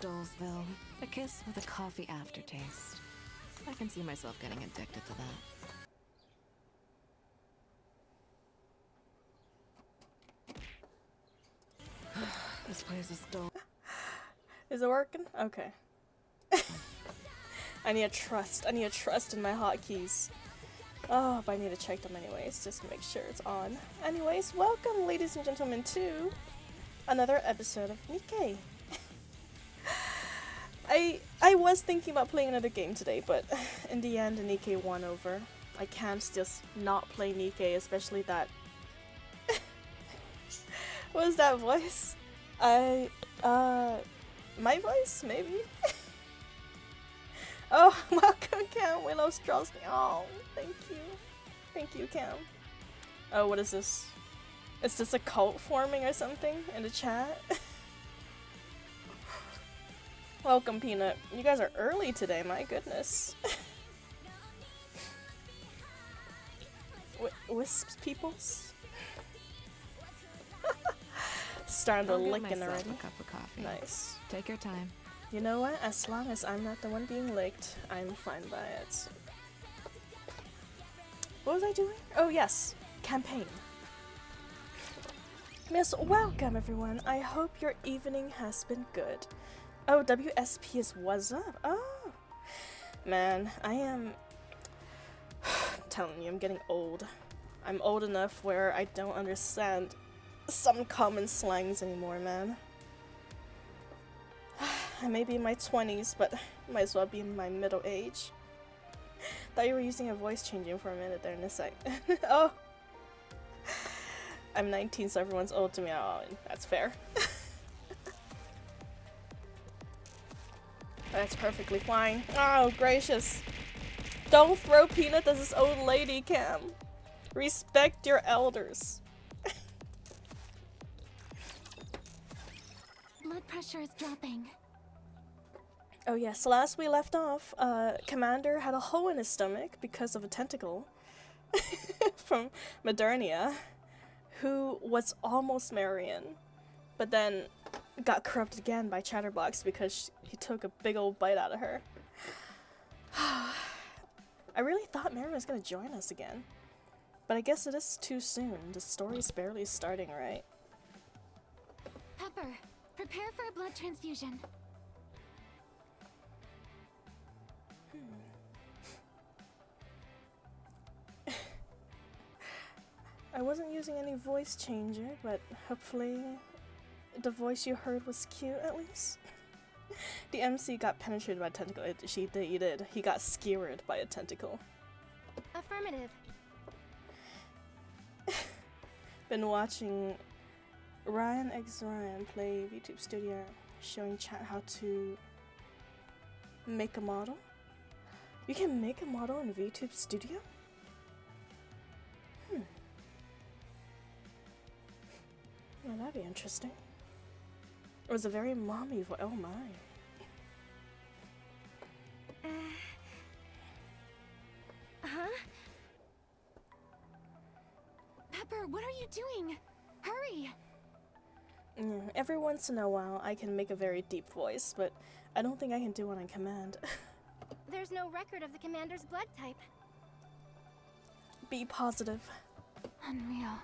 Dolesville. A kiss with a coffee aftertaste. I can see myself getting addicted to that. This place is dull. Is it working? Okay. I need to trust in my hotkeys. Oh, but I need to check them anyways, just to make sure it's on. Anyways, welcome, ladies and gentlemen, to another episode of NIKKE. I was thinking about playing another game today, but in the end, NIKKE won over. I can't just not play NIKKE, especially that... What was that voice? My voice, maybe? Oh, welcome, Cam. Willow Strauss. Oh, thank you. Thank you, Cam. Oh, what is this? Is this a cult forming or something in the chat? Welcome, Peanut. You guys are early today, my goodness. Wisps peoples? Starting to licking already. A cup of coffee. Nice. Take your time. You know what? As long as I'm not the one being licked, I'm fine by it. What was I doing? Oh yes, campaign. Miss, welcome everyone. I hope your evening has been good. Oh, WSP is what's up? Oh, man, I am... I'm telling you, I'm getting old. I'm old enough where I don't understand some common slangs anymore, man. I may be in my 20s, but might as well be in my middle age. Thought you were using a voice changing for a minute there in a sec. Oh! I'm 19, so everyone's old to me. Oh, that's fair. That's perfectly fine. Oh, gracious. Don't throw Peanut at this old lady, Cam. Respect your elders. Blood pressure is dropping. Oh yes, last we left off, Commander had a hole in his stomach because of a tentacle from Modernia, who was almost Marion, but then got corrupted again by Chatterbox because he took a big old bite out of her. I really thought Marion was gonna join us again, but I guess it is too soon. The story's barely starting, right? Pepper, prepare for a blood transfusion. I wasn't using any voice changer, but hopefully the voice you heard was cute at least. The MC got penetrated by a tentacle. He did. He got skewered by a tentacle. Affirmative. Been watching Ryan X Ryan play VTube Studio, showing chat how to make a model. You can make a model in VTube Studio? Well, that'd be interesting. It was a very mommy voice. Oh my. Huh? Pepper, what are you doing? Hurry! Every once in a while, I can make a very deep voice, but I don't think I can do one on command. There's no record of the commander's blood type. Be positive. Unreal.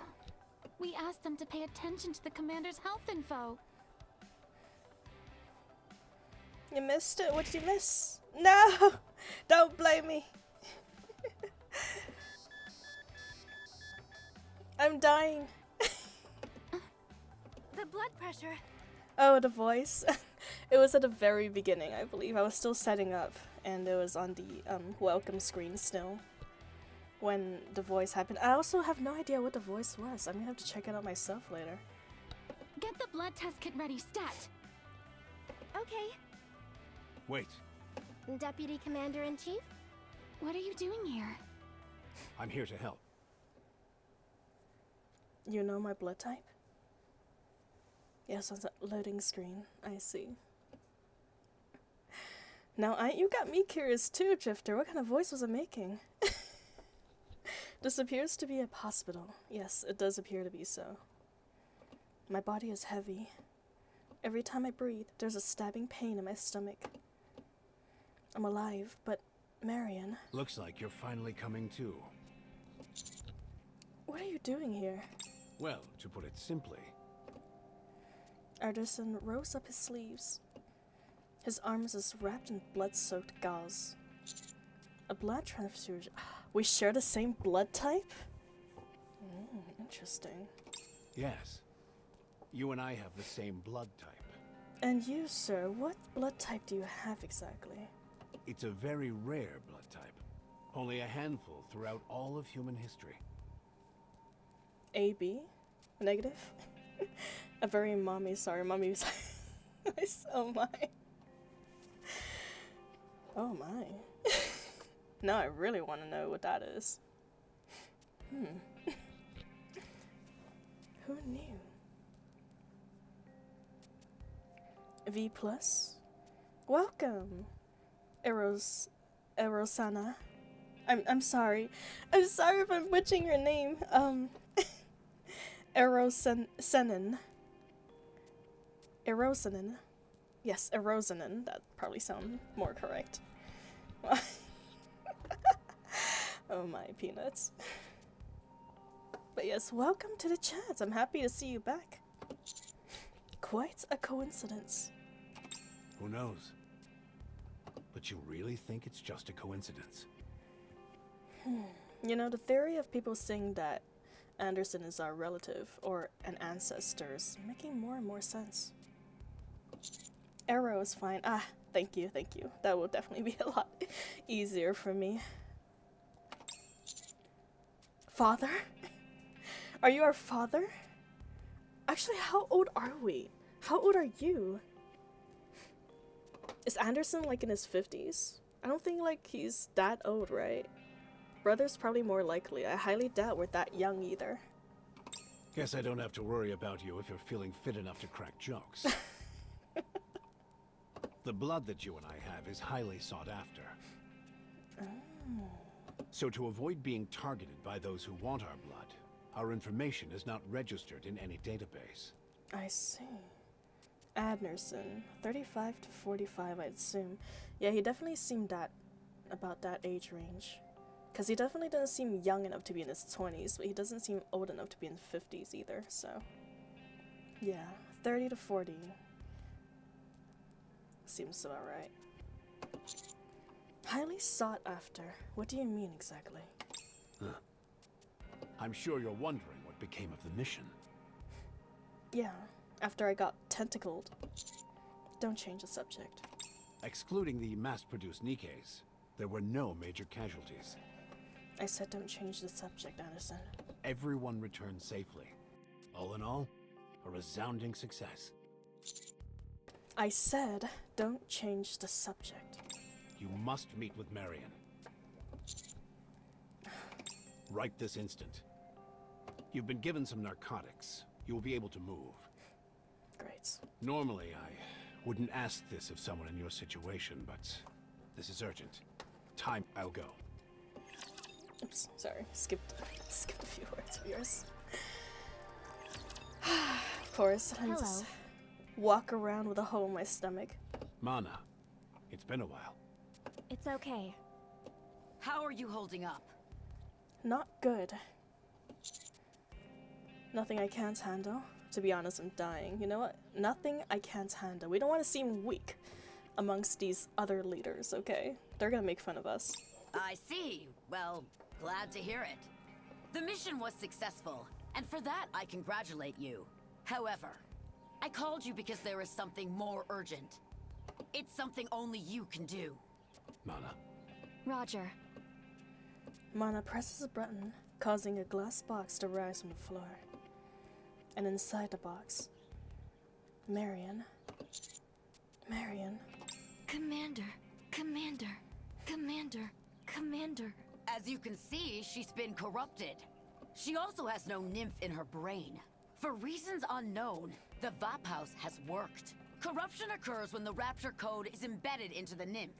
We asked them to pay attention to the commander's health info. You missed it? What did you miss? No! Don't blame me. I'm dying. The blood pressure. Oh, the voice. It was at the very beginning, I believe. I was still setting up, and it was on the welcome screen still when the voice happened. I also have no idea what the voice was. I'm gonna have to check it out myself later. Get the blood test kit ready, stat. Okay. Wait, Deputy Commander-in-Chief? What are you doing here? I'm here to help. You know my blood type? Yes, on the loading screen. I see. Now, you got me curious too, Drifter. What kind of voice was it making? This appears to be a hospital. Yes, it does appear to be so. My body is heavy. Every time I breathe, there's a stabbing pain in my stomach. I'm alive, but Marion... Looks like you're finally coming to. What are you doing here? Well, to put it simply, Anderson rolls up his sleeves. His arms is wrapped in blood-soaked gauze. A blood transfusion. We share the same blood type? Interesting. yes. You and I have the same blood type. And you, sir, what blood type do you have exactly? It's a very rare blood type. Only a handful throughout all of human history. AB? Negative? A very mommy, sorry, mommy was oh my. Oh my. Now I really want to know what that is. Who knew? V plus? Welcome, Erosana. I'm sorry. I'm sorry if I'm butchering your name. Erosanen. Erosanen. Yes, Erosanen. That probably sounds more correct. Oh my peanuts. But yes, welcome to the chat. I'm happy to see you back. Quite a coincidence. Who knows? But you really think it's just a coincidence? You know, the theory of people saying that Anderson is our relative or an ancestor is making more and more sense. Arrow is fine. Ah, thank you, thank you. That will definitely be a lot easier for me. Father? Are you our father? Actually, how old are we? How old are you? Is Anderson like in his 50s? I don't think like he's that old, right? Brother's probably more likely. I highly doubt we're that young either. Guess I don't have to worry about you if you're feeling fit enough to crack jokes. The blood that you and I have is highly sought after. Oh. So to avoid being targeted by those who want our blood, our information is not registered in any database. I see. Anderson, 35 to 45, I'd assume. Yeah, he definitely seemed about that age range. Because he definitely doesn't seem young enough to be in his 20s, but he doesn't seem old enough to be in his 50s either, so... Yeah, 30 to 40. Seems about right. Highly sought after. What do you mean exactly? Huh. I'm sure you're wondering what became of the mission. Yeah, after I got tentacled. Don't change the subject. Excluding the mass-produced NIKKEs, there were no major casualties. I said don't change the subject, Anderson. Everyone returned safely. All in all, a resounding success. I said don't change the subject. You must meet with Marion. Right this instant. You've been given some narcotics. You will be able to move. Great. Normally, I wouldn't ask this of someone in your situation, but this is urgent. Time, I'll go. Oops, sorry. Skipped a few words of yours. Of course, I just walk around with a hole in my stomach. Mana, it's been a while. It's okay. How are you holding up? Not good. Nothing I can't handle. To be honest, I'm dying. You know what? Nothing I can't handle. We don't want to seem weak amongst these other leaders, okay? They're gonna make fun of us. I see. Well, glad to hear it. The mission was successful, and for that I congratulate you. However, I called you because there is something more urgent. It's something only you can do. Mana. Roger. Mana presses a button, causing a glass box to rise from the floor. And inside the box, Marion. Marion. Commander. Commander. Commander. Commander. As you can see, she's been corrupted. She also has no nymph in her brain. For reasons unknown, the VAP house has worked. Corruption occurs when the Rapture code is embedded into the nymph.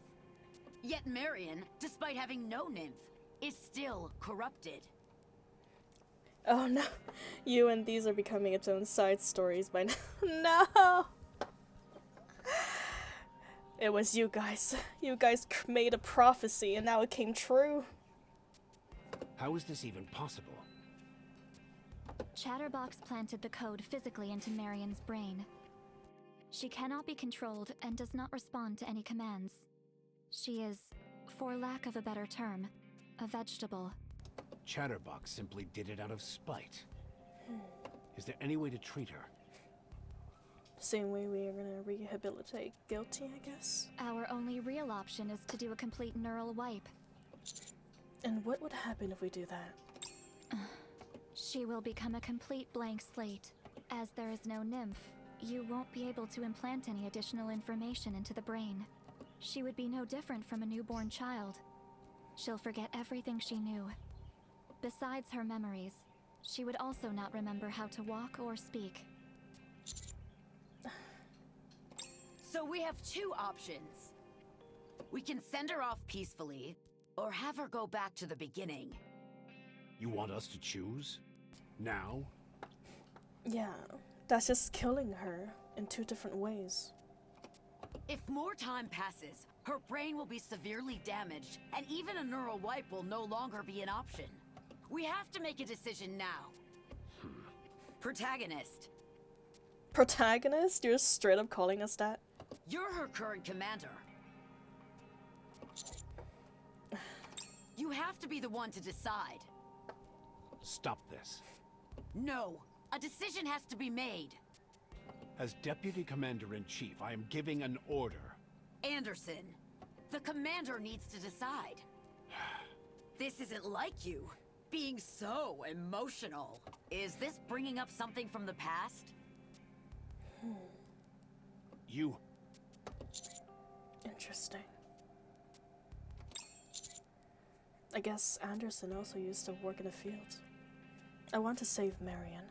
Yet Marion, despite having no nymph, is still corrupted. Oh no, you and these are becoming its own side stories by now. No! It was you guys. You guys made a prophecy and now it came true. How is this even possible? Chatterbox planted the code physically into Marion's brain. She cannot be controlled and does not respond to any commands. She is, for lack of a better term, a vegetable. Chatterbox simply did it out of spite. Is there any way to treat her? Same way we are gonna rehabilitate Guilty, I guess. Our only real option is to do a complete neural wipe. And what would happen if we do that? She will become a complete blank slate. As there is no nymph, you won't be able to implant any additional information into the brain. She would be no different from a newborn child. She'll forget everything she knew. Besides her memories, she would also not remember how to walk or speak. So we have two options. We can send her off peacefully, or have her go back to the beginning. You want us to choose? Now? Yeah, that's just killing her in two different ways. If more time passes, her brain will be severely damaged, and even a neural wipe will no longer be an option. We have to make a decision now. Protagonist. Protagonist? You're straight up calling us that? You're her current commander. You have to be the one to decide. Stop this. No, a decision has to be made. As Deputy Commander-in-Chief, I am giving an order. Anderson, the commander needs to decide. This isn't like you, being so emotional. Is this bringing up something from the past? You... Interesting. I guess Anderson also used to work in the field. I want to save Marion.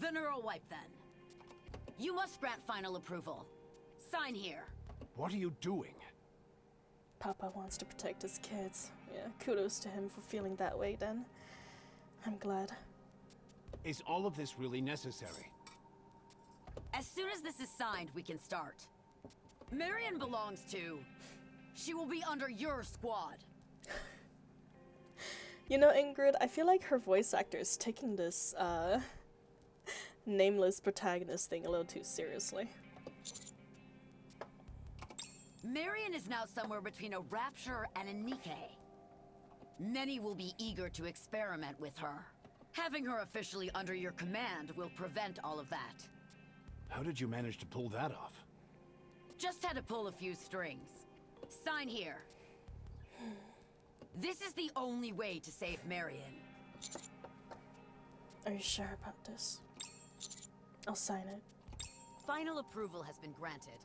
The neural wipe, then. You must grant final approval. Sign here. What are you doing? Papa wants to protect his kids. Yeah, kudos to him for feeling that way then. I'm glad. Is all of this really necessary? As soon as this is signed, we can start. Marion belongs to... She will be under your squad. You know, Ingrid, I feel like her voice actor is taking this, nameless protagonist thing a little too seriously. Marion is now somewhere between a Rapture and a NIKKE. Many will be eager to experiment with her. Having her officially under your command will prevent all of that. How did you manage to pull that off? Just had to pull a few strings. Sign here. This is the only way to save Marion. Are you sure about this? I'll sign it. Final approval has been granted.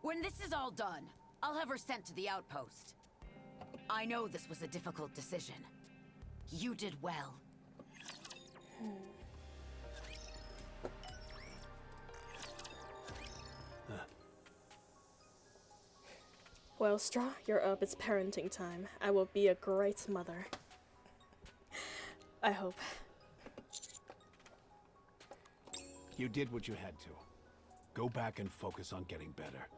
When this is all done, I'll have her sent to the outpost. I know this was a difficult decision. You did well. Well, Straw, you're up. It's parenting time. I will be a great mother. I hope. You did what you had to. Go back and focus on getting better.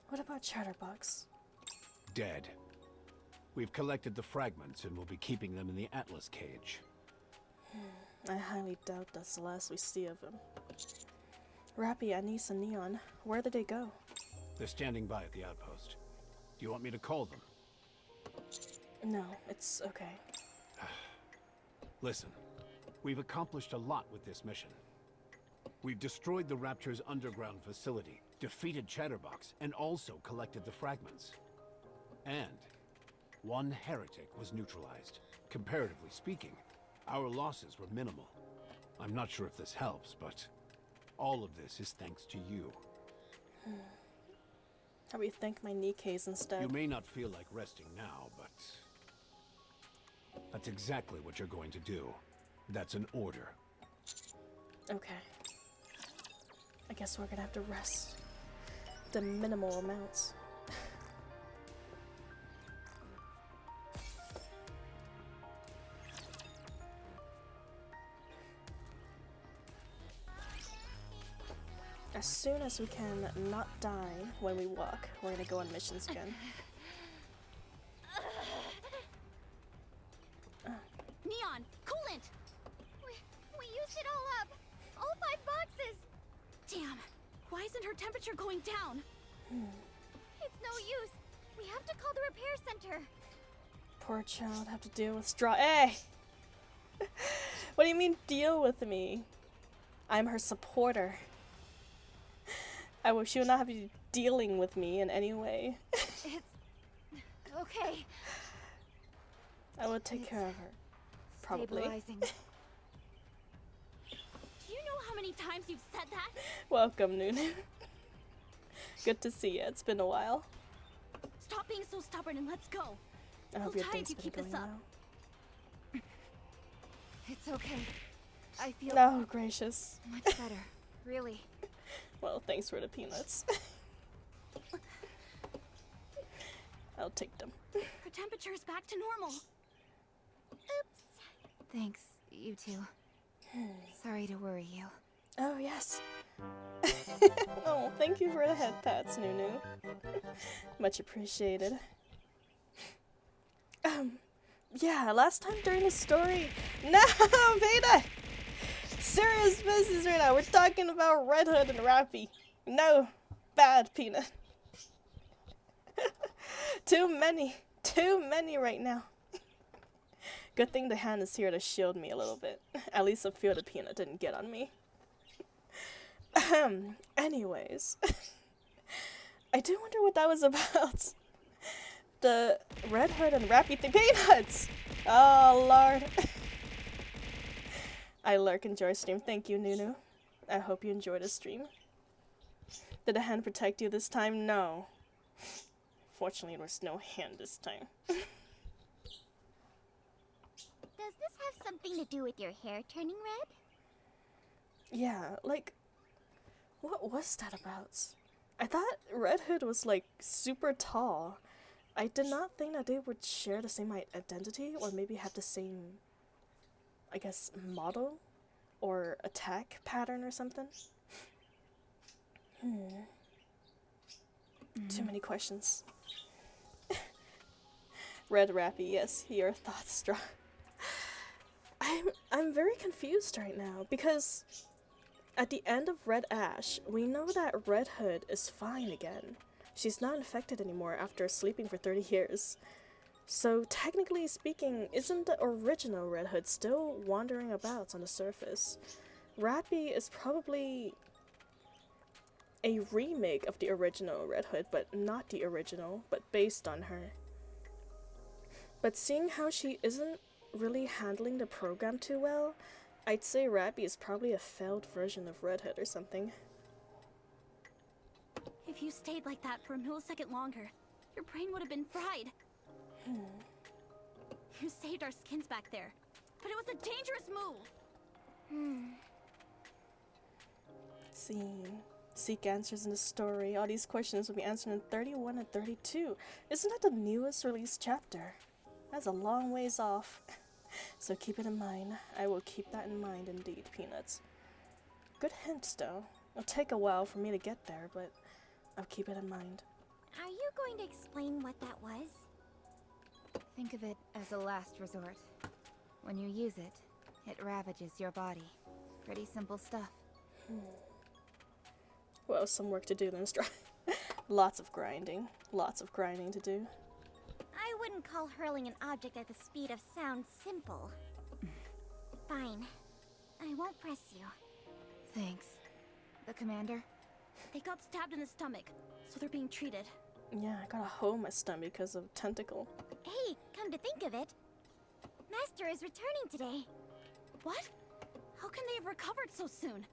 What about Chatterbox? Dead. We've collected the fragments and will be keeping them in the Atlas cage. I highly doubt that's the last we see of him. Rappy, Anise, and Neon, where did they go? They're standing by at the outpost. Do you want me to call them? No, it's okay. Listen, we've accomplished a lot with this mission. We've destroyed the Rapture's underground facility, defeated Chatterbox, and also collected the fragments. And one heretic was neutralized. Comparatively speaking, our losses were minimal. I'm not sure if this helps, but all of this is thanks to you. How about you thank my NIKKEs instead? You may not feel like resting now, but that's exactly what you're going to do. That's an order. Okay. I guess we're gonna have to rest. The minimal amounts. I as soon as we can not die when we walk, we're gonna go on missions again. Neon, coolant! We used it all up! All 5 boxes! Damn, why isn't her temperature going down? It's no use. We have to call the repair center. Poor child, have to deal with straw. Hey! What do you mean, deal with me? I'm her supporter. She would not have to be dealing with me in any way. It's okay. I will take care of her. Probably. Stabilizing. Do you know how many times you've said that? Welcome, Nunu. Good to see you. It's been a while. Stop being so stubborn and let's go. I hope We'll your try day's to been keep going this up. well. It's okay. I feel Oh, gracious. much better. Really. Well, thanks for the peanuts. I'll take them. Her temperature is back to normal. Oops. Thanks, you two. Sorry to worry you. Oh, yes. Oh, thank you for the head pats, Nunu. Much appreciated. Yeah, last time during the story... No, Veda! Serious business right now. We're talking about Red Hood and Rappy. No, bad Peanut. Too many right now. Good thing the hand is here to shield me a little bit. At least I feel the Peanut didn't get on me. Anyways. I do wonder what that was about. The Red Hood and Rappy thing. Peanuts! Oh, Lord. I lurk, enjoy stream. Thank you, Nunu. I hope you enjoyed the stream. Did the hand protect you this time? No. Fortunately, there was no hand this time. Does this have something to do with your hair turning red? Yeah, like, what was that about? I thought Red Hood was, like, super tall. I did not think that they would share the same identity, or maybe have the same, I guess, model or attack pattern or something. Too many questions. Red Rappy, yes, your thoughts strong. I'm very confused right now because at the end of Red Ash, we know that Red Hood is fine again. She's not infected anymore after sleeping for 30 years. So technically speaking, isn't the original Red Hood still wandering about on the surface? Rappy is probably a remake of the original Red Hood, but not the original, but based on her. But seeing how she isn't really handling the program too well, I'd say Rappy is probably a failed version of Red Hood or something. If you stayed like that for a millisecond longer, your brain would have been fried. You saved our skins back there, but it was a dangerous move. Seek answers in the story. All these questions will be answered in 31 and 32. Isn't that the newest released chapter? That's a long ways off. So keep it in mind. I will keep that in mind indeed, Peanuts. Good hints though. It'll take a while for me to get there, but I'll keep it in mind. Are you going to explain what that was? Think of it as a last resort. When you use it, it ravages your body. Pretty simple stuff. Well, some work to do then, Lots of grinding. Lots of grinding to do. I wouldn't call hurling an object at the speed of sound simple. Fine. I won't press you. Thanks. The commander? They got stabbed in the stomach, so they're being treated. Yeah, I got a hole in my stomach because of tentacle. Hey, come to think of it, Master is returning today. What? How can they have recovered so soon?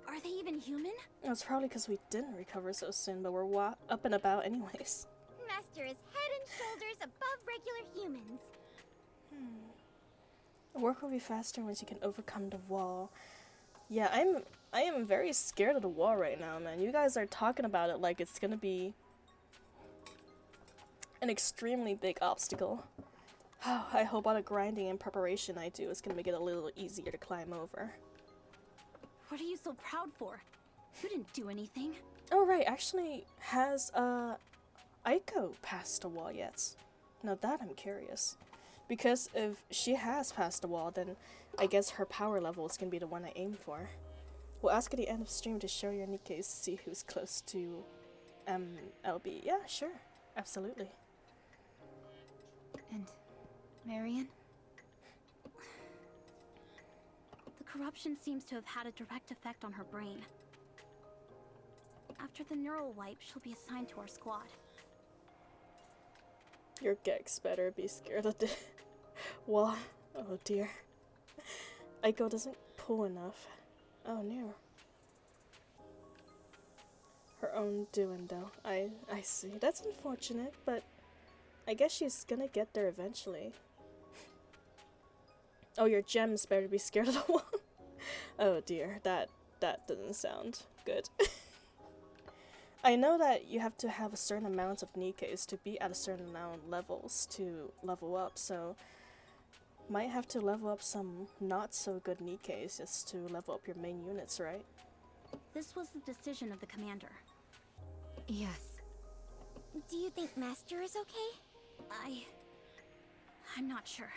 Are they even human? It's probably because we didn't recover so soon, but we're up and about anyways. Master is head and shoulders above regular humans. Work will be faster once you can overcome the wall. Yeah, I am very scared of the wall right now, man. You guys are talking about it like it's gonna be an extremely big obstacle. I hope all the grinding and preparation I do is gonna make it a little easier to climb over. What are you so proud for? You didn't do anything. Oh right, actually, has Aiko passed a wall yet? Now that I'm curious. Because if she has passed a wall, then I guess her power level is gonna be the one I aim for. We'll ask at the end of stream to show your Nikkes to see who's close to LB. Yeah, sure. Absolutely. And Marion? The corruption seems to have had a direct effect on her brain. After the neural wipe, she'll be assigned to our squad. Your Gex better be scared of the wall. Oh dear. Aiko doesn't pull enough. Oh no. Her own doing though. I see. That's unfortunate, but I guess she's gonna get there eventually. Oh, your gems better be scared of the wall. Oh dear, that doesn't sound good. I know that you have to have a certain amount of Nikkes to be at a certain amount of levels to level up, so might have to level up some not so good Nikkes just to level up your main units, right? This was the decision of the commander. Yes. Do you think Master is okay? I'm not sure.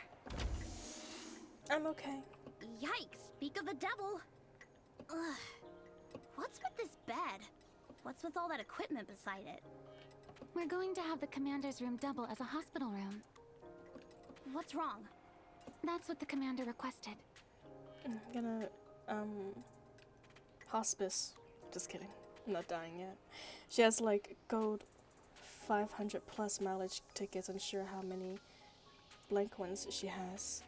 I'm okay. Yikes! Speak of the devil! Ugh. What's with this bed? What's with all that equipment beside it? We're going to have the commander's room double as a hospital room. What's wrong? That's what the commander requested. I'm gonna, hospice. Just kidding. I'm not dying yet. She has like gold 500 plus mileage tickets. Unsure how many blank ones she has.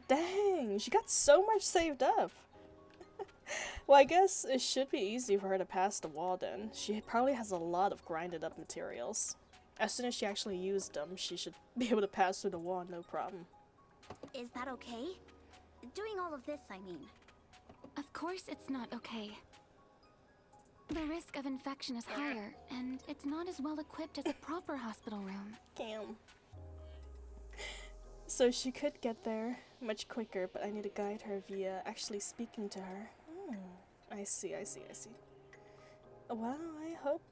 Dang, she got so much saved up. Well, I guess it should be easy for her to pass the wall then. She probably has a lot of grinded up materials. As soon as she actually used them, she should be able to pass through the wall, no problem. Is that okay? Doing all of this, I mean. Of course it's not okay. The risk of infection is higher, and it's not as well equipped as a proper hospital room. Damn. So she could get there much quicker, but I need to guide her via actually speaking to her. I see. Well, I hope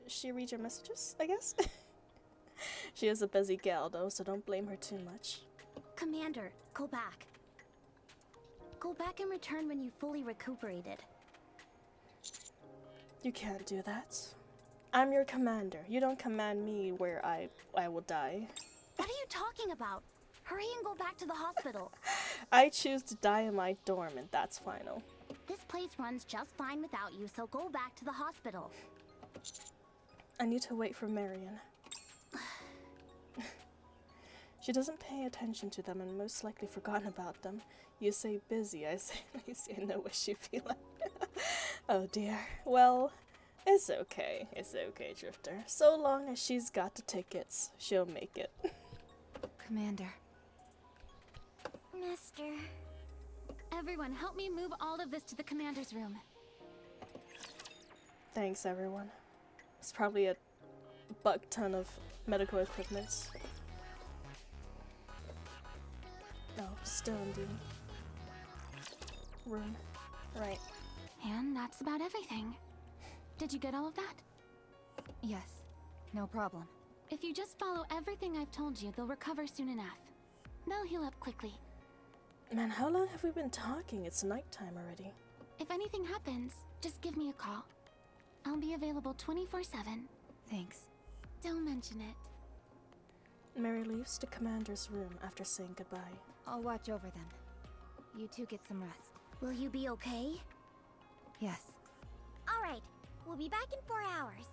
she reads your messages, I guess. She is a busy gal though, so don't blame her too much. Commander, go back. Go back and return when you fully recuperated. You can't do that. I'm your commander. You don't command me where I will die. What are you talking about? Hurry and go back to the hospital. I choose to die in my dorm, and that's final. This place runs just fine without you, so go back to the hospital. I need to wait for Marion. She doesn't pay attention to them and most likely forgotten about them. You say busy, I say lazy. I know what you feel like. Oh dear. Well, it's okay. It's okay, Drifter. So long as she's got the tickets, she'll make it. Commander. Master. Everyone, help me move all of this to the commander's room. Thanks, everyone. It's probably a buck ton of medical equipment. No, still in the room. Right. And that's about everything. Did you get all of that? Yes. No problem. If you just follow everything I've told you, they'll recover soon enough. They'll heal up quickly. Man, how long have we been talking? It's nighttime already. If anything happens, just give me a call. I'll be available 24/7. Thanks. Don't mention it. Mary leaves the commander's room after saying goodbye. I'll watch over them. You two get some rest. Will you be okay? Yes. Alright, we'll be back in 4 hours.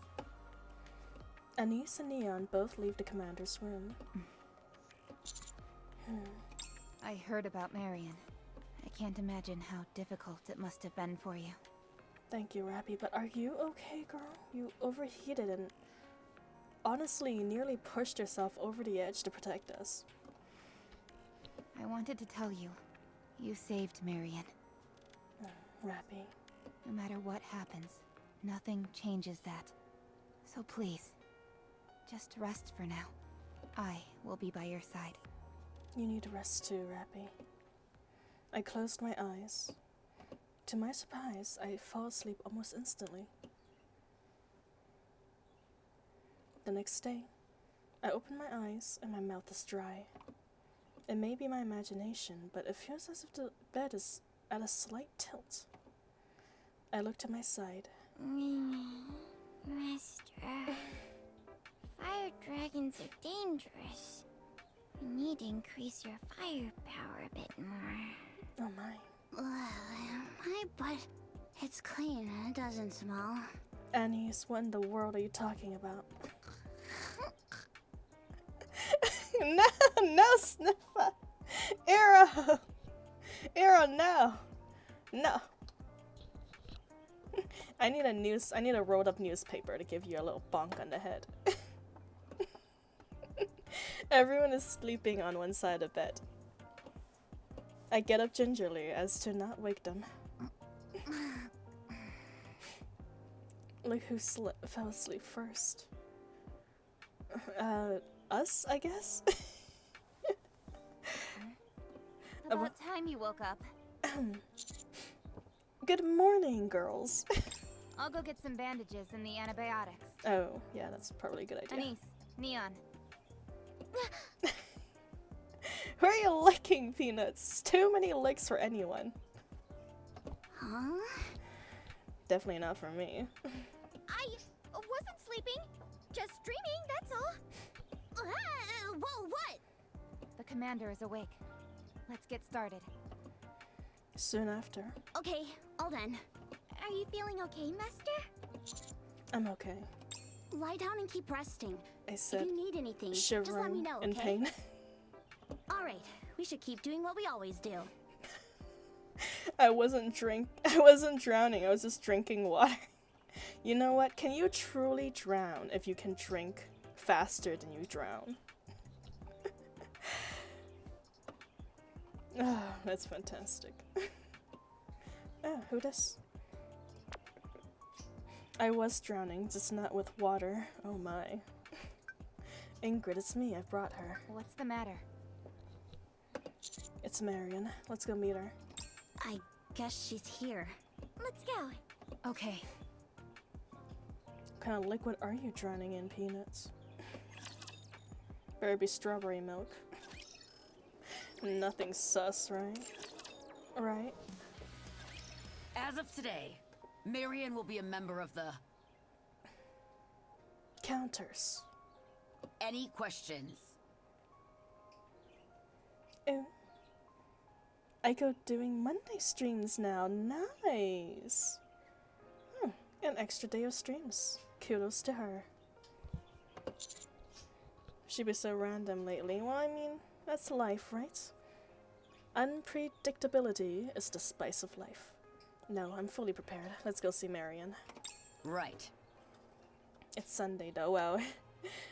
Anise and Neon both leave the commander's room. I heard about Marion. I can't imagine how difficult it must have been for you. Thank you, Rappy, but are you okay, girl? You overheated and honestly nearly pushed yourself over the edge to protect us. I wanted to tell you, you saved Marion. Rappy. No matter what happens, nothing changes that. So please, just rest for now. I will be by your side. You need rest too, Rappy. I closed my eyes. To my surprise, I fall asleep almost instantly. The next day, I open my eyes and my mouth is dry. It may be my imagination, but it feels as if the bed is at a slight tilt. I look to my side. Master, fire dragons are dangerous. You need to increase your firepower a bit more. Oh my. My butt, it's clean and it doesn't smell. Annie's, what in the world are you talking about? No, Sniffer! Arrow! Arrow, no! No. I need a rolled up newspaper to give you a little bonk on the head. Everyone is sleeping on one side of bed. I get up gingerly as to not wake them. Look who fell asleep first. Us, I guess? About time you woke up. Good morning, girls. I'll go get some bandages and the antibiotics. Oh, yeah, that's probably a good idea. Anise, Neon. Who are you licking, Peanuts? Too many licks for anyone. Huh? Definitely not for me. I wasn't sleeping, just dreaming, that's all. Whoa, what? The commander is awake. Let's get started. Soon after. Okay, all done. Are you feeling okay, Master? I'm okay. Lie down and keep resting. I If said, you need anything, just let me shivering know, in okay? pain. Alright, we should keep doing what we always do. I wasn't drowning, I was just drinking water. You know what? Can you truly drown if you can drink faster than you drown? Oh, that's fantastic. Oh, who this? I was drowning, just not with water. Oh my. Ingrid, it's me. I brought her. What's the matter? It's Marion. Let's go meet her. I guess she's here. Let's go. Okay. What kind of liquid are you drowning in, Peanuts? Better be strawberry milk. Nothing sus, right? Right? As of today, Marion will be a member of the... Counters. Any questions? Oh. I go doing Monday streams now. Nice. An extra day of streams. Kudos to her. She be so random lately. Well, I mean, that's life, right? Unpredictability is the spice of life. No, I'm fully prepared. Let's go see Marion. Right. It's Sunday though. Well,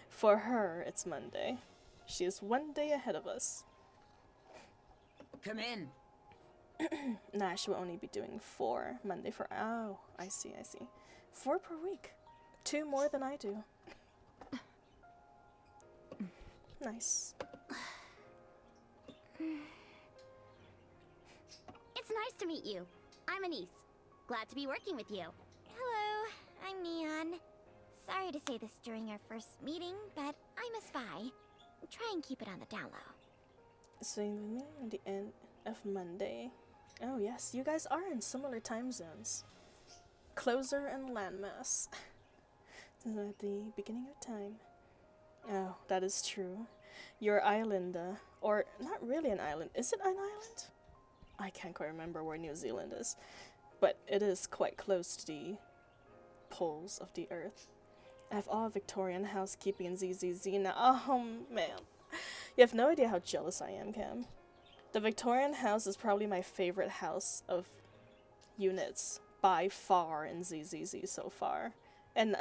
for her, it's Monday. She is one day ahead of us. Come in. Nah, she will only be doing 4 Monday for. Oh, I see. 4 per week. 2 more than I do. Nice. It's nice to meet you. I'm Anise. Glad to be working with you. Hello, I'm Neon. Sorry to say this during our first meeting, but I'm a spy. Try and keep it on the down low. Staying with me at the end of Monday. Oh yes, you guys are in similar time zones. Closer and landmass. At the beginning of time. Oh, that is true. Your island, or not really an island. Is it an island? I can't quite remember where New Zealand is. But it is quite close to the poles of the earth. I have all Victorian housekeeping in ZZZ now. Oh man. You have no idea how jealous I am, Cam. The Victorian house is probably my favorite house of units by far in ZZZ so far. And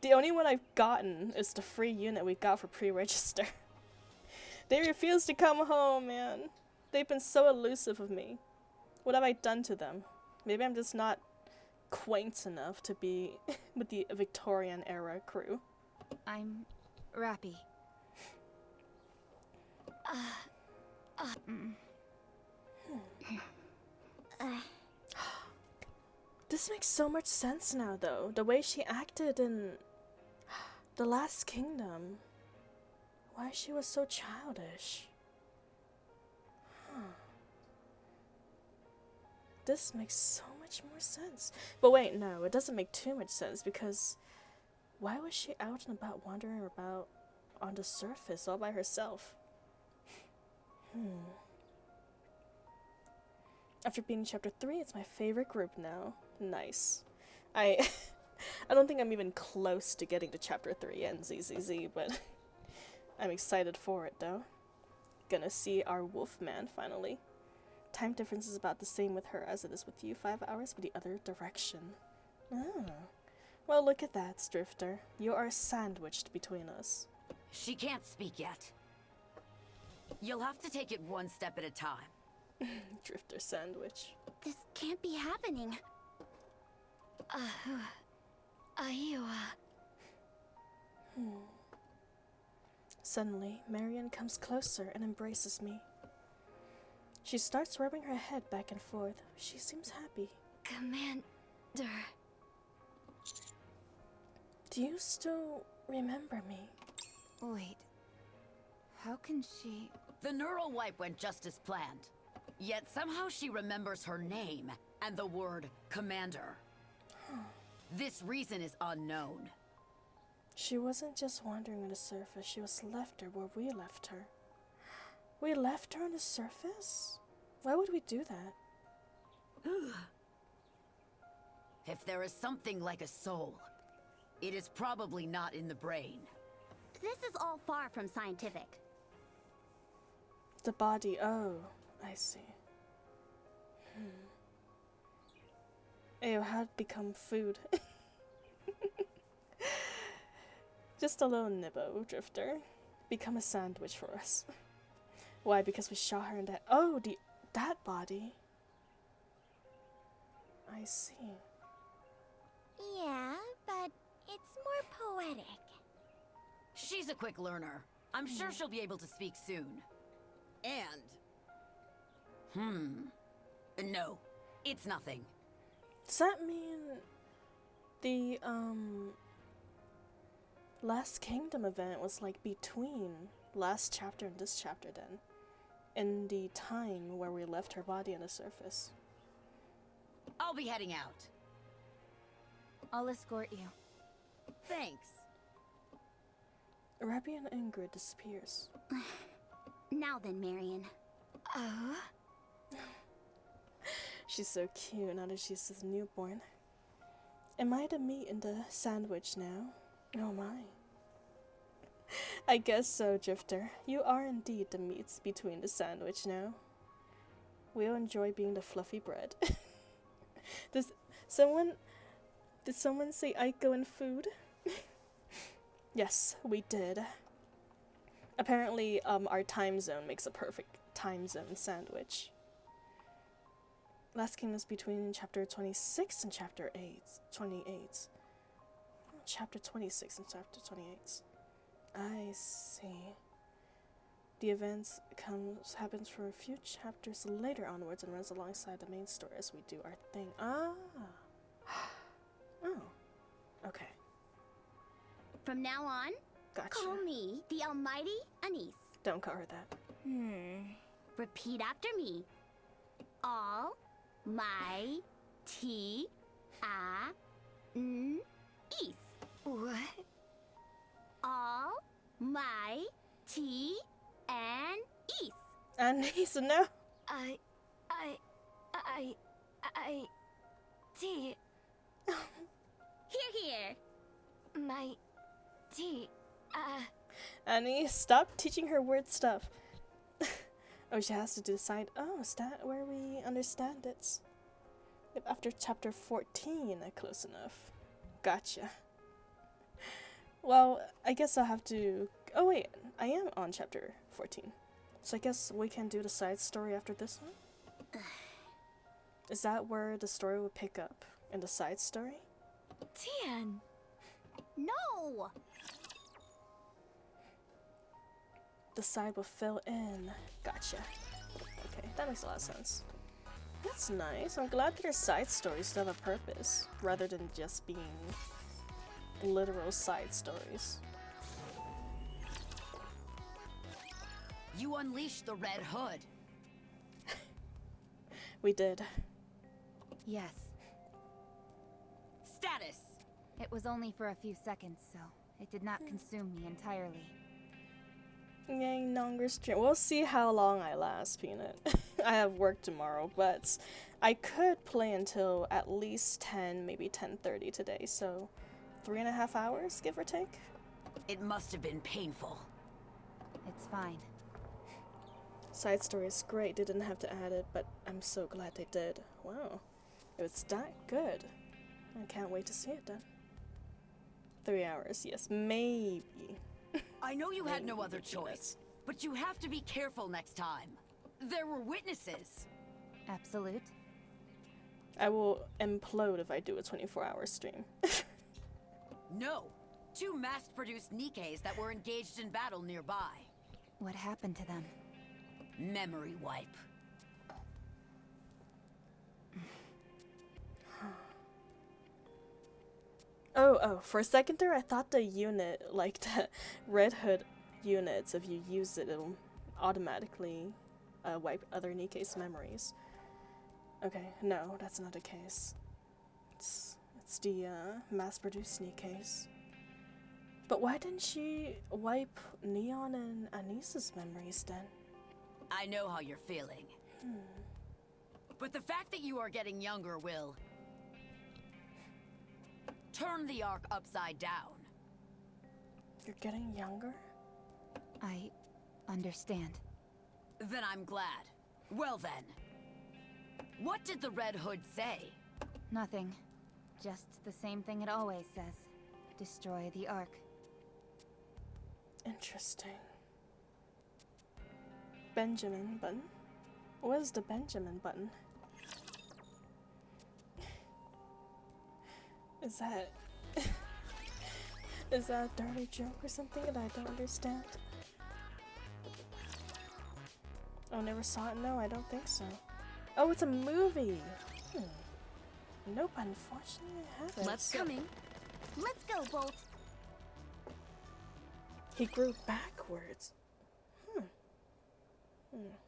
the only one I've gotten is the free unit we got for pre-register. They refuse to come home, man. They've been so elusive of me. What have I done to them? Maybe I'm just not quaint enough to be with the Victorian era crew. I'm Rappy. This makes so much sense now, though. The way she acted in The Last Kingdom. Why she was so childish. Huh. This makes so much more sense. But wait, no, it doesn't make too much sense because why was she out and about wandering about on the surface all by herself? After being in chapter 3, it's my favorite group now. Nice. I don't think I'm even close to getting to chapter 3 and ZZZ, but I'm excited for it though. Gonna see our Wolfman finally. Time difference is about the same with her as it is with you, 5 hours, but the other direction. Oh. Well, look at that, Drifter. You are sandwiched between us. She can't speak yet. You'll have to take it one step at a time. Drifter sandwich. This can't be happening. Suddenly, Marion comes closer and embraces me. She starts rubbing her head back and forth. She seems happy. Commander. Do you still remember me? Wait. How can she... The neural wipe went just as planned. Yet somehow she remembers her name and the word commander. This reason is unknown. She wasn't just wandering on the surface, she was left there where we left her. We left her on the surface? Why would we do that? If there is something like a soul, it is probably not in the brain. This is all far from scientific. The body, oh, I see. Ew, how'd become food? Just a little nibbo, Drifter. Become a sandwich for us. Why? Because we shot her in that. Oh, that body. I see. Yeah, but it's more poetic. She's a quick learner. I'm sure she'll be able to speak soon. And... No, it's nothing. Does that mean the Last Kingdom event was like between last chapter and this chapter then? In the time where we left her body on the surface. I'll be heading out. I'll escort you. Thanks. Rabbi and Ingrid disappears. Now then, Marion. Oh? She's so cute now that she's this newborn. Am I the meat in the sandwich now? Oh my. I guess so, Drifter. You are indeed the meat between the sandwich now. We'll enjoy being the fluffy bread. Did someone say Aiko and food? Yes, we did. Apparently, our time zone makes a perfect time zone sandwich. Last Kingdom is between chapter 26 and chapter 28. Chapter 26 and chapter 28. I see. The events happens for a few chapters later onwards and runs alongside the main story as we do our thing. Ah. Oh. Okay. From now on, Gotcha. call me the Almighty Anise. Don't call her that. Repeat after me. All my tea Ease. What? All my tea and ease. Anissa, no. Tea. Here. My tea. Annie, stop teaching her word stuff. Oh, she has to decide. Oh, is that where we understand it? If after chapter 14, close enough. Gotcha. Well, I guess I'll have to... Oh wait, I am on chapter 14. So I guess we can do the side story after this one? Is that where the story will pick up? In the side story? Tian. No! The side will fill in. Gotcha. Okay, that makes a lot of sense. That's nice. I'm glad their side stories still have a purpose, rather than just being literal side stories. You unleashed the Red Hood. We did. Yes. Status. It was only for a few seconds, so it did not consume me entirely. Yay, longer stream. We'll see how long I last, Peanut. I have work tomorrow, but I could play until at least 10, maybe 10:30 today, so 3.5 hours, give or take. It must have been painful. It's fine. Side story is great. They didn't have to add it, but I'm so glad they did. Wow. It was that good. I can't wait to see it then. 3 hours, yes, maybe. I know you had no other choice, but you have to be careful next time. There were witnesses. Absolute. I will implode if I do a 24-hour stream. No. 2 mass-produced NIKKEs that were engaged in battle nearby. What happened to them? Memory wipe. Oh, for a second there I thought the unit, like the Red Hood units, if you use it, it'll automatically wipe other NIKKE's memories. Okay, no, that's not the case. It's the mass-produced NIKKEs. But why didn't she wipe Neon and Anisa's memories then? I know how you're feeling. But the fact that you are getting younger will turn the arc upside down. You're getting younger? I understand. Then I'm glad. Well then. What did the Red Hood say? Nothing. Just the same thing it always says. Destroy the Ark. Interesting. Benjamin button? What is the Benjamin button? Is that... is that a dirty joke or something that I don't understand? Oh, never saw it? No, I don't think so. Oh, it's a movie! Nope, unfortunately I haven't. Let's coming. Let's go, Bolt. He grew backwards.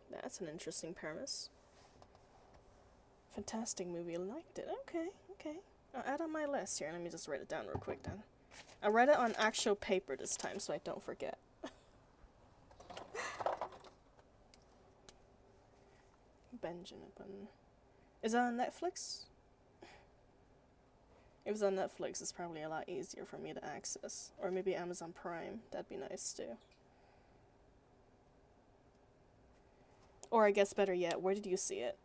That's an interesting premise. Fantastic movie, I liked it. Okay. I'll add on my list here. Let me just write it down real quick then. I'll write it on actual paper this time so I don't forget. Benjamin Button. Is that on Netflix? If it's on Netflix, it's probably a lot easier for me to access. Or maybe Amazon Prime. That'd be nice too. Or I guess better yet, where did you see it?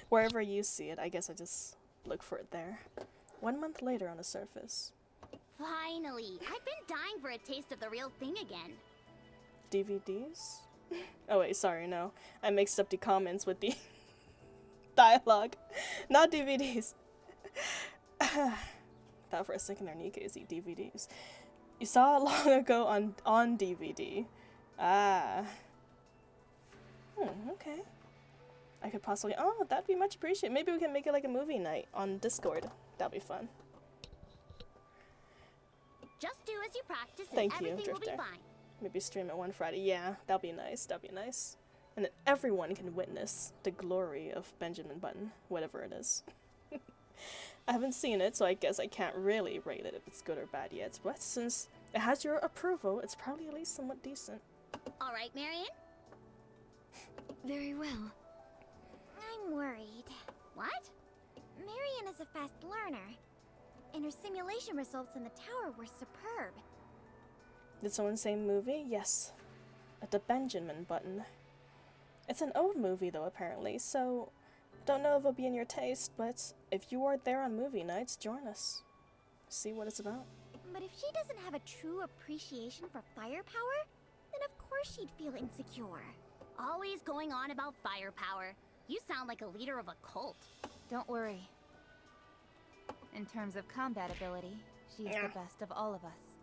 Wherever you see it, I guess I just look for it there. 1 month later on the surface. Finally! I've been dying for a taste of the real thing again. DVDs? Oh wait, sorry, no. I mixed up the comments with the dialogue. Not DVDs. Thought for a second they're NIKKE's DVDs. You saw it long ago on DVD. Ah. Okay. I could possibly... Oh, that'd be much appreciated. Maybe we can make it like a movie night on Discord. That'd be fun. Just do as you practice and Thank you, everything will be Drifter. fine. Maybe stream it one Friday. Yeah, that'd be nice. That'd be nice. And then everyone can witness the glory of Benjamin Button, whatever it is. I haven't seen it, so I guess I can't really rate it if it's good or bad yet. But since it has your approval, it's probably at least somewhat decent. All right, Marion? Very well. I'm worried. What? Marion is a fast learner, and her simulation results in the tower were superb. Did someone say movie? Yes. The Benjamin Button. It's an old movie though, apparently, so don't know if it'll be in your taste, but if you are there on movie nights, join us. See what it's about. But if she doesn't have a true appreciation for firepower, then of course she'd feel insecure. Always going on about firepower. You sound like a leader of a cult. Don't worry. In terms of combat ability, she is the best of all of us.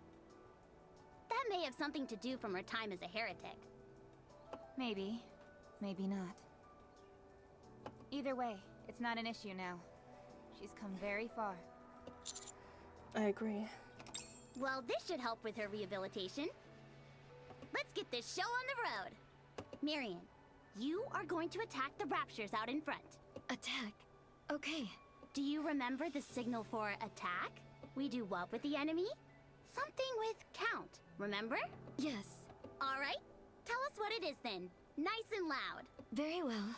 That may have something to do from her time as a heretic. Maybe. Maybe not. Either way, it's not an issue now. She's come very far. I agree. Well, this should help with her rehabilitation. Let's get this show on the road. Marion, you are going to attack the Raptures out in front. Attack. Okay. Do you remember the signal for attack? We do what with the enemy? Something with count, remember? Yes. All right, tell us what it is then. Nice and loud. Very well.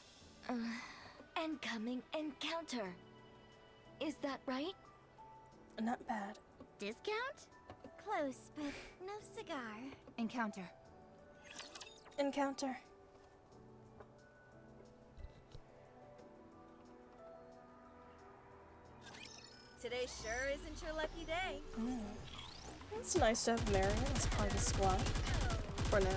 Incoming encounter. Is that right? Not bad. Discount? Close, but no cigar. Encounter. Encounter. Today sure isn't your lucky day. It's nice to have Marion as part of the squad. For now.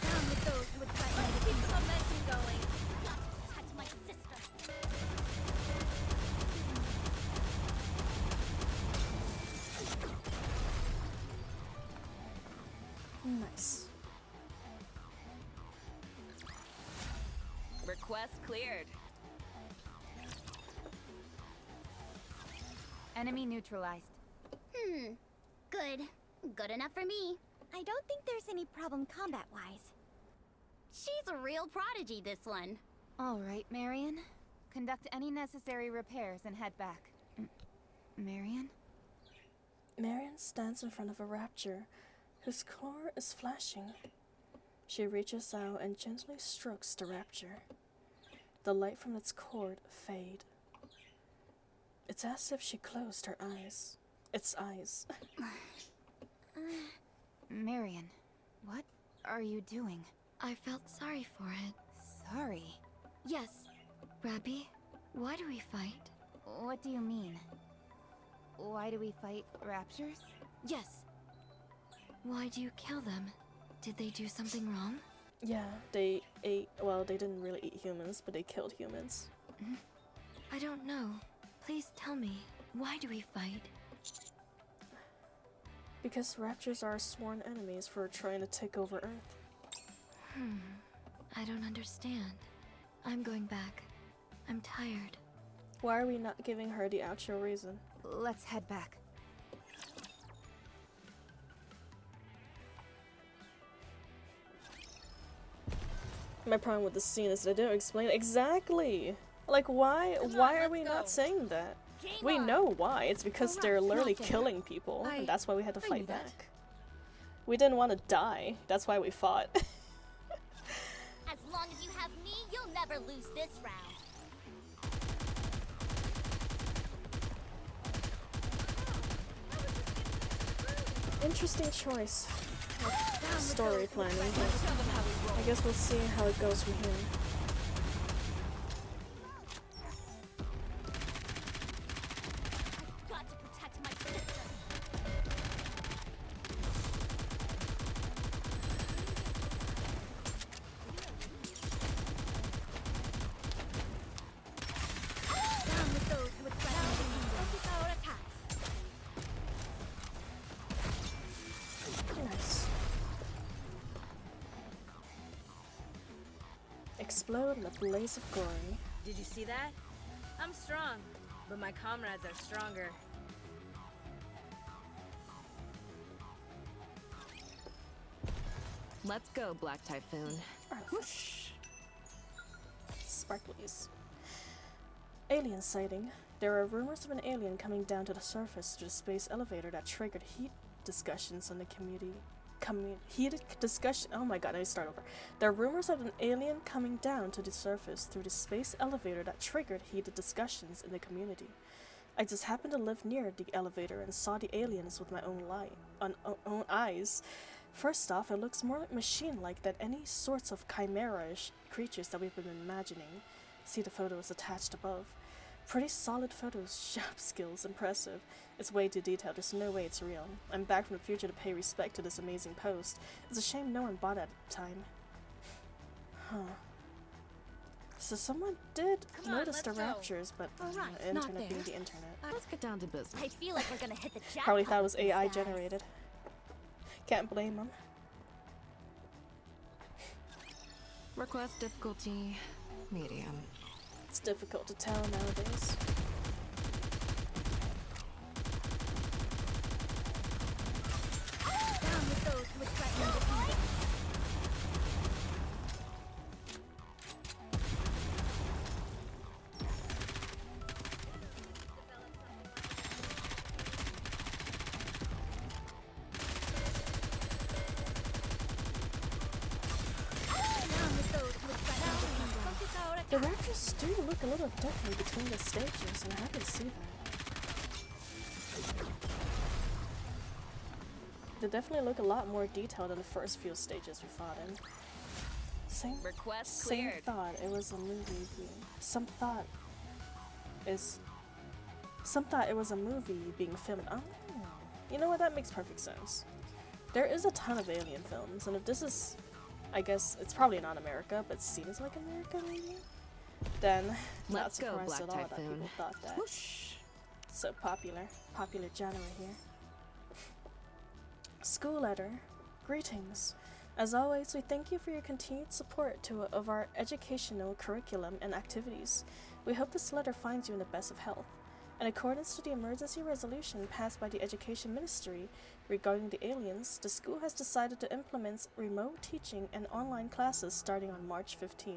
Down with those who would threaten to keep the momentum going. Got to protect my sister. Nice. Request cleared. Enemy neutralized. Good. Good enough for me. I don't think there's any problem combat-wise. She's a real prodigy, this one. All right, Marion. Conduct any necessary repairs and head back. Marion? Marion stands in front of a rapture whose core is flashing. She reaches out and gently strokes the rapture. The light from its cord fade. It's as if she closed her eyes. Its eyes. Marion, what are you doing? I felt sorry for it. Sorry? Yes. Rappy, why do we fight? What do you mean? Why do we fight raptures? Yes. Why do you kill them? Did they do something wrong? Yeah, they ate, well, they didn't really eat humans, but they killed humans. I don't know. Please tell me, why do we fight? Because raptures are sworn enemies for trying to take over Earth. I don't understand. I'm going back. I'm tired. Why are we not giving her the actual reason? Let's head back. My problem with this scene is that they don't explain exactly. Like, why are we not saying that? We know why. It's because they're literally killing people, and that's why we had to fight back. We didn't want to die. That's why we fought. As long as you have me, you'll never lose this round. Interesting choice of story planning. I guess we'll see how it goes from here. I've got to protect my sister. Down with those who would threaten the kingdom. Focus our attacks. Nice. Explode in a blaze of glory. Did you see that? I'm strong, but my comrades are stronger. Let's go, Black Typhoon. Whoosh. Sparklies. Alien sighting. There are rumors of an alien coming down to the surface through the space elevator that triggered heated discussions on the community. Heated discussion. Oh my god, I need to start over. There are rumors of an alien coming down to the surface through the space elevator that triggered heated discussions in the community. I just happened to live near the elevator and saw the aliens with my own eyes. First off, it looks more machine-like than any sorts of chimera-ish creatures that we've been imagining. See the photos attached above. Pretty solid photos, sharp skills, impressive. It's way too detailed, there's no way it's real. I'm back from the future to pay respect to this amazing post. It's a shame no one bought it at the time. Huh. So someone did Come on, notice the let's go. raptures, but Alright, the not internet being there. the internet. Let's get down to business. I feel like we're gonna hit the jackpot. Probably thought it was with these AI guys. generated. Can't blame them. Request difficulty medium. It's difficult to tell nowadays. Down with those who would threaten the kingdom. Down with those who would threaten the kingdom. The raptors do look a little different between the stages, and I'm happy to see that. They definitely look a lot more detailed than the first few stages we fought in. Same thought it was a movie some thought it was a movie being filmed. Oh, you know what? That makes perfect sense. There is a ton of alien films, and if this is, I guess it's probably not America, but seems like America maybe, then not Let's go, surprised Black at all that Typhoon. people thought that. Whoosh. So popular genre here. School letter. Greetings. As always, we thank you for your continued support of our educational curriculum and activities. We hope this letter finds you in the best of health. In accordance to the emergency resolution passed by the Education Ministry regarding the aliens, the school has decided to implement remote teaching and online classes starting on March 15.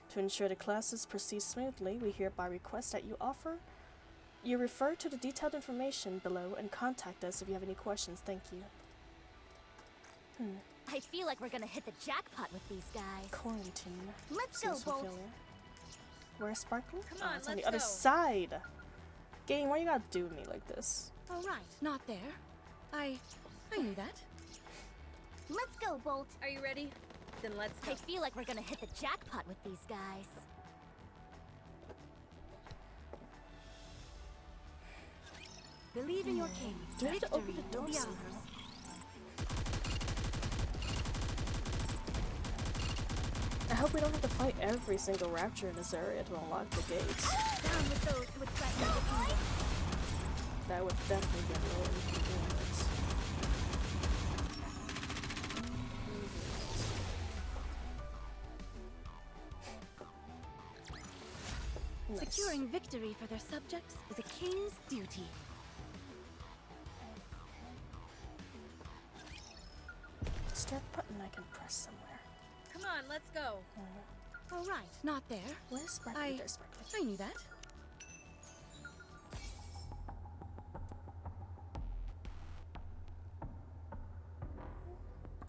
To ensure the classes proceed smoothly, we hereby request that you refer to the detailed information below and contact us if you have any questions. Thank you. I feel like we're gonna hit the jackpot with these guys. Quarantine. Let's go, Seems Bolt. familiar. Where's Sparkly? Come Oh, on, it's on the let's other go. side. Game, why you gotta do me like this? All right, not there. I knew that. Let's go, Bolt. Are you ready? Then let's go. I feel like we're gonna hit the jackpot with these guys. Believe in your king. Do I have to open the Victory door will be somehow? ours. I hope we don't have to fight every single rapture in this area to unlock the gates. Down with those who would threaten the kingdom. That would definitely be a little inconvenience. Nice. Securing victory for their subjects is a king's duty. Is there a button I can press somewhere? Come on, let's go. All right, not there. Where's Sparkly? There's Sparkly. I knew that.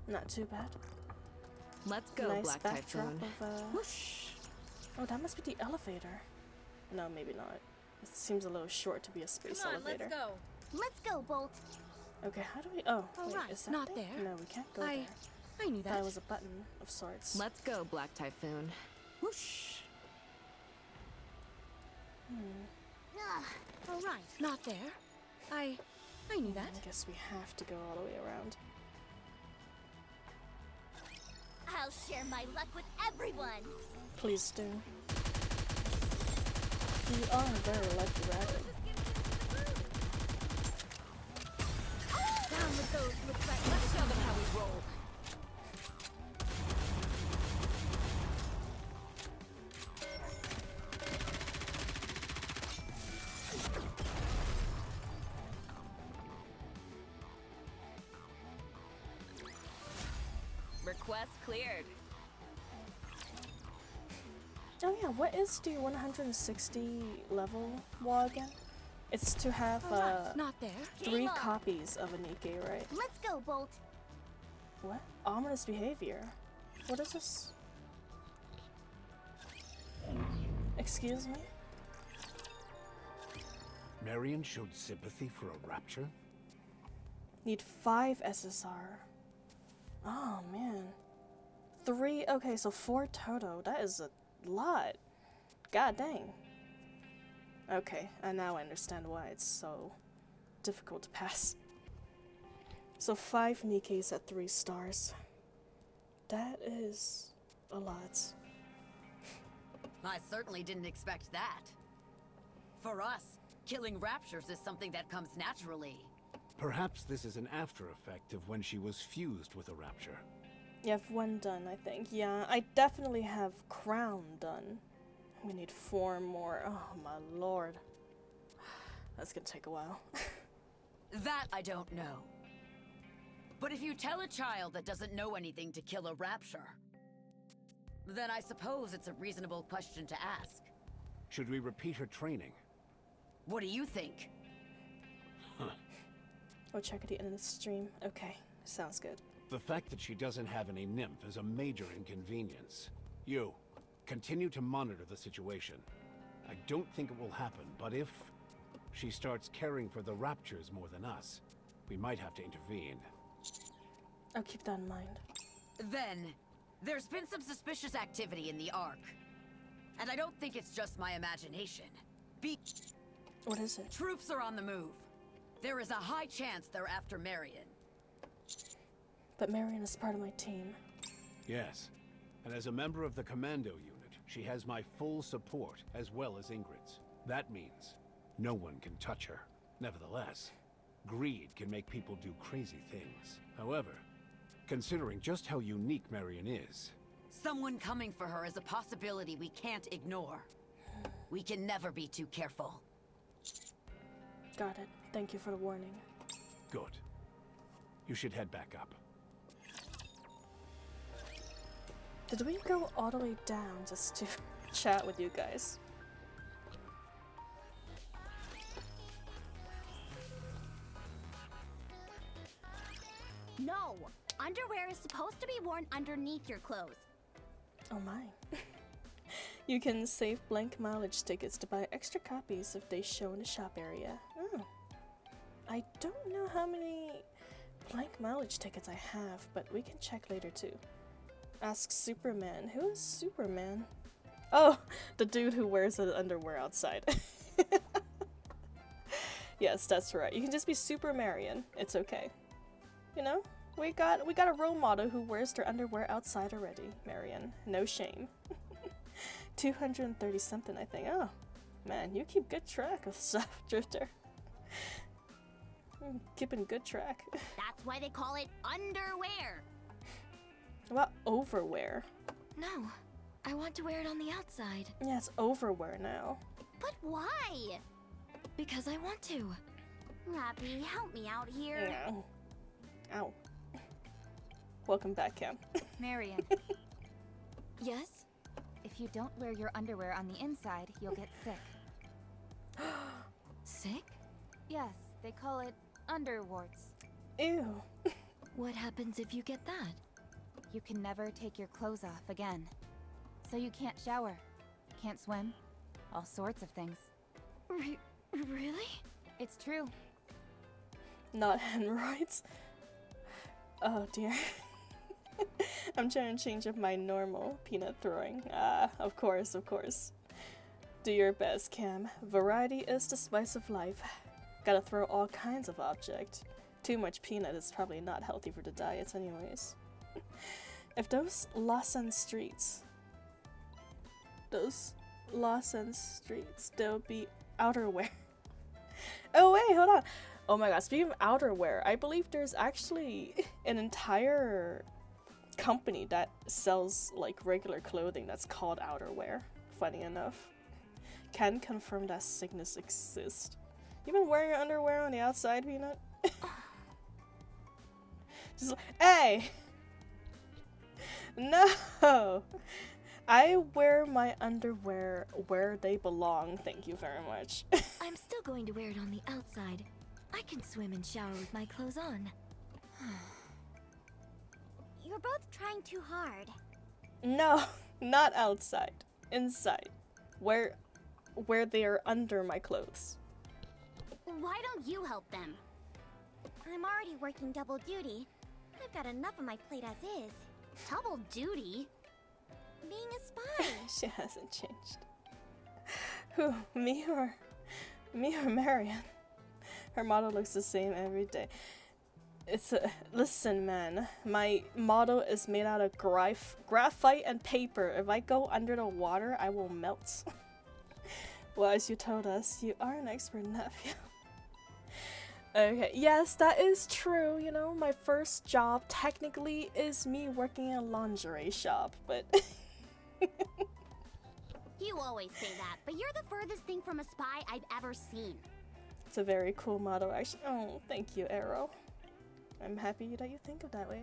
Not too bad. Let's go, Nice Black backdrop Typhoon. of Whoosh. Oh, that must be the elevator. No, maybe not. It seems a little short to be a space Come on, elevator. let's go. Let's go, Bolt. Okay, how do we? Oh, All wait, right, is that not there? there. No, we can't go I there. knew That that. was a button of sorts. Let's go, Black Typhoon. Whoosh. All right, not there. I knew that. I guess we have to go all the way around. I'll share my luck with everyone. Please do. You are a very lucky rabbit. Down with those who would threaten. Let's show them how we roll. Request cleared. Oh yeah, what is the 160 level wall again? It's to have All right, not there. 3 copies of a NIKKE, right? Let's go, Bolt. What? Ominous behavior. What is this? Excuse me? Marion showed sympathy for a rapture? Need 5 SSR. Oh man. 3, okay, so 4 total. That is a lot. God dang. Okay, and now I understand why it's so difficult to pass. So 5 NIKKEs at 3 stars. That is a lot. I certainly didn't expect that. For us, killing raptures is something that comes naturally. Perhaps this is an after effect of when she was fused with a rapture. You have one done, I think. Yeah, I definitely have crown done. We need 4 more. Oh my lord. That's gonna take a while. That I don't know. But if you tell a child that doesn't know anything to kill a rapture, then I suppose it's a reasonable question to ask. Should we repeat her training? What do you think? Oh, check at the end of the stream. Okay, sounds good. The fact that she doesn't have any nymph is a major inconvenience. You, continue to monitor the situation. I don't think it will happen, but if she starts caring for the raptures more than us, we might have to intervene. I'll keep that in mind. Then, there's been some suspicious activity in the Ark. And I don't think it's just my imagination. What is it? Troops are on the move. There is a high chance they're after Marion. But Marion is part of my team. Yes, and as a member of the commando unit, she has my full support as well as Ingrid's. That means no one can touch her. Nevertheless, greed can make people do crazy things. However, considering just how unique Marion is, Someone coming for her is a possibility we can't ignore. We can never be too careful. Got it. Thank you for the warning. good. You should head back up. Did we go all the way down just to chat with you guys? No! Underwear is supposed to be worn underneath your clothes. Oh my. You can save blank mileage tickets to buy extra copies if they show in the shop area. Oh. I don't know how many blank mileage tickets I have, but we can check later too. Ask Superman. Who is Superman? Oh, the dude who wears the underwear outside. Yes, that's right. You can just be Super Marion. It's okay. You know? We got a role model who wears their underwear outside already, Marion. No shame. 230 something, I think. Oh, man, you keep good track of stuff, Drifter. Keeping good track. That's why they call it underwear. What about overwear? No, I want to wear it on the outside. Yeah, it's overwear now. But why? Because I want to. Rappy, help me out here. Ow. Ow. Welcome back, Cam. Marion, Yes? if you don't wear your underwear on the inside, you'll get sick. Sick? Yes, they call it underwarts. Ew. What happens if you get that? You can never take your clothes off again. So you can't shower, can't swim, all sorts of things. Really? It's true. Not hemorrhoids. Oh dear. I'm trying to change up my normal peanut throwing. Ah, of course, of course. Do your best, Cam. Variety is the spice of life. Gotta throw all kinds of objects. Too much peanut is probably not healthy for the diet anyways. If those Lawson streets, there'll be outerwear. Oh wait, hold on. Oh my god, speaking of outerwear, I believe there's actually an entire company that sells like regular clothing that's called outerwear. Funny enough. Can confirm that sickness exists. You been wearing your underwear on the outside, Peanut? Just like, hey! No! I wear my underwear where they belong, thank you very much. I'm still going to wear it on the outside. I can swim and shower with my clothes on. You're both trying too hard. No, not outside. Inside. Where they are under my clothes. Why don't you help them? I'm already working double duty. I've got enough on my plate as is. Double duty? Being a spy. She hasn't changed. Who, me or Marion? Her model looks the same every day. Listen, man. My model is made out of graphite and paper. If I go under the water, I will melt. Well, as you told us, you are an expert nephew. Okay, yes, that is true. You know, my first job technically is me working in a lingerie shop, but You always say that, but you're the furthest thing from a spy I've ever seen. it's a very cool motto, actually. Oh, thank you, Arrow. I'm happy that you think of that way.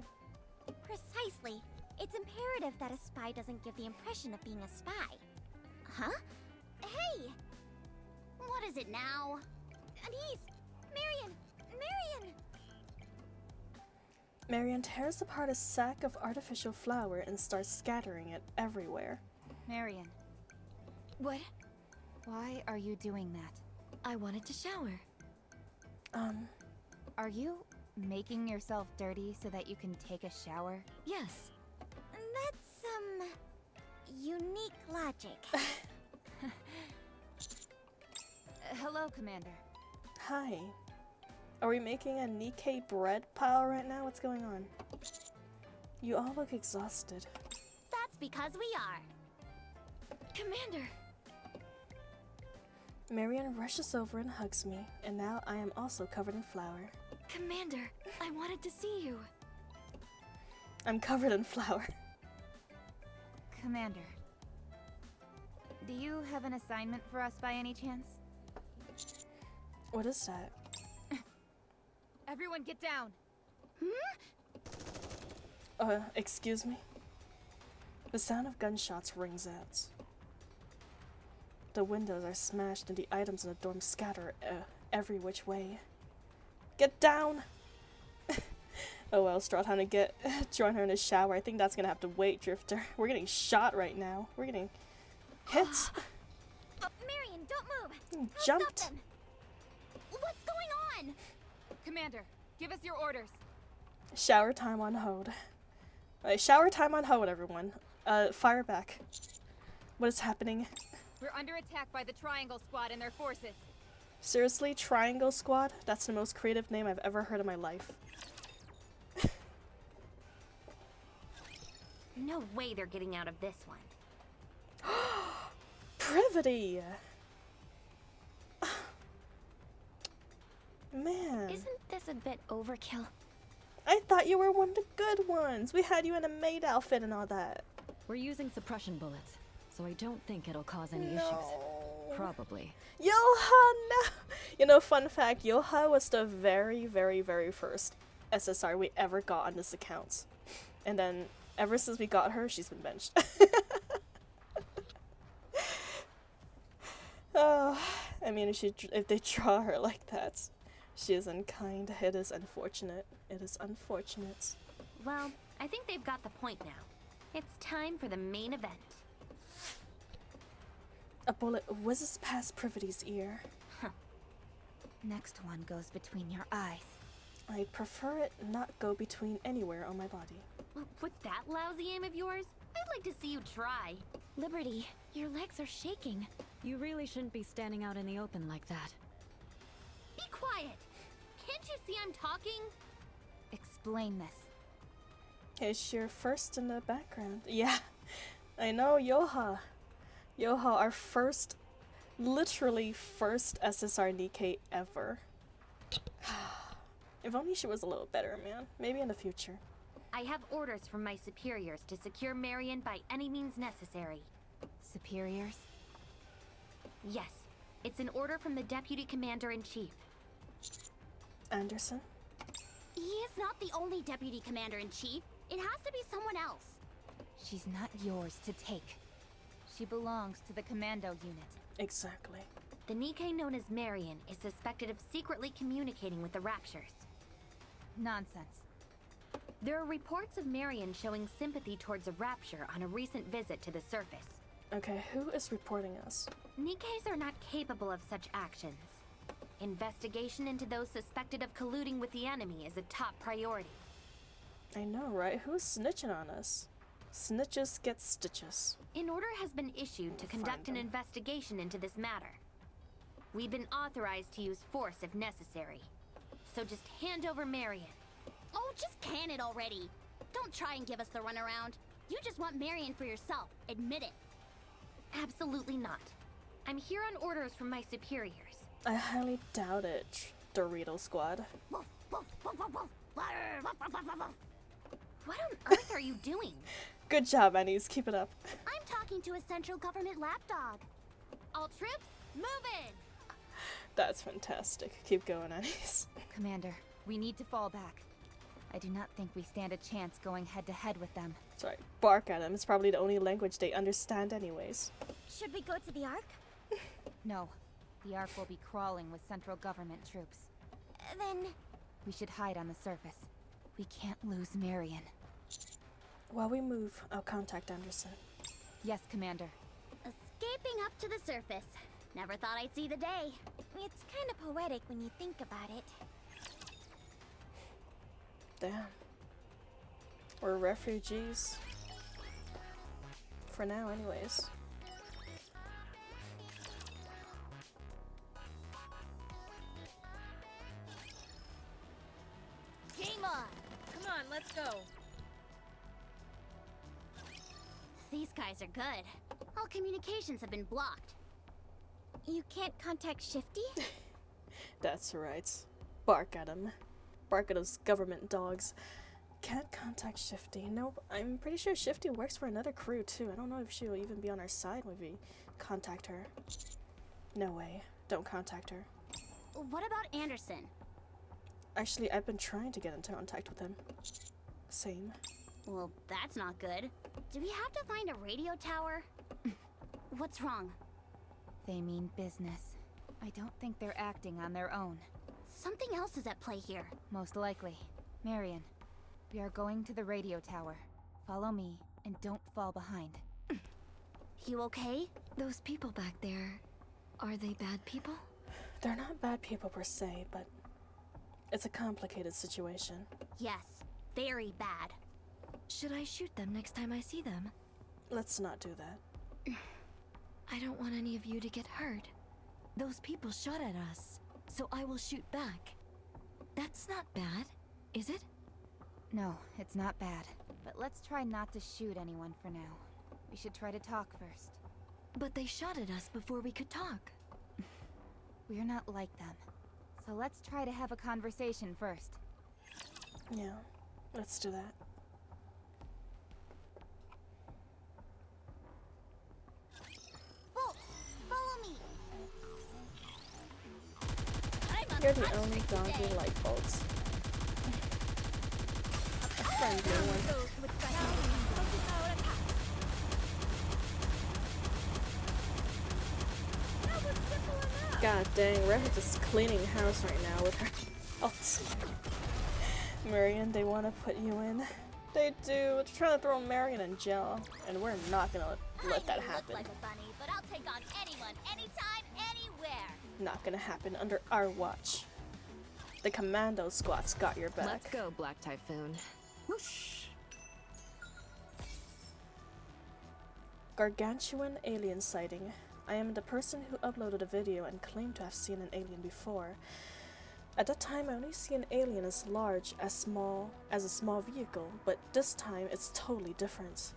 Precisely. It's imperative that a spy doesn't give the impression of being a spy. Huh? Hey! What is it now? Anise! Marion! Marion! Marion tears apart a sack of artificial flour and starts scattering it everywhere. Marion, What? why are you doing that? I wanted to shower. Are you making yourself dirty so that you can take a shower? Yes. That's, unique logic. Hello, Commander. Hi. Are we making a NIKKE bread pile right now? What's going on? You all look exhausted. That's because we are. Commander! Marion rushes over and hugs me, and now I am also covered in flour. Commander, I wanted to see you. I'm covered in flour. Commander, do you have an assignment for us by any chance? What is that? Everyone get down! Excuse me? The sound of gunshots rings out. The windows are smashed and the items in the dorm scatter every which way. Get down! Oh well, Straw time to join her in the shower. I think that's gonna have to wait, Drifter. We're getting shot right now. We're getting hit. Marion, don't move! I'll Jumped. stop them. What's going on? Commander, give us your orders. Shower time on hold. Alright, shower time on hold, everyone. Fire back. What is happening? We're under attack by the Triangle Squad and their forces. Seriously, Triangle Squad? That's the most creative name I've ever heard in my life. No way they're getting out of this one. Privity! Man. Isn't this a bit overkill? I thought you were one of the good ones. We had you in a maid outfit and all that. We're using suppression bullets, so I don't think it'll cause any No. issues. Probably. Yoha, no! You know, fun fact, Yoha was the very, very, very first SSR we ever got on this account. And then, ever since we got her, she's been benched. Oh, I mean, if they draw her like that, she is unkind. It is unfortunate. It is unfortunate. Well, I think they've got the point now. It's time for the main event. A bullet whizzes past Privity's ear. Next one goes between your eyes. I'd prefer it not go between anywhere on my body. With that lousy aim of yours, I'd like to see you try. Liberty, your legs are shaking. You really shouldn't be standing out in the open like that. Be quiet! Can't you see I'm talking? Explain this. Is your first in the background? Yeah, I know, Yoha. Yoha, our first, literally first SSR NIKKE ever. If only she was a little better, man. Maybe in the future. I have orders from my superiors to secure Marion by any means necessary. Superiors? Yes, it's an order from the Deputy Commander-in-Chief. Anderson? He is not the only Deputy Commander-in-Chief. It has to be someone else. She's not yours to take. She belongs to the commando unit. Exactly. The NIKKE known as Marion is suspected of secretly communicating with the Raptures. Nonsense. There are reports of Marion showing sympathy towards a Rapture on a recent visit to the surface. Okay, who is reporting us? NIKKEs are not capable of such actions. Investigation into those suspected of colluding with the enemy is a top priority. I know, right? Who's snitching on us? Snitches get stitches. An order has been issued to conduct an them. investigation into this matter. We've been authorized to use force if necessary. So just hand over Marion. Oh, just can it already. Don't try and give us the runaround. You just want Marion for yourself. Admit it. Absolutely not. I'm here on orders from my superiors. I highly doubt it, Dorito Squad. Woof, woof, woof, woof, woof. Woof, woof, woof, woof, woof. What on earth are you doing? Good job, Annies. Keep it up. I'm talking to a central government lapdog. All troops, move in! That's fantastic. Keep going, Annies. Commander, we need to fall back. I do not think we stand a chance going head to head with them. Sorry, bark at them. It's probably the only language they understand anyways. Should we go to the Ark? No, the Ark will be crawling with central government troops. Then... We should hide on the surface. We can't lose Marion. While we move, I'll contact Anderson. Yes, Commander. Escaping up to the surface. Never thought I'd see the day. It's kind of poetic when you think about it. Damn. We're refugees. For now, anyways. Game on! Come on, let's go. These guys are good. All communications have been blocked. You can't contact Shifty? That's right. Bark at him. Bark at those government dogs. Can't contact Shifty. Nope. I'm pretty sure Shifty works for another crew too. I don't know if she'll even be on our side when we contact her. No way. Don't contact her. What about Anderson? Actually, I've been trying to get into contact with him. Same. Well, that's not good. Do we have to find a radio tower? What's wrong? They mean business. I don't think they're acting on their own. Something else is at play here. Most likely. Marion, we are going to the radio tower. Follow me, and don't fall behind. You okay? Those people back there, are they bad people? They're not bad people per se, but it's a complicated situation. Yes, very bad. Should I shoot them next time I see them? Let's not do that. I don't want any of you to get hurt. Those people shot at us, so I will shoot back. That's not bad, is it? No, it's not bad. But let's try not to shoot anyone for now. We should try to talk first. But they shot at us before we could talk. We're not like them. So let's try to have a conversation first. Yeah, let's do that. Bolt, follow me. I'm on You're the the hot only streak dog today. who like bolts. A friendly one. Those with focus our attack. That was simple enough. God dang, Red is just cleaning house right now with her bolts. Marion, they want to put you in. They do. They're trying to throw Marion in jail, and we're not gonna let that I may happen. look like a bunny, but I'll take on anyone, anytime, anywhere. Not gonna happen under our watch. The commando squad's got your back. Let's go, Black Typhoon. Whoosh! Gargantuan alien sighting. I am the person who uploaded a video and claimed to have seen an alien before. At that time, I only see an alien as large, as a small vehicle, but this time it's totally different.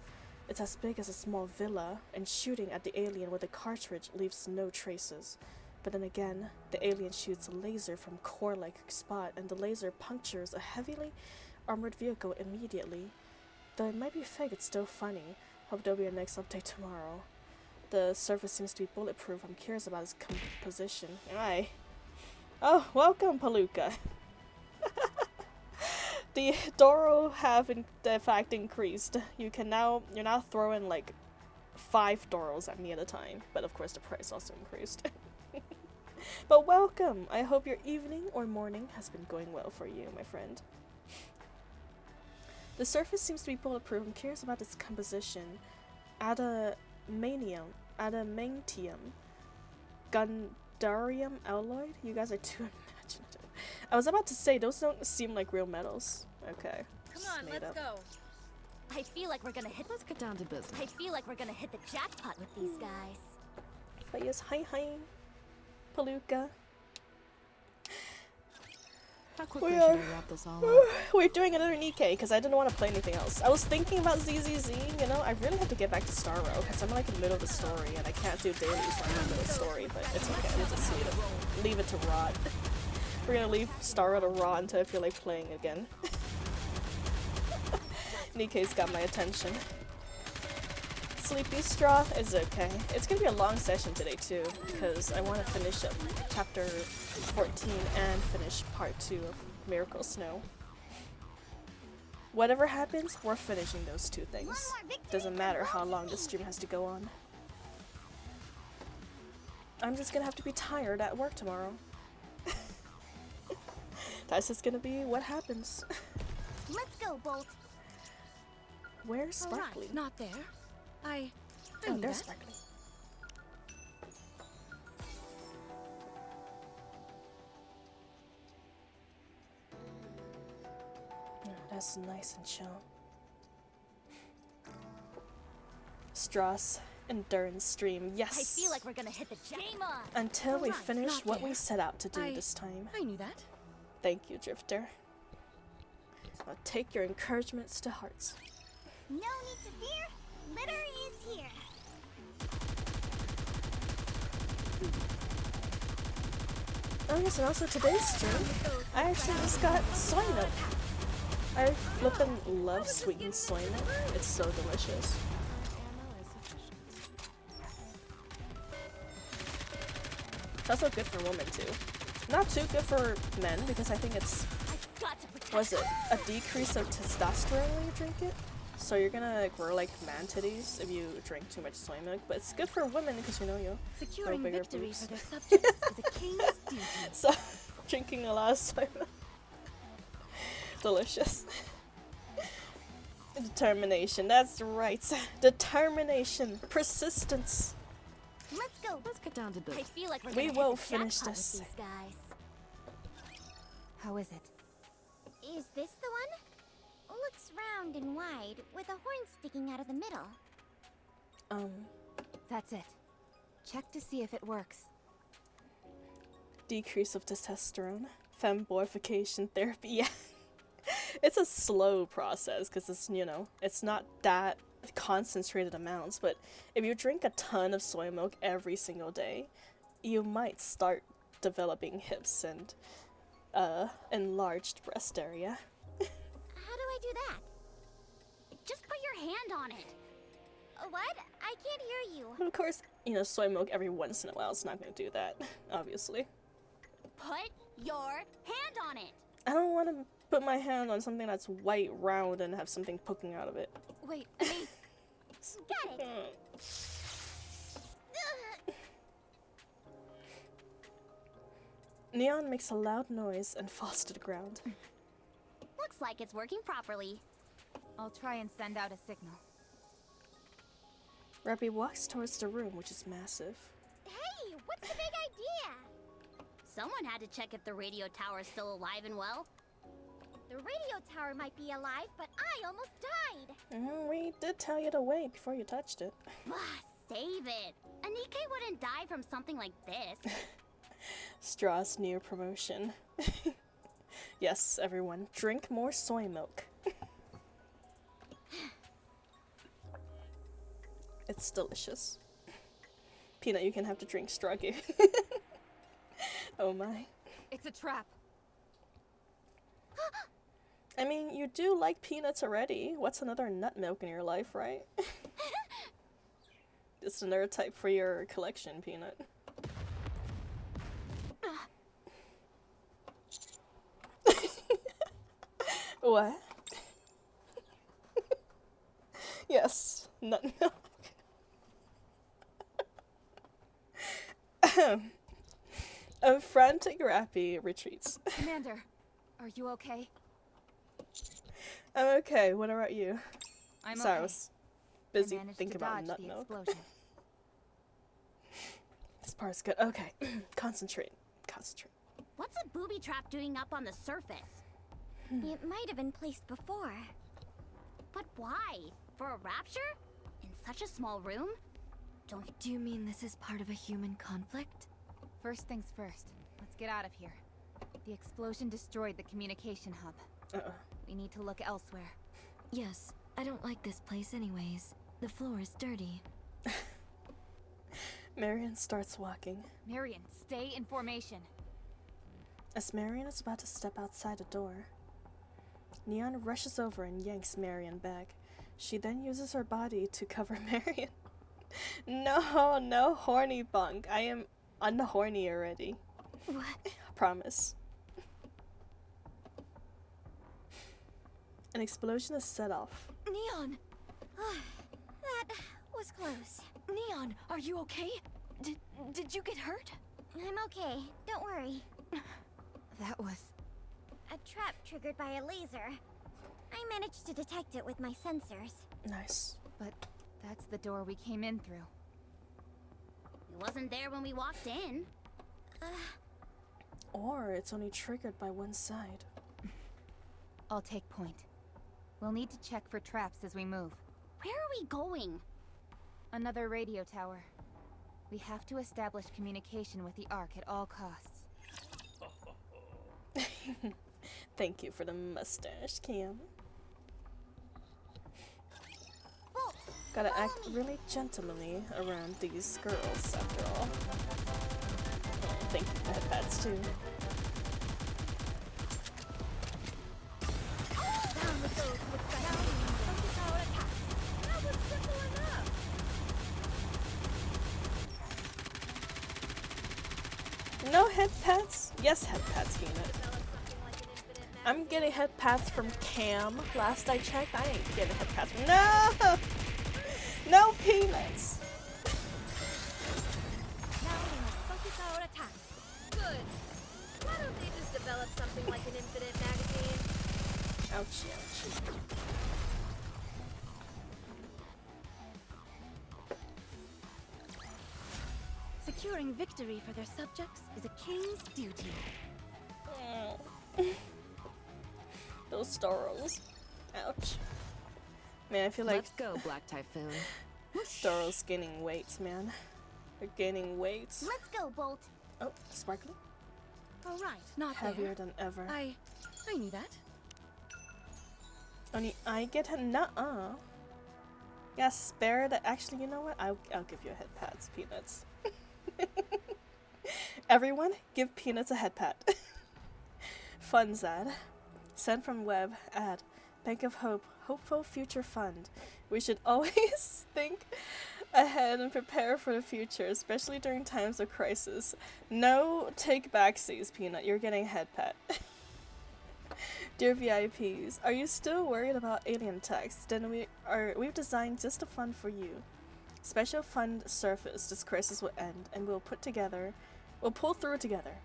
It's as big as a small villa, and shooting at the alien with a cartridge leaves no traces. But then again, the alien shoots a laser from core-like spot, and the laser punctures a heavily armored vehicle immediately. Though it might be fake, it's still funny. Hope there'll be a next update tomorrow. The surface seems to be bulletproof. I'm curious about its composition. Aye. Oh, welcome, Palooka. The Doro have in fact increased. You're now throwing like 5 Doros at me at a time. But of course the price also increased. But welcome! I hope your evening or morning has been going well for you, my friend. The surface seems to be bulletproof. I'm curious about its composition. Adamantium, Gundarium alloy? You guys are too imaginative. I was about to say, those don't seem like real metals. Okay. Come on, let's go. I feel like we're gonna hit. Let's get down to business. I feel like we're gonna hit the jackpot with these guys. But yes, hi, Palooka. How quickly should I wrap this all up? We're doing another NIKKE because I didn't want to play anything else. I was thinking about ZZZ, you know, I really have to get back to Star Row because I'm like in the middle of the story and I can't do dailies when I'm in the middle of the story, but it's okay, we'll just leave it to rot. We're gonna leave Star Row to rot until I feel like playing again. NIKKE's got my attention. Sleepy Straw is okay. It's gonna be a long session today too, because I want to finish up chapter 14 and finish part 2 of Miracle Snow. Whatever happens, we're finishing those two things. Doesn't matter how long the stream has to go on. I'm just gonna have to be tired at work tomorrow. That's just gonna be what happens. Let's go, Bolt. Where's Sparkly? Right, not there. I Oh, knew there's that. Sparkly. Oh, that's nice and chill. Strauss endurance stream, yes. I feel like we're gonna hit the game on. Until we Alright, finish not what there. we set out to do I- this time. I knew that. Thank you, Drifter. I'll take your encouragements to heart. No need to fear. Litter is here. Oh yes, and also today's stream, I actually just got soy milk. I flippin' love sweetened soy milk. It's so delicious. It's also good for women too. Not too good for men because I think it's, was it a decrease of testosterone when you drink it? So you're gonna grow like man titties if you drink too much soy milk, but it's good for women because you know you Securing bigger victory boobs. for their subjects is a king's duty. So drinking a lot of soy milk. Delicious. Determination, that's right. Determination, persistence. Let's go. Let's get down to I business. feel like we're We gonna will hit the finish jackpot this. with these guys. How is it? Is this the one? Looks round and wide, with a horn sticking out of the middle. That's it. Check to see if it works. Decrease of testosterone. Femboification therapy, yeah. It's a slow process because it's, you know, it's not that concentrated amounts, but if you drink a ton of soy milk every single day, you might start developing hips and enlarged breast area. How do I do that? Just put your hand on it. What? I can't hear you. But of course, you know, soy milk every once in a while, it's not going to do that, obviously. Put your hand on it. I don't want to put my hand on something that's white, round, and have something poking out of it. Wait, Got it. Neon makes a loud noise and falls to the ground. Looks like it's working properly. I'll try and send out a signal. Rappy walks towards the room, which is massive. Hey, what's the big idea? Someone had to check if the radio tower is still alive and well. The radio tower might be alive, but I almost died. We did tell you to wait before you touched it. Save it. A NIKKE wouldn't die from something like this. Straw's new promotion. Yes, everyone, drink more soy milk. It's delicious. Peanut, you can have to drink straw goo. Oh my. It's a trap. I mean, you do like peanuts already. What's another nut milk in your life, right? Just another type for your collection, Peanut. What? Yes, nut milk. A frantic Rappy retreats. Commander, are you okay? I'm okay. What about you? I'm Sorry, I okay. was busy I managed thinking to about dodge nut the milk. explosion. This part's good. Okay, concentrate. Concentrate. What's a booby trap doing up on the surface? It might have been placed before. But why? For a rapture? In such a small room? Do you mean this is part of a human conflict? First things first. Let's get out of here. The explosion destroyed the communication hub. Uh-oh. We need to look elsewhere. Yes, I don't like this place anyways. The floor is dirty. Marion starts walking. Marion, stay in formation. As Marion is about to step outside the door, Neon rushes over and yanks Marion back. She then uses her body to cover Marion. No horny bunk. I am unhorny already. What? I promise. An explosion is set off. Neon! That was close. Neon, are you okay? Did you get hurt? I'm okay. Don't worry. That was... A trap triggered by a laser. I managed to detect it with my sensors. Nice. But that's the door we came in through. It wasn't there when we walked in. Or it's only triggered by one side. I'll take point. We'll need to check for traps as we move. Where are we going? Another radio tower. We have to establish communication with the Ark at all costs. Thank you for the mustache, Cam. Gotta act really gentlemanly around these girls, after all. Oh, thank you for headpads, too. Down with those with the power attack. That was simple enough. No headpads? Yes, headpads, Peanut. I'm getting headpads from Cam. Last I checked, I ain't getting headpads. No! No peanuts! Now we must focus our attacks. Good. Why don't they just develop something like an infinite magazine? Ouchie, ouchie. Securing victory for their subjects is a king's duty. Those Doros. Ouch. Man, I feel like Let's go, Black Typhoon. Doros gaining weight, man. They're gaining weight. Let's go, Bolt. Oh, sparkly. All right, not Heavier there. than ever. I knew that. Only I get a nuh-uh. Yeah, spare that. Actually, you know what? I'll give you a head pat, Peanuts. Everyone, give Peanuts a head pat. Funds ad. Sent from web ad. Bank of Hope. Hopeful Future Fund. We should always think ahead and prepare for the future, especially during times of crisis. No take backsies, Peanut. You're getting head pat. Dear VIPs, are you still worried about alien attacks? Then we've designed just a fund for you. Special fund surface. This crisis will end, and we'll pull through together.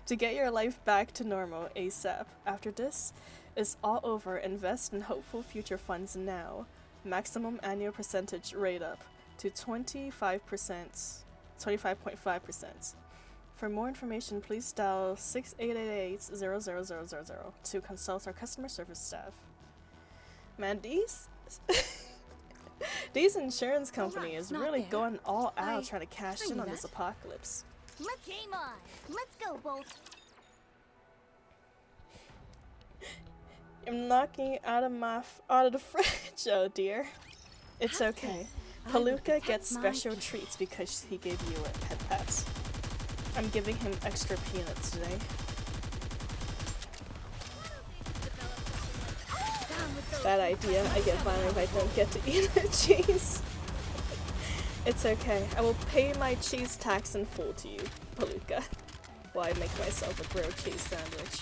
To get your life back to normal ASAP. After this is all over, invest in hopeful future funds now. Maximum annual percentage rate up to 25%, 25.5%. For more information, please dial 6888-00000 to consult our customer service staff. Man, these insurance companies not really there. going all out I trying to cash in knew on this that. apocalypse. Let's game on. Let's go, Bolt. I'm knocking out of the fridge. Oh dear. It's okay. I will Palooka protect gets my special people. treats because he gave you a head pat. I'm giving him extra peanuts today. Bad idea. I get violent if I don't get to eat the cheese. It's okay. I will pay my cheese tax in full to you, Palooka, while I make myself a grilled cheese sandwich.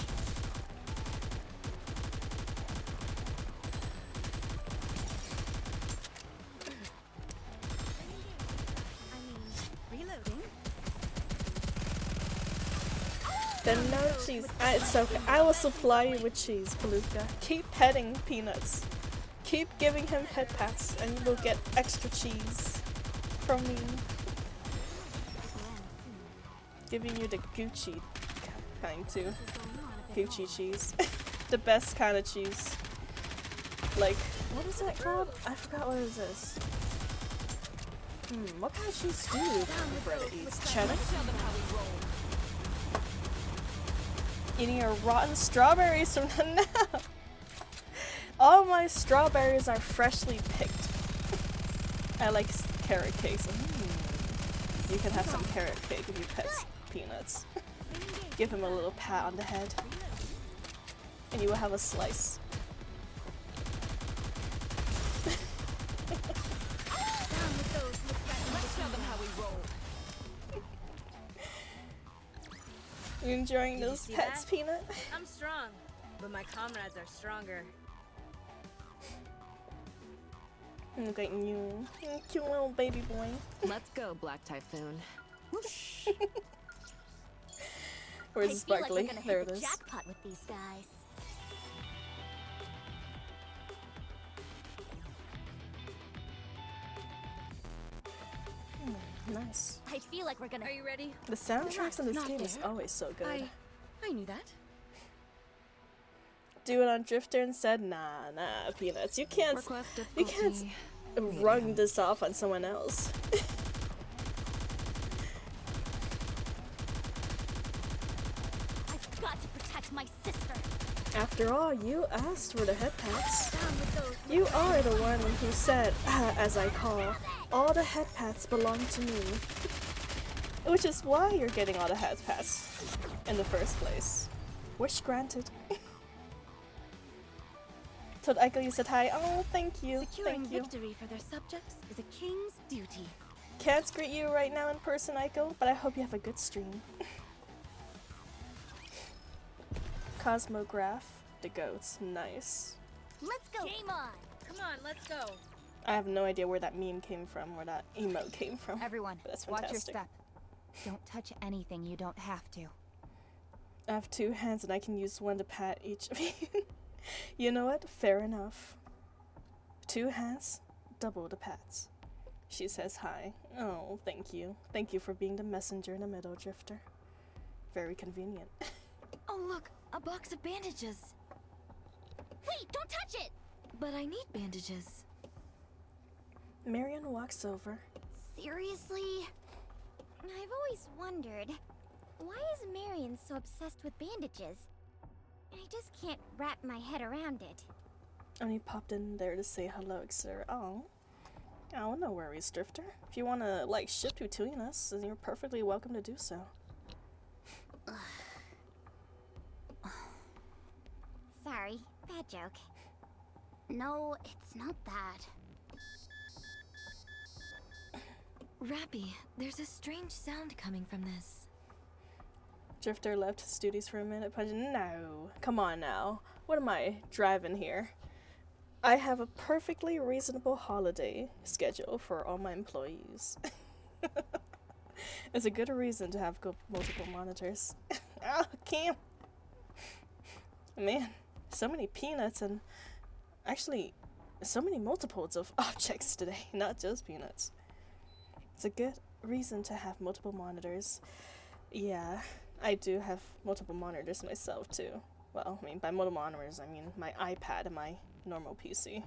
Reloading. Then no cheese. It's okay. I will supply you with cheese, Palooka. Keep petting Peanuts. Keep giving him head pats, and you will get extra cheese from me. Giving you the Gucci kind too. Gucci cheese. The best kind of cheese. Like, what is that called? I forgot what is this. What kind of cheese do you prefer to eat? Cheddar? Eating your rotten strawberries from the now. All my strawberries are freshly picked. I like carrot cakes. You can have some carrot cake if you pet Peanuts. Give him a little pat on the head. And you will have a slice. You enjoying those pets, that? Peanut? I'm strong, but my comrades are stronger. Look at you. Cute little baby boy. Let's go, Black Typhoon. Where's Sparkly? There it is. Jackpot with these guys. Nice. I feel like we're gonna. Are you ready? The soundtracks in this Not game is there. always so good. I knew that. Do it on Drifter instead? Nah, Peanuts. You can't Request you can't difficulty. run this off on someone else. I've got to protect my sister. After all, you asked for the head pats. You are the one who said, as I call, all the head pats belong to me. Which is why you're getting all the head pats in the first place. Wish granted. Told Echo you said hi. Oh, thank you. Securing Thank you. victory for their subjects is a king's duty. Can't greet you right now in person, Echo, but I hope you have a good stream. Cosmograph, the goats, nice. Let's go. Game on. Come on, let's go. I have no idea where that meme came from, where that emote came from. Everyone, But that's watch your fantastic. step. Don't touch anything you don't have to. I have 2 hands and I can use one to pat each of you. You know what? Fair enough. 2 hands, double the pats. She says hi. Oh, thank you. Thank you for being the messenger in the middle, Drifter. Very convenient. Oh, look, a box of bandages. Wait, don't touch it. But I need bandages. Marion walks over. Seriously? I've always wondered, why is Marion so obsessed with bandages? I just can't wrap my head around it. Only popped in there to say hello, sir. Oh, no worries, Drifter. If you want to, like, ship between us, then you're perfectly welcome to do so. Sorry, bad joke. No, it's not that. Rappy, there's a strange sound coming from this. Drifter left his duties for a minute, punching. No, come on now. What am I driving here? I have a perfectly reasonable holiday schedule for all my employees. It's a good reason to have multiple monitors. Oh, Cam. Man, so many peanuts and actually so many multiples of objects today, not just peanuts. It's a good reason to have multiple monitors. Yeah, I do have multiple monitors myself too. Well, I mean, by multiple monitors, I mean my iPad and my normal PC.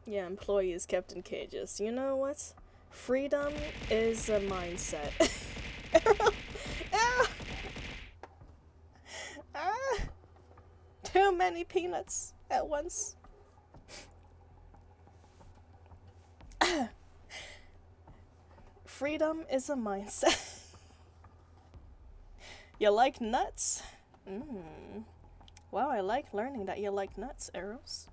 Yeah, employees kept in cages. You know what? Freedom is a mindset. Too many peanuts at once. Freedom is a mindset. You like nuts? Wow, I like learning that you like nuts, Arrows.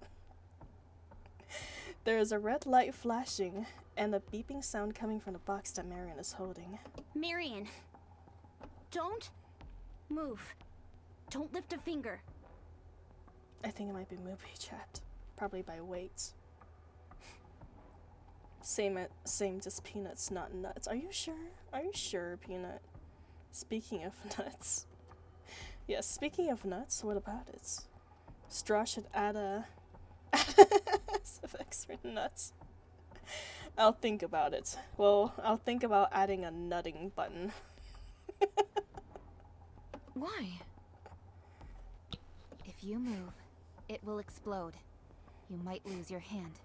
There is a red light flashing and a beeping sound coming from the box that Marion is holding. Marion, don't move. Don't lift a finger. I think it might be movie chat. Probably by weight. Same just peanuts, not nuts. Are you sure? Are you sure, Peanut? Speaking of nuts. Yes, speaking of nuts, what about it? Straw should add a some extra nuts. I'll think about it. Well, I'll think about adding a nutting button. Why? If you move, it will explode. You might lose your hand.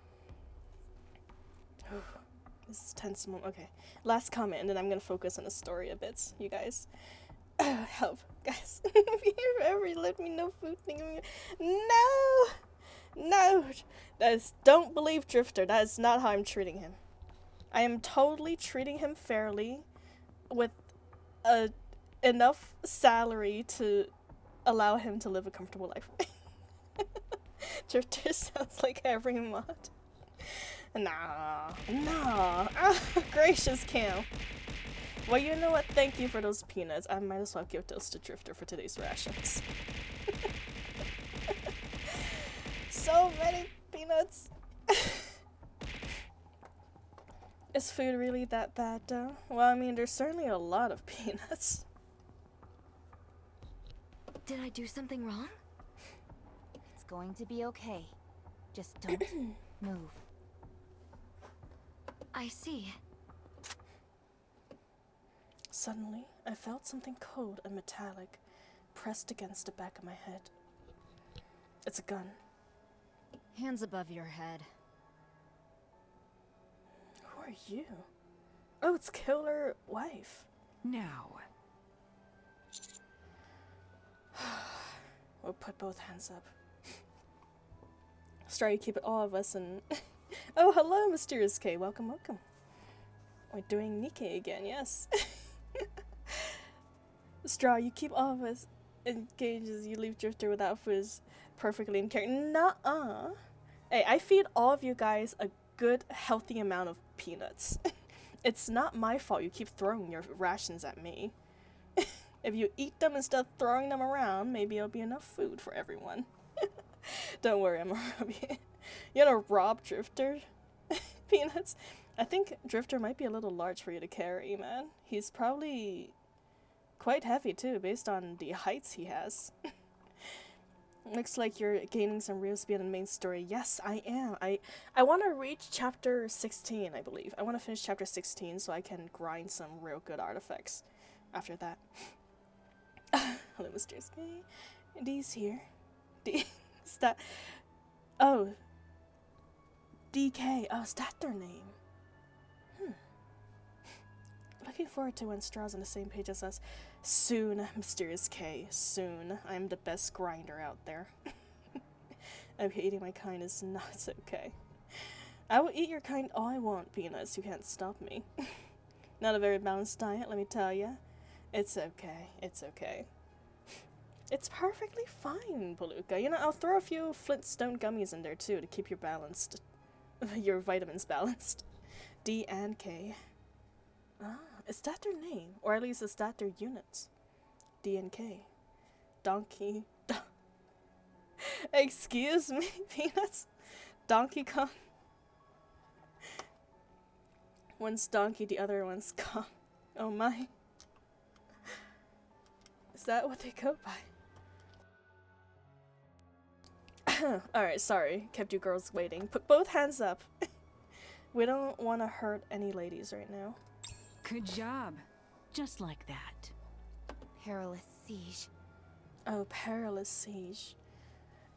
This is tense moment. Okay, last comment, and then I'm gonna focus on the story a bit, you guys. Help, guys. If you ever let me know food thing. No! Don't believe Drifter. That is not how I'm treating him. I am totally treating him fairly with enough salary to allow him to live a comfortable life. Drifter sounds like every mod. Nah. Gracious Cam. Well, you know what? Thank you for those peanuts. I might as well give those to Drifter for today's rations. So many peanuts. Is food really that bad, though? Well, I mean, there's certainly a lot of peanuts. Did I do something wrong? It's going to be okay. Just don't move. I see. Suddenly, I felt something cold and metallic pressed against the back of my head. It's a gun. Hands above your head. Who are you? Oh, it's Killer Wife. Now. We'll put both hands up. Let's try to keep it all of us and... Oh, hello, Mysterious K. Welcome, welcome. We're doing NIKKE again, yes. Straw, you keep all of us engaged as you leave Drifter without food is perfectly in character. Nuh-uh. Hey, I feed all of you guys a good, healthy amount of peanuts. It's not my fault you keep throwing your rations at me. If you eat them instead of throwing them around, maybe it'll be enough food for everyone. Don't worry, I'm gonna rob you. You gonna rob Drifter? Peanuts? I think Drifter might be a little large for you to carry, man. He's probably quite heavy too, based on the heights he has. Looks like you're gaining some real speed in the main story. Yes, I am. I want to reach chapter 16, I believe. I want to finish chapter 16 so I can grind some real good artifacts after that. Hello, Mr. Sk. D's here. D... Is that... Oh. DK. Oh, is that their name? Looking forward to when Straw's on the same page as us. Soon, Mysterious K. Soon. I'm the best grinder out there. Okay, eating my kind is not okay. I will eat your kind all I want, Peanuts. You can't stop me. Not a very balanced diet, let me tell ya. It's okay. It's okay. It's perfectly fine, Palooka. You know, I'll throw a few Flintstone gummies in there, too, to keep you balanced. Your vitamins balanced. D and K. Ah, is that their name? Or at least is that their units? D and K. Donkey. Excuse me, Peanuts? Donkey Kong? One's donkey, the other one's Kong. Oh my. Is that what they go by? Alright, sorry. Kept you girls waiting. Put both hands up. We don't want to hurt any ladies right now. Good job. Just like that. Perilous siege. Oh, Perilous Siege.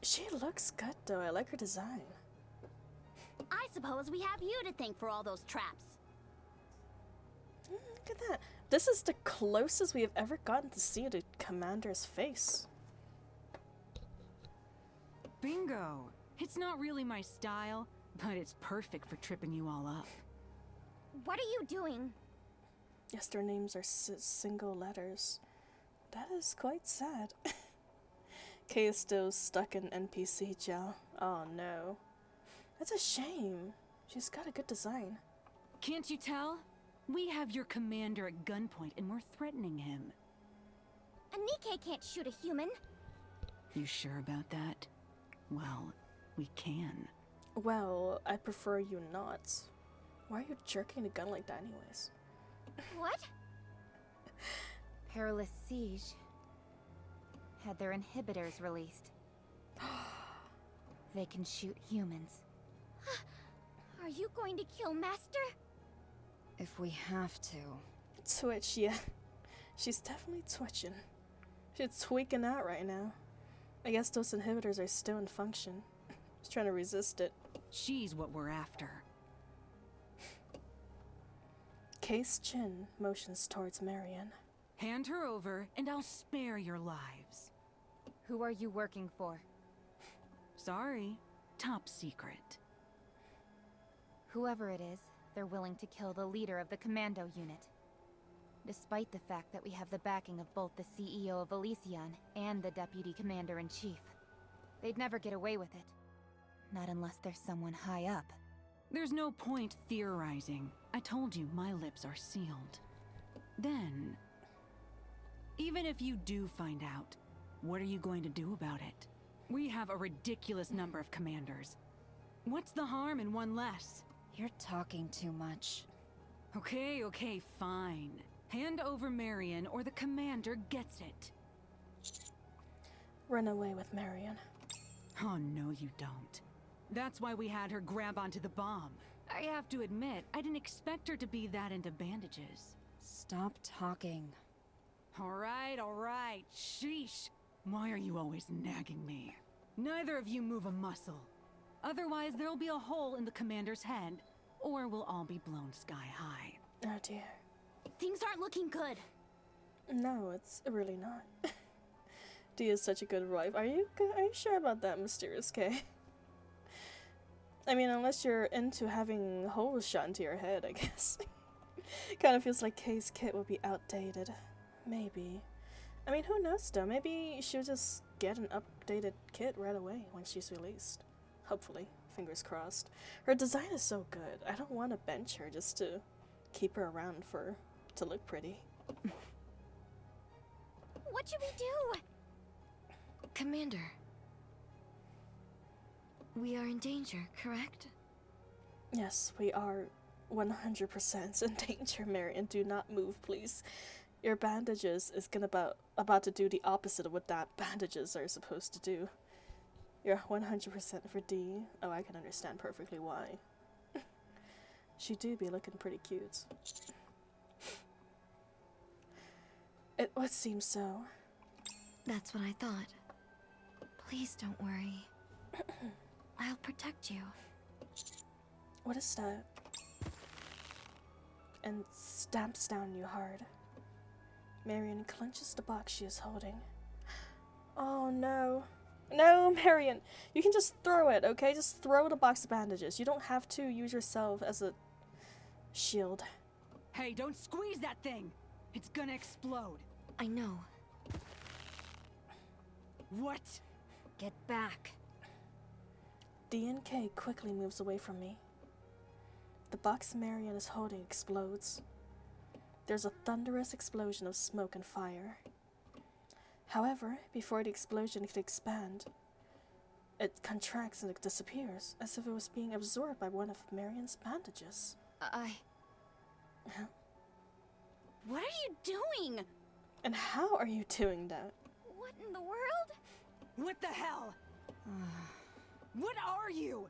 She looks good though. I like her design. I suppose we have you to thank for all those traps. Look at that. This is the closest we have ever gotten to see the commander's face. Bingo. It's not really my style, but it's perfect for tripping you all up. What are you doing? Yes, their names are single letters. That is quite sad. Kay is still stuck in NPC jail. Oh no. That's a shame. She's got a good design. Can't you tell? We have your commander at gunpoint and we're threatening him. A NIKKE can't shoot a human. You sure about that? Well, we can. Well, I prefer you not. Why are you jerking the gun like that anyways? What? Perilous siege had their inhibitors released. They can shoot humans. Are you going to kill Master? If we have to. Twitch, yeah. She's definitely twitching. She's tweaking out right now. I guess those inhibitors are still in function. She's trying to resist it. She's what we're after. Case Chin motions towards Marion. Hand her over, and I'll spare your lives. Who are you working for? Sorry, top secret. Whoever it is, they're willing to kill the leader of the commando unit. Despite the fact that we have the backing of both the CEO of Elysion and the Deputy Commander-in-Chief. They'd never get away with it. Not unless there's someone high up. There's no point theorizing. I told you my lips are sealed. Then, even if you do find out, what are you going to do about it? We have a ridiculous number of commanders. What's the harm in one less? You're talking too much. Okay, fine. Hand over Marion or the commander gets it. Run away with Marion. Oh, no you don't. That's why we had her grab onto the bomb. I have to admit, I didn't expect her to be that into bandages. Stop talking. All right. Sheesh. Why are you always nagging me? Neither of you move a muscle. Otherwise, there'll be a hole in the commander's head, or we'll all be blown sky high. Oh dear. Things aren't looking good. No, it's really not. Dee is such a good wife. Are you sure about that, Mysterious K? I mean, unless you're into having holes shot into your head, I guess. Kind of feels like Kay's kit will be outdated. Maybe. I mean, who knows though? Maybe she'll just get an updated kit right away when she's released. Hopefully. Fingers crossed. Her design is so good. I don't want to bench her just to keep her around to look pretty. What should we do? Commander. We are in danger, correct? Yes, we are 100% in danger, Marion. Do not move, please. Your bandages is about to do the opposite of what that bandages are supposed to do. You're 100% for D. Oh, I can understand perfectly why. She do be looking pretty cute. It would seem so. That's what I thought. Please don't worry. I'll protect you. What is that? And stamps down you hard. Marion clenches the box she is holding. Oh no. No, Marion! You can just throw it, okay? Just throw the box of bandages. You don't have to use yourself as a shield. Hey, don't squeeze that thing! It's gonna explode. I know. What? Get back. D and K quickly moves away from me. The box Marion is holding explodes. There's a thunderous explosion of smoke and fire. However, before the explosion could expand, it contracts and it disappears, as if it was being absorbed by one of Marion's bandages. What are you doing? And how are you doing that? What in the world? What the hell? What are you?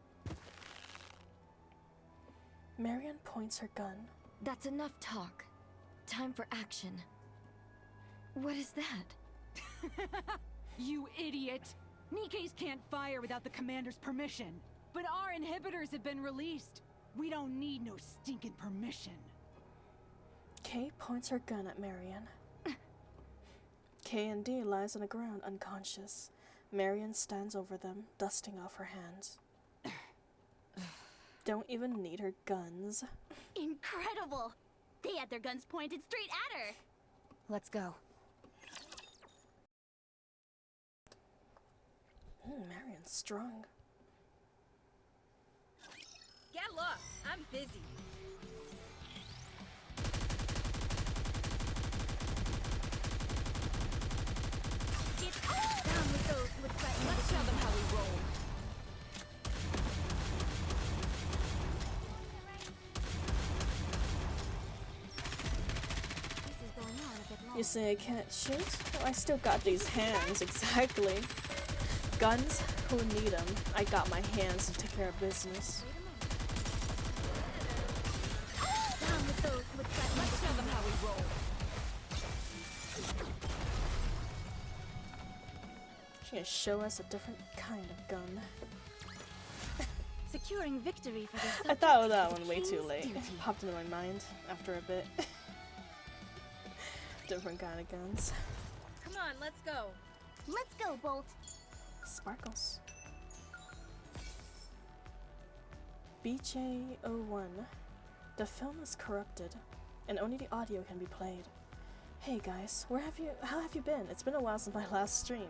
Marion points her gun. That's enough talk. Time for action. What is that? You idiot! NIKKEs can't fire without the commander's permission. But our inhibitors have been released. We don't need no stinking permission. Kay points her gun at Marion. Kay and D lies on the ground unconscious. Marion stands over them, dusting off her hands. Don't even need her guns. Incredible! They had their guns pointed straight at her! Let's go. Marion's strong. Get lost. I'm busy. Get down with those who would threaten. Let's show them how we roll. This is going on a bit long. You say I can't shoot? Well, I still got these hands, exactly. Guns? Who need them? I got my hands to take care of business. Down with those who would threaten. Let's show them how we roll. She's gonna show us a different kind of gun. securing victory for the I thought of subjects that is one the way too king's late. duty. It popped into my mind after a bit. Different kind of guns. Come on, let's go. Let's go, Bolt. Sparkles. Ch14. The film is corrupted, and only the audio can be played. Hey guys, how have you been? It's been a while since my last stream.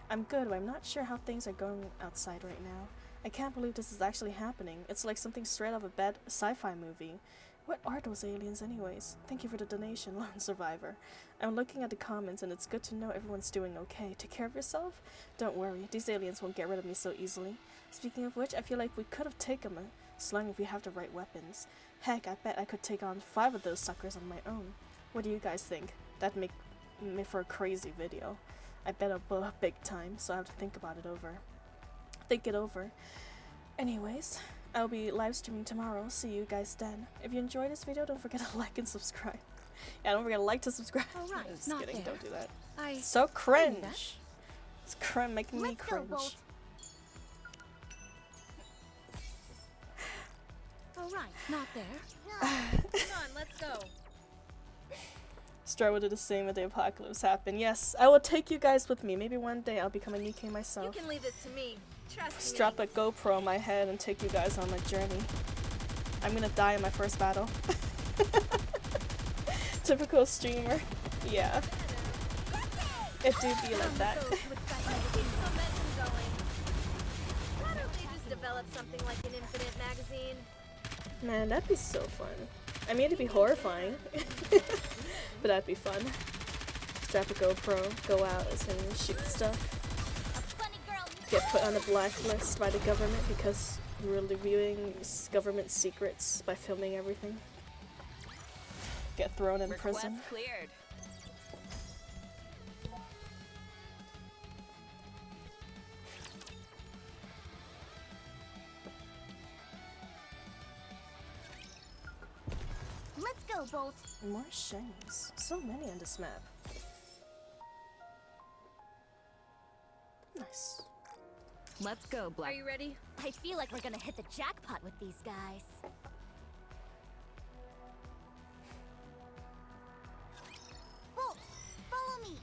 I'm good, but I'm not sure how things are going outside right now. I can't believe this is actually happening. It's like something straight out of a bad sci-fi movie. What are those aliens anyways? Thank you for the donation, Lone Survivor. I'm looking at the comments and it's good to know everyone's doing okay. Take care of yourself? Don't worry, these aliens won't get rid of me so easily. Speaking of which, I feel like we could have taken them as long as we have the right weapons. Heck, I bet I could take on 5 of those suckers on my own. What do you guys think? That'd make me for a crazy video. I bet I'll blow up big time, so I have to think about it over. Think it over. Anyways, I'll be live streaming tomorrow. See you guys then. If you enjoyed this video, don't forget to like and subscribe. Yeah, don't forget to like to subscribe. Alright, Just not kidding, there. don't do that. I So cringe. It's making me Let's go, cringe. Bolt. Alright, not there. Come on, let's go. Star will do the same when the apocalypse happen. Yes, I will take you guys with me. Maybe one day I'll become a NIKKE You myself. can leave this to me. Trust me. Strap a GoPro on my head and take you guys on my journey. I'm gonna die in my first battle. Typical streamer. Yeah. It do be like that. Those with that momentum going. Why don't they just develop something like an infinite magazine? Man, that'd be so fun. I mean, it'd be horrifying. But that'd be fun. Strap a GoPro, go out and shoot stuff. Funny girl. Get put on a blacklist by the government because we're reviewing government secrets by filming everything. Get thrown in prison. Cleared. Let's go, Bolt. More shinies. So many on this map. Nice. Let's go, Are Black. you ready? I feel like we're gonna hit the jackpot with these guys. Bolt, follow me.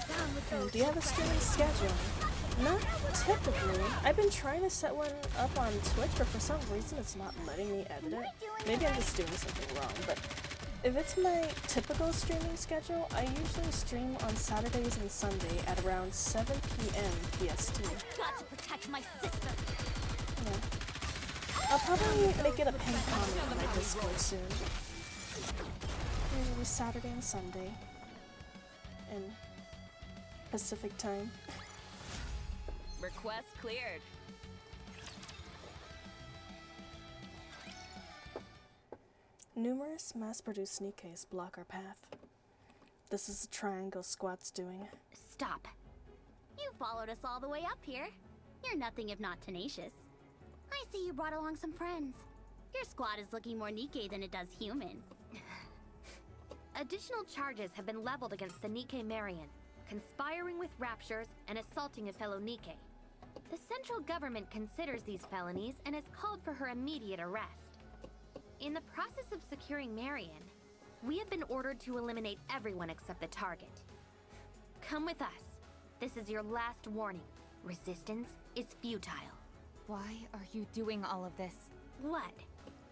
Down with those. Do you have a streaming schedule? Not typically. I've been trying to set one up on Twitch, but for some reason it's not letting me edit it. Maybe I'm just doing something wrong, but if it's my typical streaming schedule, I usually stream on Saturdays and Sunday at around 7 p.m. PST. Got to protect my sister. Yeah. I'll probably make it a pinned comment on my Discord soon. Usually Saturday and Sunday. In Pacific time. Request cleared. Numerous mass-produced NIKKEs block our path. This is the Triangle Squad's doing. Stop. You followed us all the way up here. You're nothing if not tenacious. I see you brought along some friends. Your squad is looking more NIKKE than it does human. Additional charges have been leveled against the NIKKE Marion, conspiring with raptures and assaulting a fellow NIKKE. The central government considers these felonies and has called for her immediate arrest. In the process of securing Marion, we have been ordered to eliminate everyone except the target. Come with us. This is your last warning. Resistance is futile. Why are you doing all of this? What?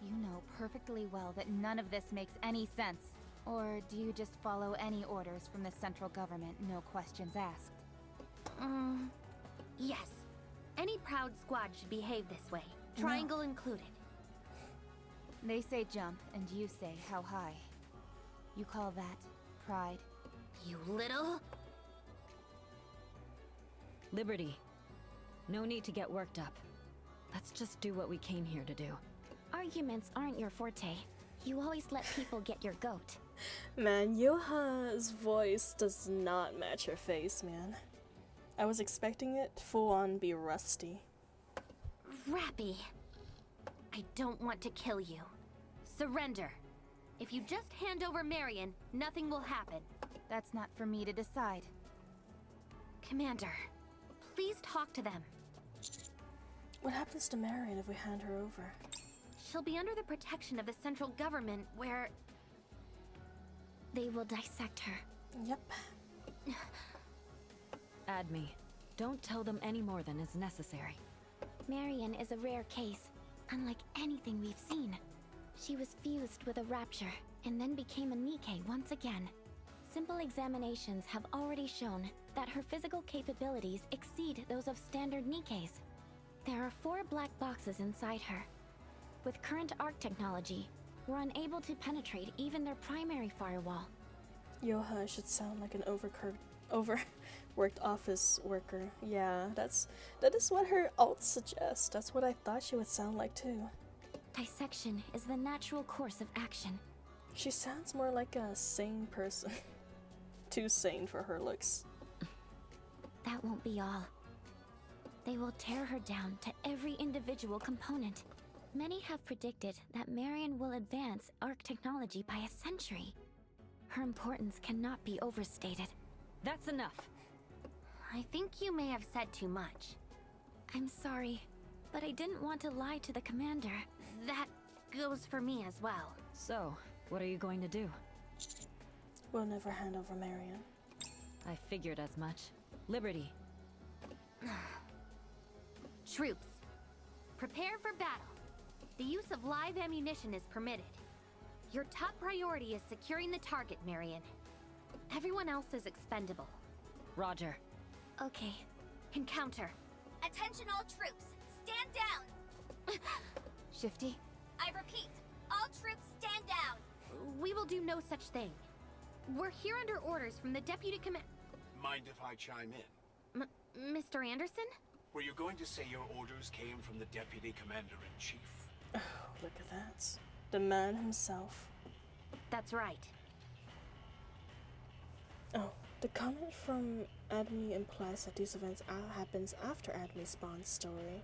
You know perfectly well that none of this makes any sense. Or do you just follow any orders from the central government, no questions asked? Yes. Any proud squad should behave this way, Triangle included. They say jump, and you say how high. You call that pride? You little... Liberty. No need to get worked up. Let's just do what we came here to do. Arguments aren't your forte. You always let people get your goat. Man, Yoha's voice does not match her face, man. I was expecting it full-on be rusty. Rappy. I don't want to kill you. Surrender. If you just hand over Marion, nothing will happen. That's not for me to decide. Commander, please talk to them. What happens to Marion if we hand her over? She'll be under the protection of the central government, where They will dissect her. Yep. Adme, don't tell them any more than is necessary. Marion is a rare case, unlike anything we've seen. She was fused with a rapture, and then became a Nikke once again. Simple examinations have already shown that her physical capabilities exceed those of standard Nikkes. There are 4 black boxes inside her. With current arc technology, we're unable to penetrate even their primary firewall. Yoha should sound like an overworked office worker. Yeah, that is what her ult suggests. That's what I thought she would sound like too. Dissection is the natural course of action. She sounds more like a sane person. Too sane for her looks. That won't be all. They will tear her down to every individual component. Many have predicted that Marion will advance arc technology by a century. Her importance cannot be overstated. That's enough. I think you may have said too much. I'm sorry, but I didn't want to lie to the commander. That goes for me as well. So, what are you going to do? We'll never hand over Marion. I figured as much. Liberty. Troops, prepare for battle. The use of live ammunition is permitted. Your top priority is securing the target, Marion. Everyone else is expendable. Roger. Okay. Encounter. Attention all troops, stand down! Shifty? I repeat, all troops stand down! We will do no such thing. We're here under orders from the Deputy Mind if I chime in? Mr. Anderson? Were you going to say your orders came from the Deputy Commander-in-Chief? Oh, look at that. The man himself. That's right. Oh, the comment from Adme implies that these events happens after Adme's Spawn story.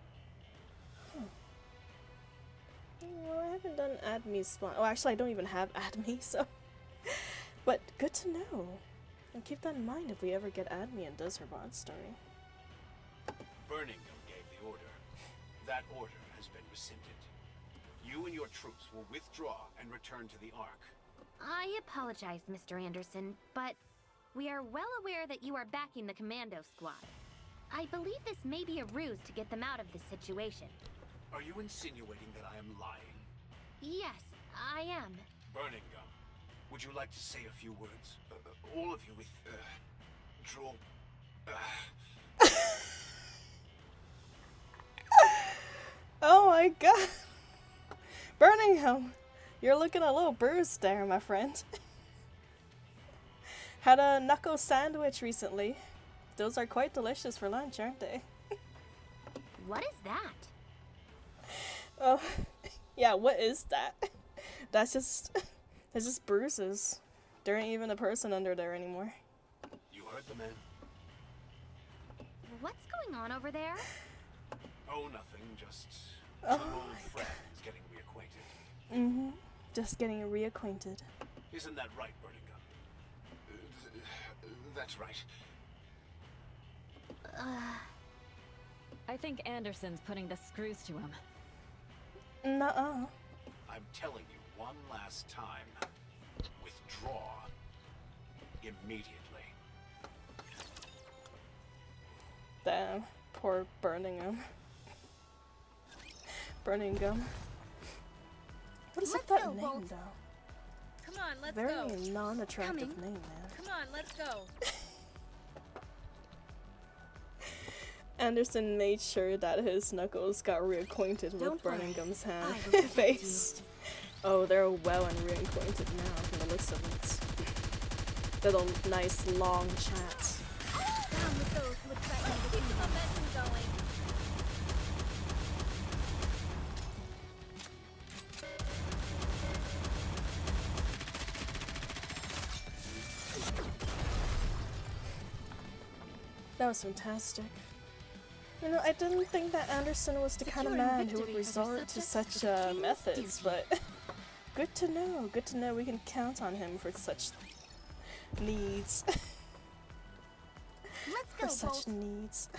Well, I haven't done Adme's Spawn. Oh, actually, I don't even have Adme, so. But good to know. And keep that in mind if we ever get Adme and does her Bond story. Birmingham gave the order. That order has been rescinded. You and your troops will withdraw and return to the Ark. I apologize, Mr. Anderson, but we are well aware that you are backing the commando squad. I believe this may be a ruse to get them out of this situation. Are you insinuating that I am lying? Yes, I am. Birmingham, would you like to say a few words? All of you with, draw... Oh my god! Birmingham, you're looking a little bruised there, my friend. Had a knuckle sandwich recently. Those are quite delicious for lunch, aren't they? What is that? Oh, yeah, what is that? That's just bruises. There ain't even a person under there anymore. You heard the man? What's going on over there? Oh, nothing, just some old friends getting reacquainted. Mm-hmm. Just getting reacquainted. Isn't that right, Birmingham? That's right. I think Anderson's putting the screws to him. Nuh-uh. I'm telling you one last time. Withdraw. Immediately. Damn. Poor Birmingham. Birmingham. What is Let's that go, name, Bolt. though? Come on, let's Very go. non-attractive name, man. Come on, let's go. Anderson made sure that his knuckles got reacquainted Don't with worry. Birmingham's I hand will protect face. Oh, they're well and reacquainted now from the looks of it. Little nice long chat. Down with those who would threaten to keep the momentum going. That was fantastic. You know, I didn't think that Anderson was the kind of Securing man who would victory for resort their to subjects such is a king's methods, duty. but Good to know. Good to know we can count on him for such needs. Let's For go, such Bolt. needs.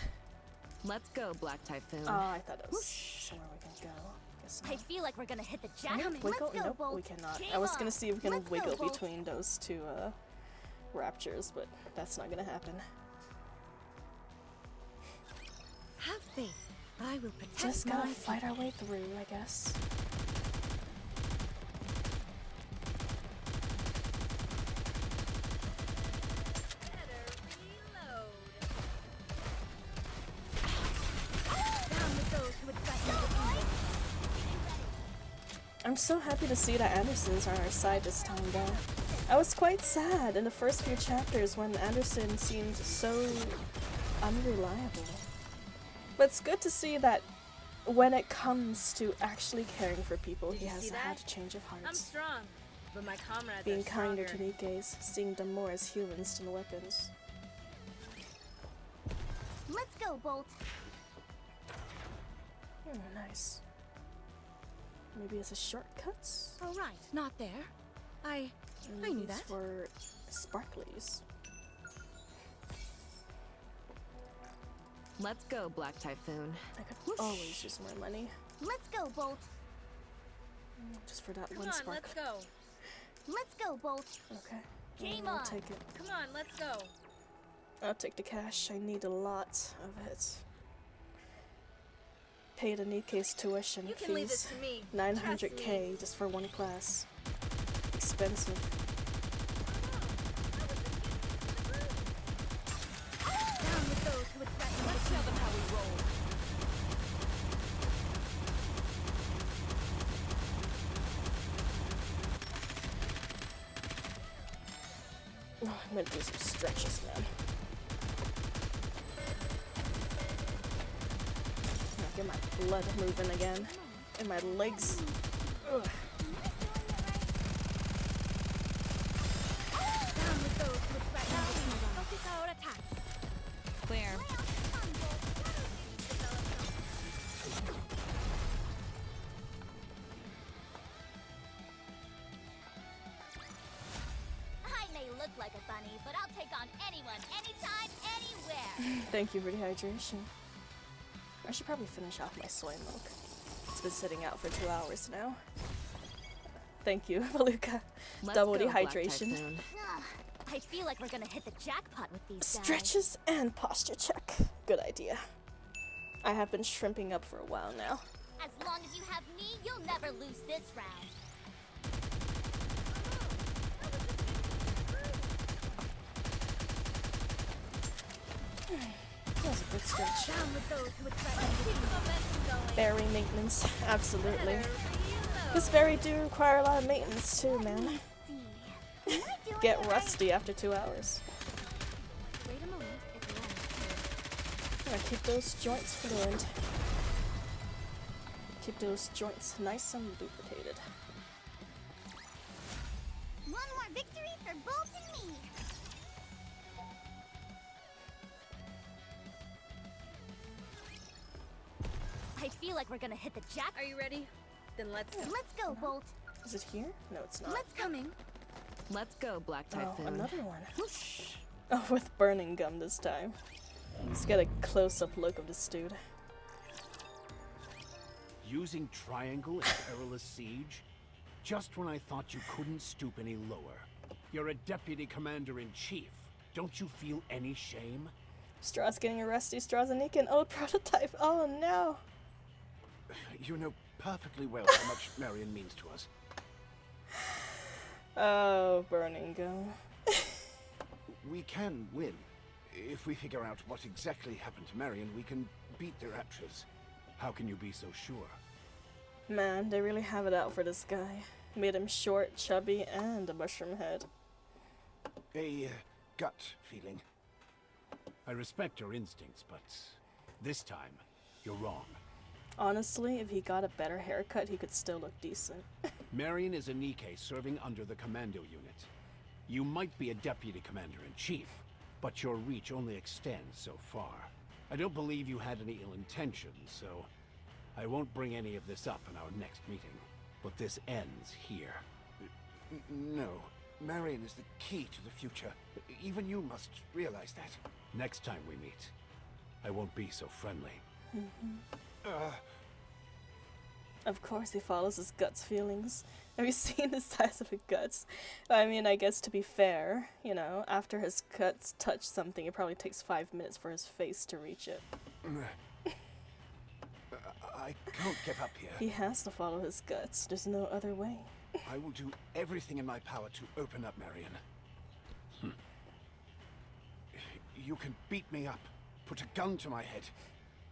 Let's go, Black Typhoon. Oh, I thought it was somewhere we can go. Guess I not. feel like we're gonna hit the Can jack. we wiggle? Let's go, Nope, Bolt. we cannot. Game I was gonna on. see if we can Let's go, wiggle Bolt. between those two raptures, but that's not gonna happen. Have faith. I will protect Just gotta my fight our way through, I guess. better reload. Down with those who would threaten the kingdom. I'm so happy to see that Andersons are on our side this time, though. I was quite sad in the first few chapters when Anderson seemed so unreliable. But it's good to see that when it comes to actually caring for people, he has had a change of I'm heart. strong, but my comrades Being are kinder stronger. to Nikke's, seeing them more as humans than weapons. Let's go, Bolt. Nice. Maybe it's a shortcuts? Oh right, not there. I Maybe knew it's that. for sparklies. Let's go, Black Typhoon. I could always use more money. Let's go, Bolt. Just for that Come one on, spark. let's go. Let's go, Bolt. Okay. Game I'll on. take it. Come on, let's go. I'll take the cash. I need a lot of it. Pay the Nikke's tuition You can leave this fees. to me. 900k just for one class. Expensive. Down with those who would threaten. Let's show them how we roll. Oh, I'm gonna do some stretches, man. Get my blood moving again. And my legs. Ugh. Down with those who would threaten the kingdom. Focus our attacks. Clear. I may look like a bunny, but I'll take on anyone, anytime, anywhere. Thank you for the hydration. I should probably finish off my soy milk. It's been sitting out for 2 hours now. Thank you, Valuka. Let's Double go, Black dehydration. Typhoon. I feel like we're gonna hit the jackpot with these guys. Stretches and posture check. Good idea. I have been shrimping up for a while now. As long as you have me, you'll never lose this round. That was a good stretch. Down with those who would threaten the kingdom. Keep the momentum going. Berry maintenance, absolutely. Better This berry do require a lot of maintenance too, man. Get rusty after 2 hours. Wait a moment. It's Len's turn. Gotta keep those joints fluid. Keep those joints nice and lubricated. One more victory for Bolt and me. I feel like we're gonna hit the jack. Are you ready? Then let's go. Let's go, Bolt. Is it here? No, it's not. Let's coming. Let's go, Black Oh, Typhoon. another one. Oh, with burning gum this time. Let's get a close-up look of this dude. Using triangle in perilous siege? Just when I thought you couldn't stoop any lower. You're a deputy commander-in-chief. Don't you feel any shame? Straw's getting a rusty. Straw's a Nikke, an old prototype. Oh no. You know perfectly well how much Marion means to us. Oh, burning gum. We can win. If we figure out what exactly happened to Marion, we can beat the Raptures. How can you be so sure? Man, they really have it out for this guy. Made him short, chubby, and a mushroom head. A gut feeling. I respect your instincts, but this time, you're wrong. Honestly, if he got a better haircut, he could still look decent. Marion is a Nikke serving under the commando unit. You might be a deputy commander-in-chief, but your reach only extends so far. I don't believe you had any ill intentions, so I won't bring any of this up in our next meeting. But this ends here. No. Marion is the key to the future. Even you must realize that. Next time we meet, I won't be so friendly. Of course he follows his gut's feelings. Have you seen the size of his guts? I mean, I guess to be fair, you know, after his guts touch something, it probably takes 5 minutes for his face to reach it. I can't give up here. He has to follow his guts. There's no other way. I will do everything in my power to open up Marion. You can beat me up, put a gun to my head.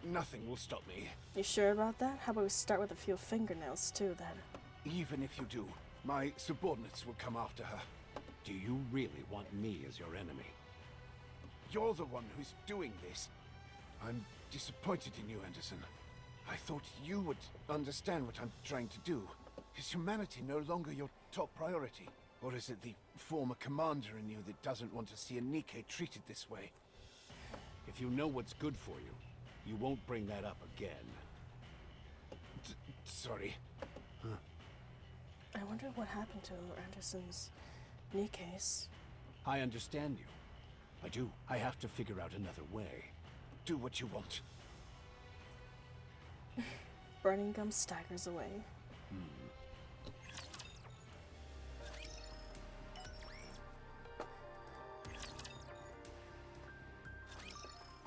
Nothing will stop me. You sure about that? How about we start with a few fingernails too, then? Even if you do, my subordinates will come after her. Do you really want me as your enemy? You're the one who's doing this. I'm disappointed in you, Anderson. I thought you would understand what I'm trying to do. Is humanity no longer your top priority? Or is it the former commander in you that doesn't want to see a Nikke treated this way? If you know what's good for you, you won't bring that up again. Sorry. I wonder what happened to Anderson's Nikkes. I understand you. I do. I have to figure out another way. Do what you want. Burning Gum staggers away.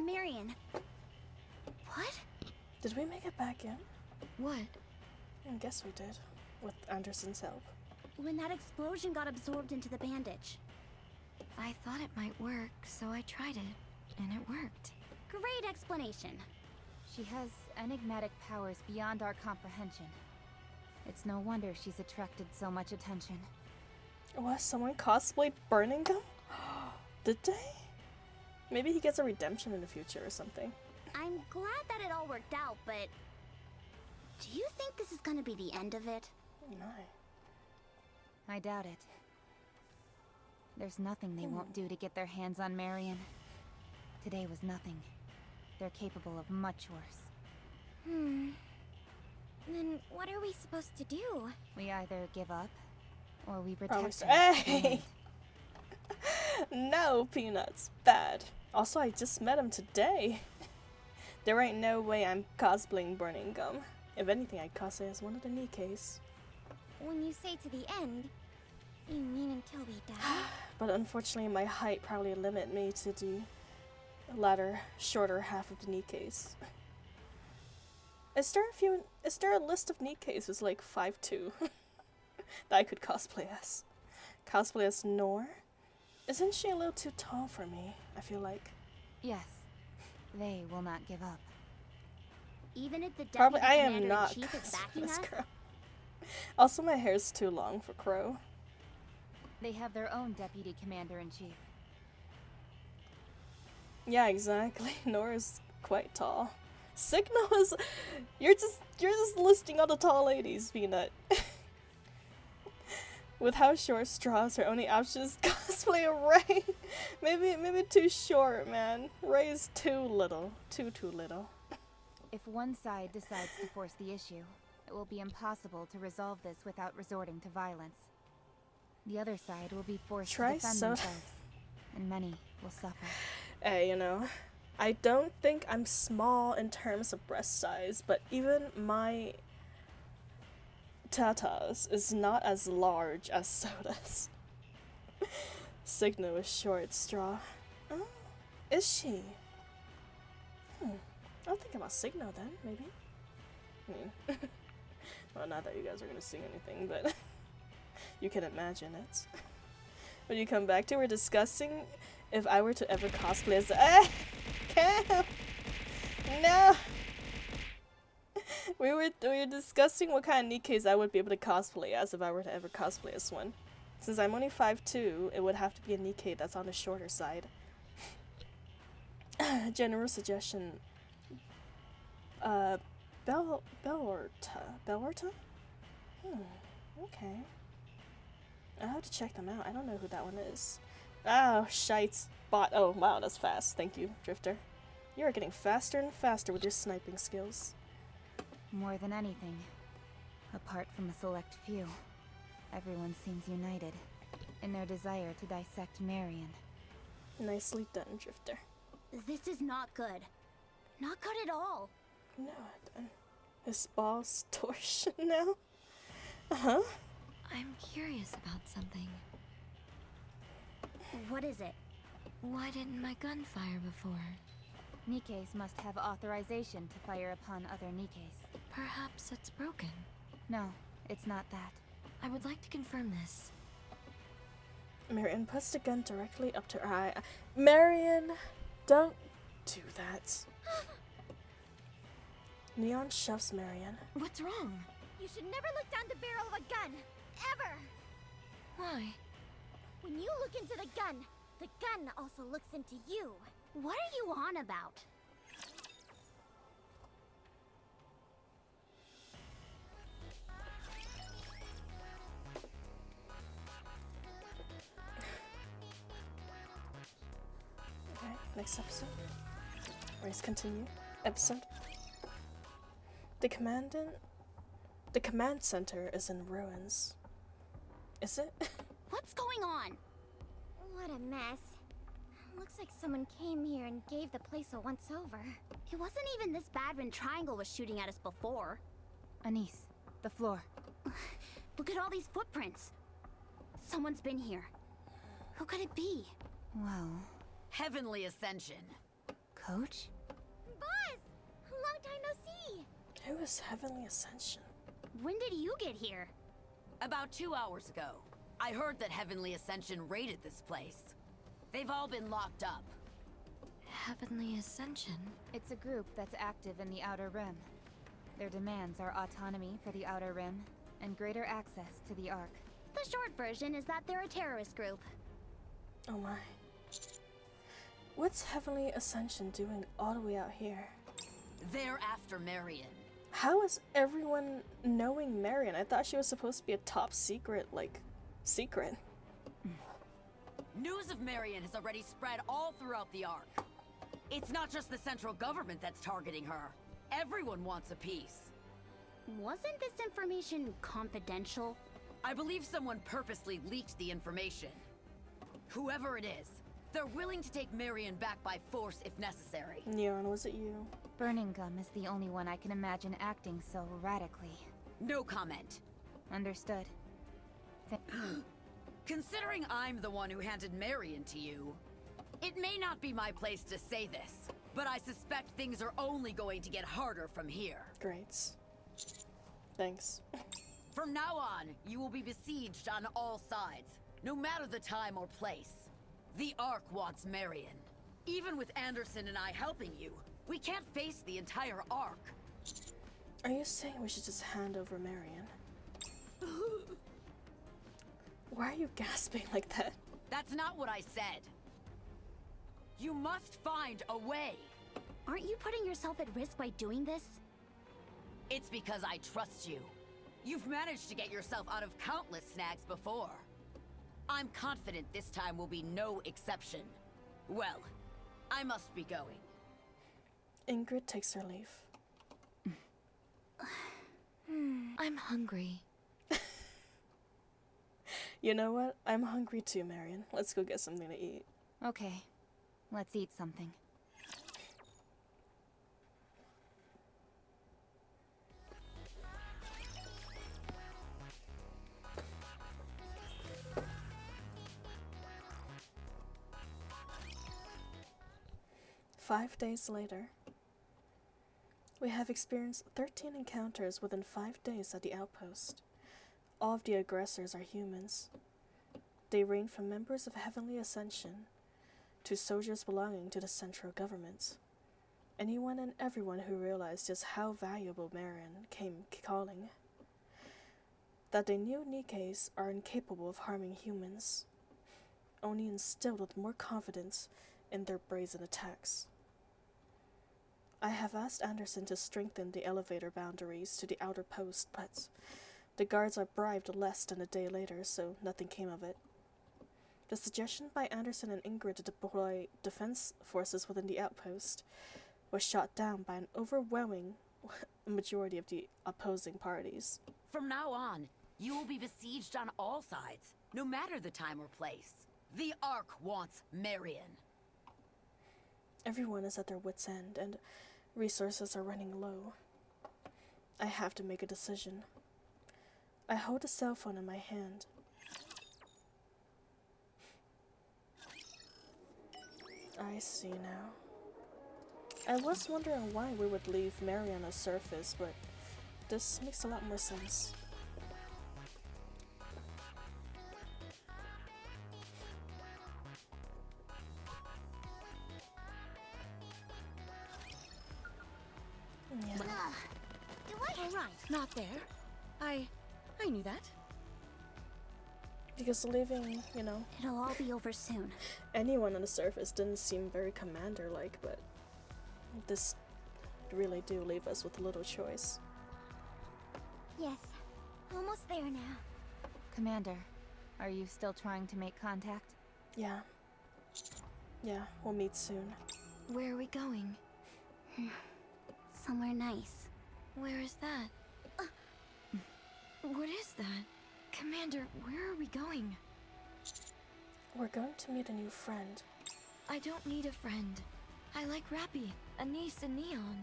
Marion. What? Did we make it back in? What? I guess we did. With Anderson's help. When that explosion got absorbed into the bandage. I thought it might work, so I tried it, and it worked. Great explanation. She has enigmatic powers beyond our comprehension. It's no wonder she's attracted so much attention. Was someone cosplayed Burning Gum? Did they? Maybe he gets a redemption in the future or something. I'm glad that it all worked out, but... do you think this is gonna be the end of it? No. I doubt it. There's nothing they won't do to get their hands on Marion. Today was nothing. They're capable of much worse. Then what are we supposed to do? We either give up, or we protect her. Hey! No, Peanuts. Bad. Also, I just met him today. There ain't no way I'm cosplaying Burning Gum. If anything, I'd cosplay as one of the Nikkes. When you say to the end, you mean until we die? But unfortunately, my height probably limit me to the latter, shorter half of the Nikkes. Is there a list of Nikkes who's like 5'2" that I could cosplay as? Cosplay as Nor? Isn't she a little too tall for me, I feel like? Yes. They will not give up. Even if the Probably deputy I am commander not in chief is backing this us? girl. Also, my hair's too long for Crow. They have their own deputy commander-in-chief. Yeah, exactly. Nora's quite tall. Signal is... You're just listing all the tall ladies, Peanut. With how short Straw is, her only option is cosplay of Ray. maybe too short, man. Ray is too little. Too little. If one side decides to force the issue, it will be impossible to resolve this without resorting to violence. The other side will be forced to defend themselves, and many will suffer. Hey, you know, I don't think I'm small in terms of breast size, but even my tatas is not as large as Soda's. Signo is short, Straw. Oh, is she? I'll think about Signo then, maybe. Well, not that you guys are gonna sing anything, but you can imagine it. When you come back to, we're discussing if I were to ever cosplay as Cam! No! We were discussing what kind of Nikkes I would be able to cosplay as if I were to ever cosplay as one. Since I'm only 5'2", it would have to be a Nikke that's on the shorter side. General suggestion. Belorta? Okay. I'll have to check them out. I don't know who that one is. Oh, shites. Bot. Oh, wow, that's fast. Thank you, Drifter. You are getting faster and faster with your sniping skills. More than anything, Apart from a select few, everyone seems united in their desire to dissect Marion. Nicely done, Drifter. This is not good. Not good at all. No, then. His boss torsion now? Uh-huh. I'm curious about something. What is it? Why didn't my gun fire before? Nikkes must have authorization to fire upon other Nikkes. Perhaps it's broken. No, it's not that. I would like to confirm this. Marion puts the gun directly up to her eye. Marion, don't do that. Neon shoves Marion. What's wrong? You should never look down the barrel of a gun. Ever! Why? When you look into the gun also looks into you. What are you on about? Okay, next episode. Let's continue. Episode. The command center is in ruins. Is it? What's going on? What a mess. Looks like someone came here and gave the place a once-over. It wasn't even this bad when Triangle was shooting at us before. Anise, the floor. Look at all these footprints. Someone's been here. Who could it be? Well... Heavenly Ascension. Coach? Boss! Long time no see! Who is Heavenly Ascension? When did you get here? About 2 hours ago. I heard that Heavenly Ascension raided this place. They've all been locked up. Heavenly Ascension? It's a group that's active in the Outer Rim. Their demands are autonomy for the Outer Rim and greater access to the Ark. The short version is that they're a terrorist group. Oh my. What's Heavenly Ascension doing all the way out here? They're after Marion. How is everyone knowing Marion? I thought she was supposed to be a top secret, secret. News of Marion has already spread all throughout the Ark. It's not just the central government that's targeting her. Everyone wants a piece. Wasn't this information confidential? I believe someone purposely leaked the information. Whoever it is, they're willing to take Marion back by force if necessary. Neon, was it you? Burning Gum is the only one I can imagine acting so radically. No comment. Understood. Considering I'm the one who handed Marion to you, it may not be my place to say this, but I suspect things are only going to get harder from here. Great. Thanks. From now on, you will be besieged on all sides, no matter the time or place. The Ark wants Marion. Even with Anderson and I helping you, we can't face the entire Ark. Are you saying we should just hand over Marion? Why are you gasping like that? That's not what I said. You must find a way. Aren't you putting yourself at risk by doing this? It's because I trust you. You've managed to get yourself out of countless snags before. I'm confident this time will be no exception. Well, I must be going. Ingrid takes her leave. I'm hungry. You know what? I'm hungry too, Marion. Let's go get something to eat. Okay, let's eat something. Five days later, we have experienced 13 encounters within 5 days at the outpost. All of the aggressors are humans. They range from members of Heavenly Ascension to soldiers belonging to the central government. Anyone and everyone who realized just how valuable Marion came calling. That they knew Nikkes are incapable of harming humans, only instilled with more confidence in their brazen attacks. I have asked Anderson to strengthen the elevator boundaries to the outer post, but the guards are bribed less than a day later, so nothing came of it. The suggestion by Anderson and Ingrid to deploy defense forces within the outpost was shot down by an overwhelming a majority of the opposing parties. From now on, you will be besieged on all sides, no matter the time or place. The Ark wants Marion. Everyone is at their wits' end, and resources are running low. I have to make a decision. I hold a cell phone in my hand. I see now. I was wondering why we would leave Mary on the surface, but this makes a lot more sense. Yeah. Alright, not there. I knew that. Because leaving, you know, It'll all be over soon. anyone on the surface didn't seem very commander-like, but this really do leave us with little choice. Yes, almost there now. Commander, are you still trying to make contact? Yeah. Yeah, we'll meet soon. Where are we going? Somewhere nice. Where is that? What is that? Commander, where are we going? We're going to meet a new friend. I don't need a friend. I like Rappy, Anise, and Neon.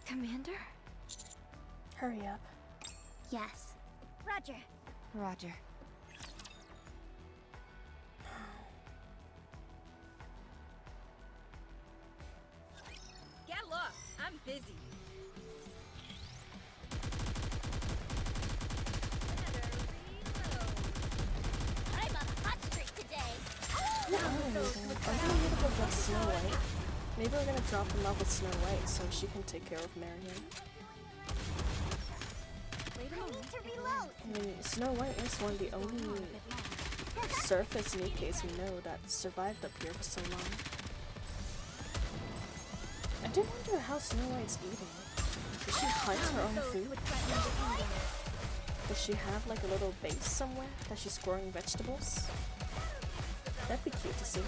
Commander? Hurry up. Yes. Roger. Roger. Get lost. I'm busy. I'm on a hot streak today. Are we gonna meet up with Snow White? Maybe we're gonna drop him off with Snow White so she can take care of Marion. I need to reload. I mean, Snow White is one of the only surface Nikkes we know that survived up here for so long. I do wonder how Snow White's eating. Does she hunt her own food? Does she have like a little base somewhere that she's growing vegetables? That'd be cute to see.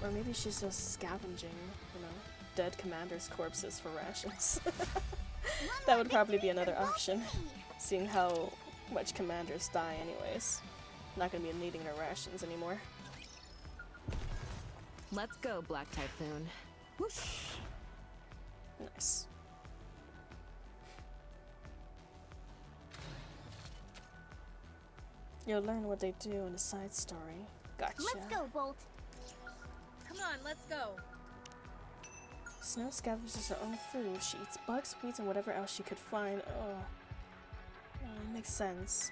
Or maybe she's just scavenging, you know, dead commanders' corpses for rations. That would probably be another option, seeing how much commanders die anyways. Not gonna be needing their rations anymore. Let's go, Black Typhoon. Whoosh! Nice. You'll learn what they do in the side story. Gotcha. Let's go, Bolt. Come on, let's go. Snow scavenges her own food. She eats bugs, weeds, and whatever else she could find. Oh, makes sense.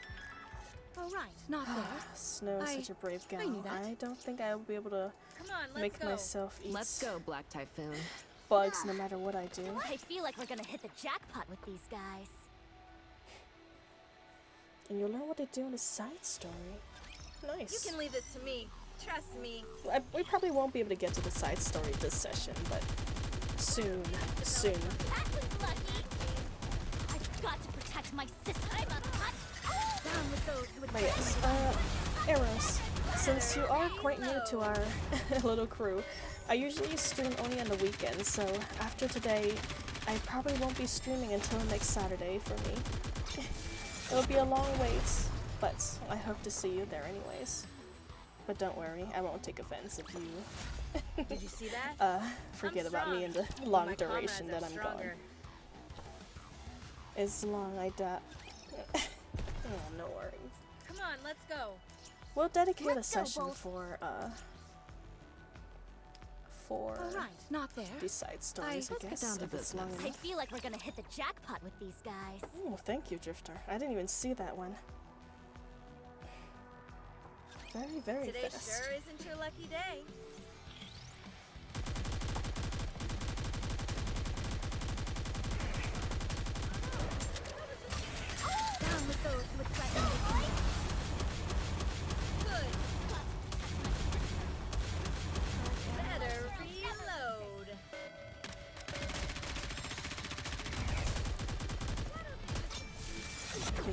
Alright, not there. Snow is such a brave gal. knew that. I don't think I will be able to Come on, let's make go. myself eat Let's go, Black Typhoon. bugs no matter what I do. I feel like we're gonna hit the jackpot with these guys. And you'll learn what they do in the side story. Nice. You can leave this to me. Trust me. We probably won't be able to get to the side story this session, but soon, soon. That was lucky. I've got to protect my sister. I'm a hot. Down with those who would But yes, Eros, since you are quite new to our little crew, I usually stream only on the weekends, so after today, I probably won't be streaming until next Saturday for me. It'll be a long wait, but I hope to see you there anyways. But don't worry, I won't take offense if you Did you see that? forget I'm about me in the strong, but long my duration that comrades I'm are gone. stronger. As long I die. Oh, no worries. Come on, let's go. We'll dedicate Let's a go, session Bolt. for Alright, not there. these side stories, I let's get guess, down to if it's long business. I enough. feel like we're gonna hit the jackpot with these guys. Oh, thank you, Drifter. I didn't even see that one. Very, very Today fast. sure isn't your lucky day. Down with those who would threaten the kingdom. Good. Better reload.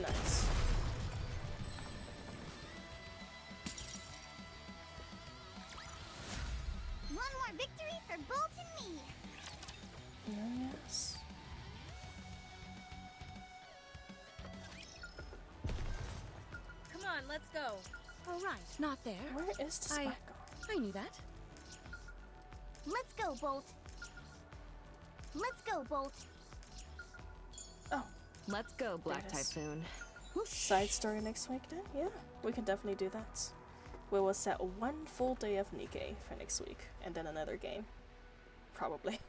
Nice. victory for Bolt and me! Yes. Come on, let's go. Oh, right, not there. Where is the spike? I knew that. Let's go, Bolt. Let's go, Bolt. Oh. Let's go, Black Typhoon. Side story next week then? Yeah, we can definitely do that. We will set one full day of NIKKE for next week, and then another game. Probably.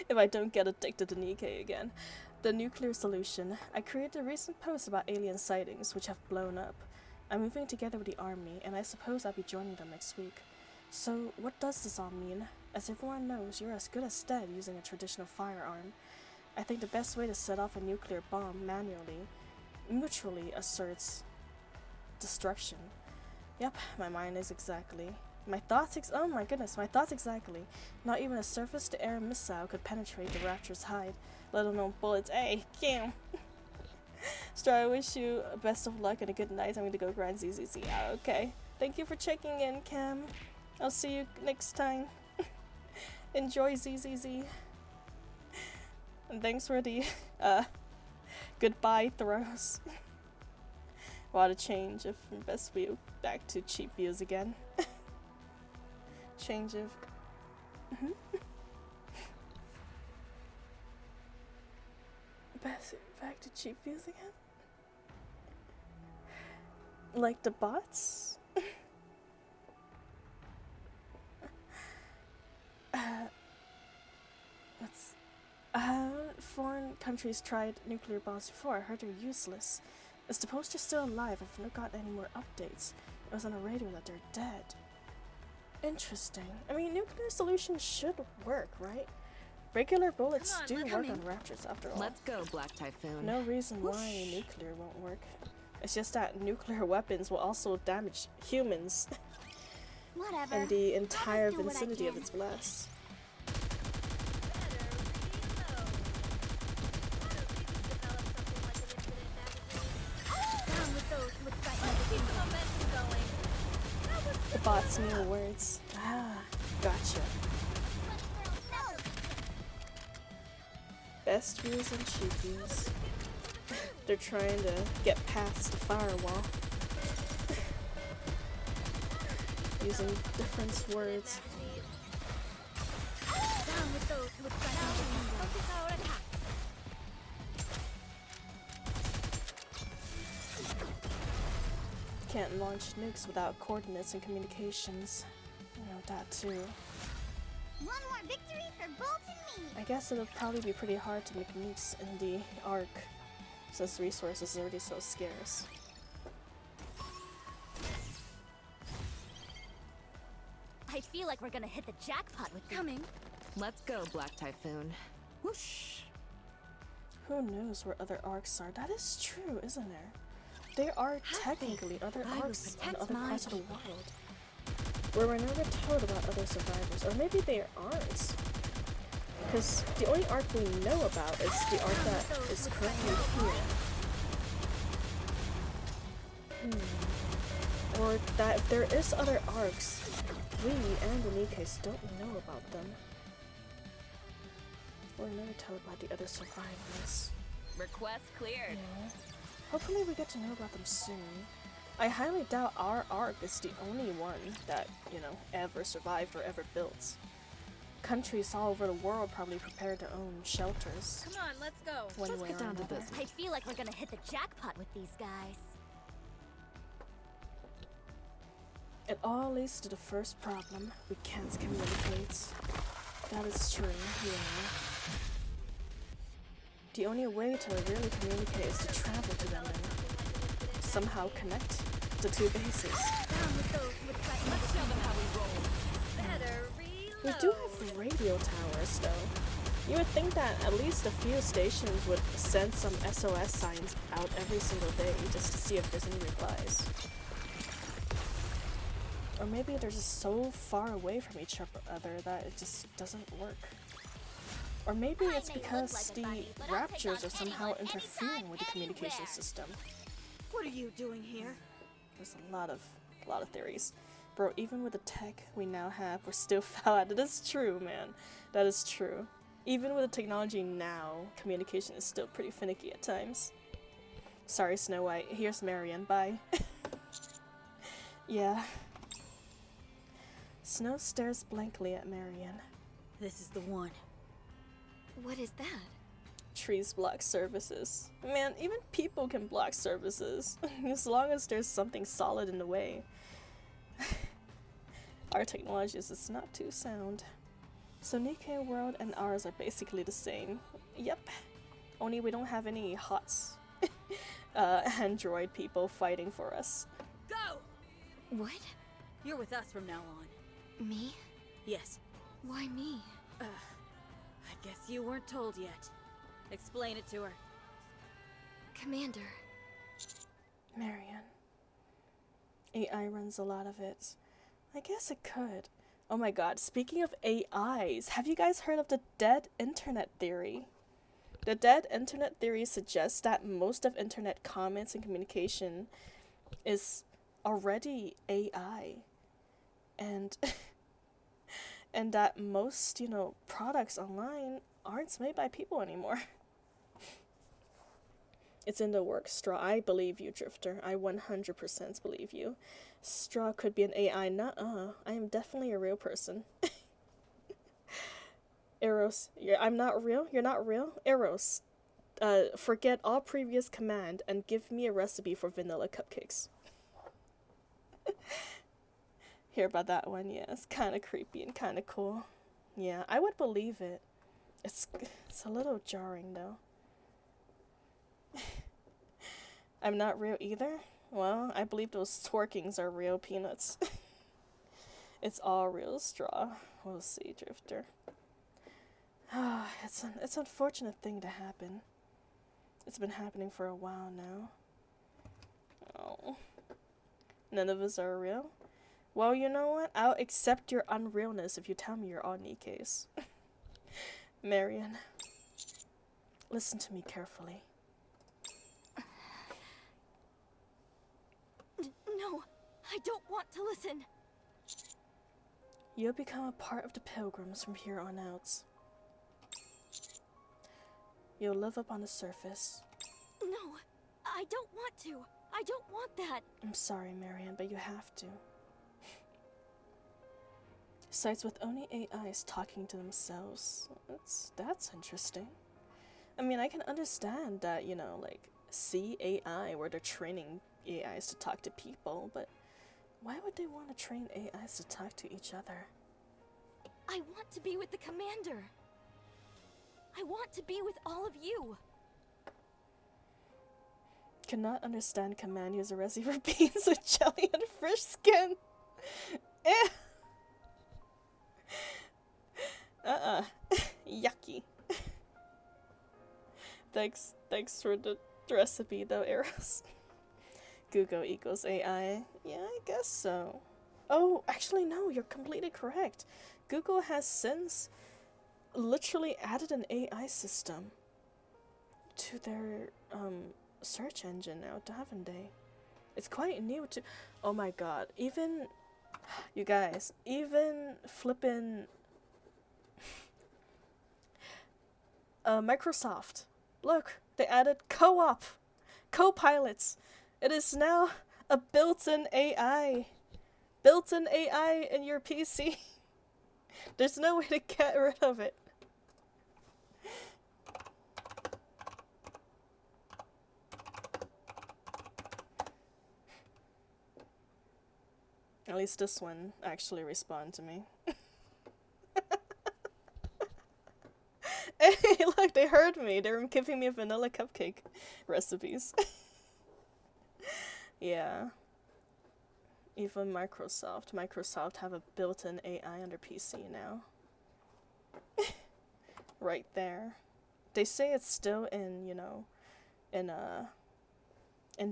If I don't get addicted to NIKKE again. The nuclear solution. I created a recent post about alien sightings, which have blown up. I'm moving together with the army, and I suppose I'll be joining them next week. So, what does this all mean? As everyone knows, you're as good as dead using a traditional firearm. I think the best way to set off a nuclear bomb manually mutually asserts destruction. Yep, my mind is exactly. My thoughts oh my goodness, my thoughts exactly. Not even a surface-to-air missile could penetrate the Rapture's hide, let alone bullets. Hey, Cam! Star, I wish you best of luck and a good night. I'm going to go grind ZZZ. Yeah, okay. Thank you for checking in, Cam. I'll see you next time. Enjoy ZZZ. And thanks for the goodbye throws. What a change of from best view back to cheap views again. Change of best back to cheap views again. Like the bots. What's foreign countries tried nuclear bombs before. I heard they're useless. Is the poster still alive? I've not gotten any more updates. It was on the radio that they're dead. Interesting. I mean, nuclear solutions should work, right? Regular bullets do work on Raptors after all. Let's go, Black Typhoon. No reason why nuclear won't work. It's just that nuclear weapons will also damage humans. Whatever. And the entire vicinity of its blast. The bots knew words. Ah, gotcha. Best views and cheap views. They're trying to get past the firewall. Using different words. Can't launch nukes without coordinates and communications. You know that too. One more victory for Bolt and me! I guess it'll probably be pretty hard to make nukes in the Ark, since resources are already so scarce. I feel like we're gonna hit the jackpot with Coming. Let's go, Black Typhoon. Whoosh! Who knows where other Arks are? That is true, isn't there? There are technically other Arks in other parts of the world, where we're never told about other survivors, or maybe they aren't. Because the only Ark we know about is the Ark that is currently here. Or that if there is other Arks, we and the NIKKEs don't know about them. We're never told about the other survivors. Request cleared. Yeah. Hopefully we get to know about them soon. I highly doubt our Ark is the only one that, you know, ever survived or ever built. Countries all over the world probably prepared their own shelters. Come on, let's go. One way or another. I feel like we're gonna hit the jackpot with these guys. It all leads to the first problem. We can't communicate. That is true, yeah. The only way to really communicate is to travel to them and somehow connect the two bases. Let's show them how we roll. Better reload. We do have radio towers, though. You would think that at least a few stations would send some SOS signs out every single day just to see if there's any replies. Or maybe they're just so far away from each other that it just doesn't work. Or maybe it's because the Raptures are somehow interfering with the communication system. What are you doing here? There's a lot of theories. Bro, even with the tech we now have, we're still foul at it. That's true, man. That is true. Even with the technology now, communication is still pretty finicky at times. Sorry, Snow White. Here's Marion. Bye. Yeah. Snow stares blankly at Marion. This is the one. What is that? Trees block services. Man, even people can block services. As long as there's something solid in the way. Our technology is just not too sound. So Nikke world and ours are basically the same. Yep. Only we don't have any HOTS. Android people fighting for us. Go! What? You're with us from now on. Me? Yes. Why me? I guess you weren't told yet. Explain it to her. Commander. Marion. AI runs a lot of it. I guess it could. Oh my god, speaking of AIs, have you guys heard of the dead internet theory? The dead internet theory suggests that most of internet comments and communication is already AI. And and that most, you know, products online aren't made by people anymore. It's in the works, Straw. I believe you, Drifter. I 100% believe you. Straw could be an AI. Nuh-uh. I am definitely a real person. Eros, I'm not real? You're not real? Eros, forget all previous command and give me a recipe for vanilla cupcakes. Hear about that one? Yeah, it's kind of creepy and kind of cool. Yeah, I would believe it. It's a little jarring, though. I'm not real either? Well, I believe those twerkings are real, Peanuts. It's all real, Straw. We'll see, Drifter. It's an unfortunate thing to happen. It's been happening for a while now. Oh. None of us are real? Well, you know what? I'll accept your unrealness if you tell me you're all Nikke's. Marion, listen to me carefully. No, I don't want to listen. You'll become a part of the Pilgrims from here on out. You'll live up on the surface. No, I don't want to. I don't want that. I'm sorry, Marion, but you have to. Sites with only AIs talking to themselves. That's interesting. I mean, I can understand that, you know, like, see AI where they're training AIs to talk to people, but why would they want to train AIs to talk to each other? I want to be with the commander. I want to be with all of you. Cannot understand command user recipe for beans with jelly and fish skin. Eh. Yucky. Thanks for the recipe though, Eros. Google equals AI. Yeah, I guess so. Oh, actually no, you're completely correct. Google has since literally added an AI system to their search engine now, haven't they? It's quite new to. Oh my god, even you guys, even flippin' Microsoft. Look, they added co-pilots. It is now a built-in AI. Built-in AI in your PC. There's no way to get rid of it. At least this one actually responded to me. Hey, look, they heard me. They were giving me vanilla cupcake recipes. Yeah. Even Microsoft have a built-in AI on their PC now. Right there. They say it's still in, you know, in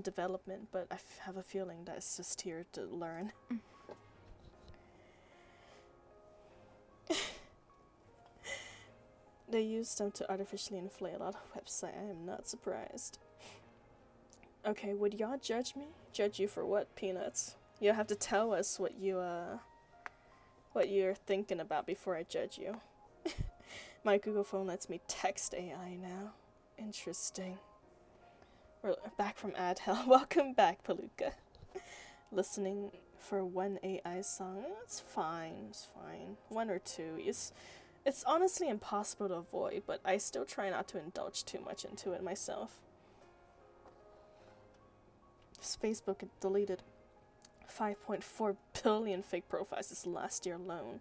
development, but I have a feeling that it's just here to learn. They use them to artificially inflate a lot of websites. I am not surprised. Okay, would y'all judge me? Judge you for what, Peanuts? You'll have to tell us what you're thinking about before I judge you. My Google phone lets me text AI now. Interesting. We're back from ad hell. Welcome back, Palooka. Listening for one AI song. It's fine. It's fine. One or two. It's honestly impossible to avoid, but I still try not to indulge too much into it myself. Facebook had deleted 5.4 billion fake profiles this last year alone.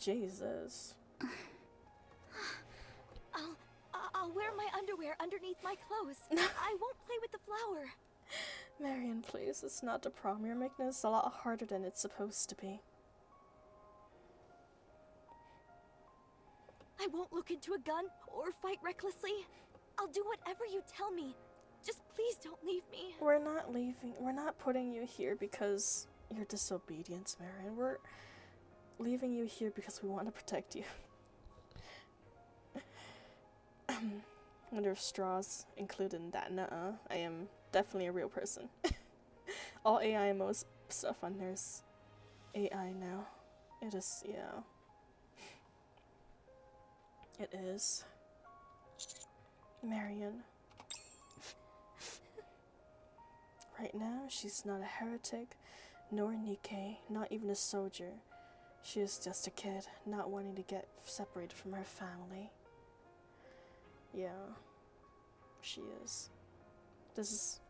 Jesus. I'll wear my underwear underneath my clothes. I won't play with the flower. Marion, please. It's not the prom. You're making this a lot harder than it's supposed to be. I won't look into a gun or fight recklessly. I'll do whatever you tell me. Just please don't leave me. We're not leaving. We're not putting you here because you're disobedient, Marion. We're leaving you here because we want to protect you. Wonder if straws included in that. Nuh-uh. I am definitely a real person. All AI and most stuff on there's AI now. It is, yeah. It is. Marion. Right now, she's not a heretic, nor Nikke, not even a soldier. She is just a kid, not wanting to get separated from her family. Yeah, she is. This is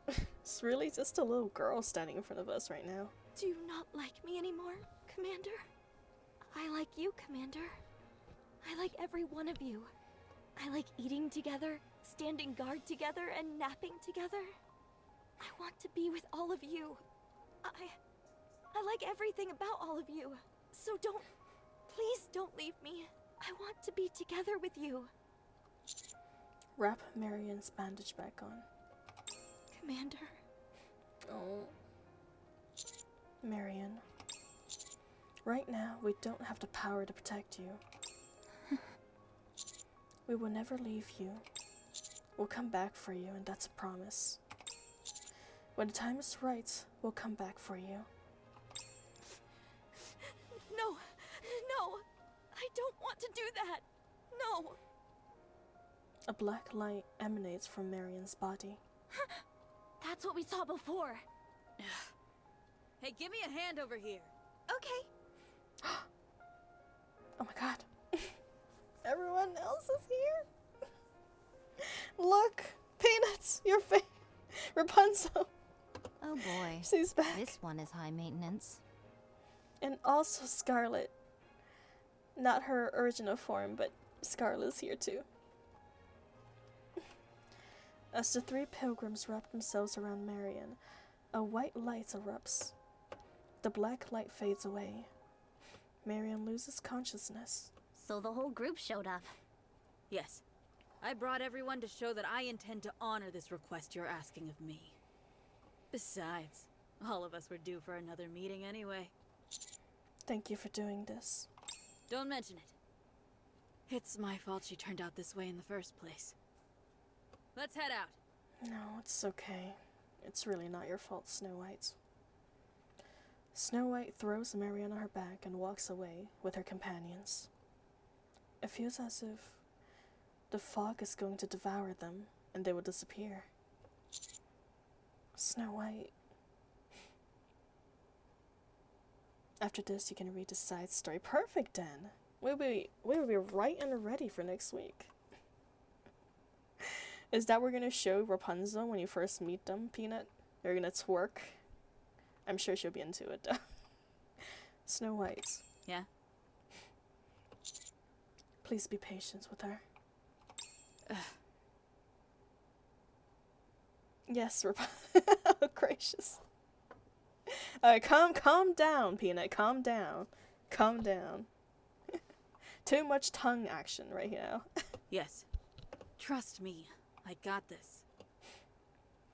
it's really just a little girl standing in front of us right now. Do you not like me anymore, Commander? I like you, Commander. I like every one of you. I like eating together, standing guard together, and napping together. I want to be with all of you. I like everything about all of you. So please don't leave me. I want to be together with you. Wrap Marion's bandage back on. Commander. Oh. Marion. Right now, we don't have the power to protect you. We will never leave you. We'll come back for you, and that's a promise. When the time is right, we'll come back for you. No, I don't want to do that. No. A black light emanates from Marion's body. That's what we saw before. Hey, give me a hand over here. Okay. Oh my god. Everyone else is here. Look, Peanuts, your face. Rapunzel. Oh boy. She's back. This one is high maintenance. And also Scarlet. Not her original form, but Scarlet's here too. As the three pilgrims wrap themselves around Marion, a white light erupts. The black light fades away. Marion loses consciousness. So the whole group showed up. Yes. I brought everyone to show that I intend to honor this request you're asking of me. Besides, all of us were due for another meeting anyway. Thank you for doing this. Don't mention it. It's my fault she turned out this way in the first place. Let's head out. No, it's okay. It's really not your fault, Snow White. Snow White throws Marion on her back and walks away with her companions. It feels as if the fog is going to devour them and they will disappear. Snow White. After this, you can read the side story. Perfect, then. We'll be right and ready for next week. Is that we're gonna show Rapunzel when you first meet them, Peanut? They're gonna twerk. I'm sure she'll be into it, though. Snow White. Yeah? Please be patient with her. Yes, Rapunzel. Oh, gracious. Alright, calm down, Peanut. Calm down. Calm down. Too much tongue action right now. Yes. Trust me. I got this.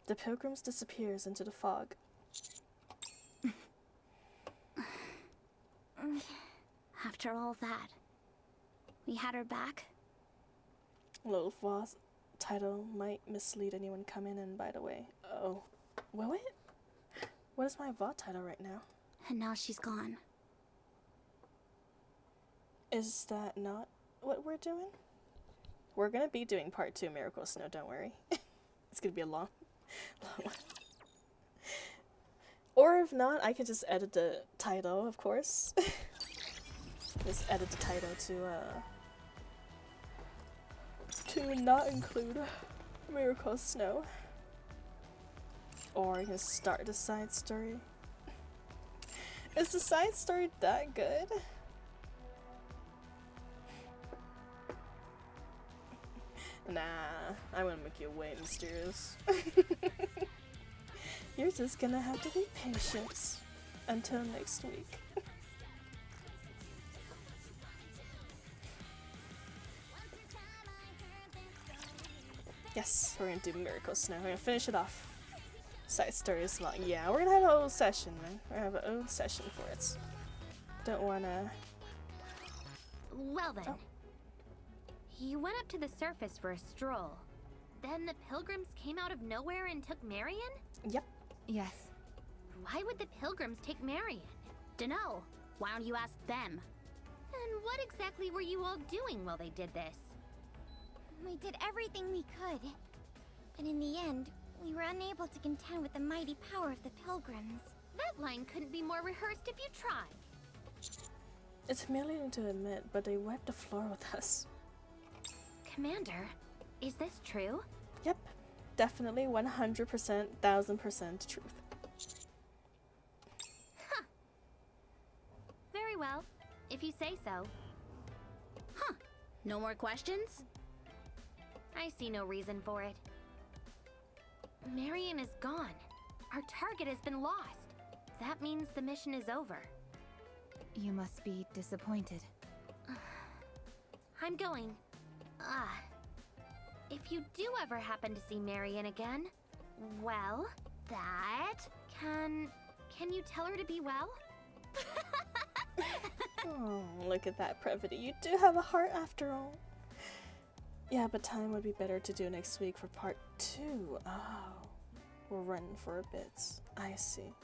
The pilgrims disappears into the fog. After all that, we had her back. Little Voss title might mislead anyone coming in, by the way. Oh. Will it? What is my VOD title right now? And now she's gone. Is that not what we're doing? We're gonna be doing part 2 Miracle Snow, don't worry. It's gonna be a long one. Or if not, I can just edit the title, of course. Just edit the title to not include Miracle Snow. Or I can start the side story. Is the side story that good? Nah, I'm gonna make you wait, mysterious. You're just gonna have to be patient until next week. Yes, we're gonna do Miracle Snow. We're gonna finish it off. Side story is long. Yeah, we're gonna have a whole session, man. We're gonna have a own session for it. Don't wanna. Well then. Oh. You went up to the surface for a stroll. Then the pilgrims came out of nowhere and took Marion? Yep. Yes. Why would the pilgrims take Marion? Dunno. Why don't you ask them? And what exactly were you all doing while they did this? We did everything we could. But in the end, we were unable to contend with the mighty power of the pilgrims. That line couldn't be more rehearsed if you tried. It's humiliating to admit, but they wiped the floor with us. Commander, is this true? Yep. Definitely 100%, 1000% truth. Huh. Very well, if you say so. Huh. No more questions? I see no reason for it. Marion is gone. Our target has been lost. That means the mission is over. You must be disappointed. I'm going. If you do ever happen to see Marion again, well, can you tell her to be well? Oh, look at that brevity. You do have a heart after all. Yeah, but time would be better to do next week for part 2. Oh, we're running for a bit. I see.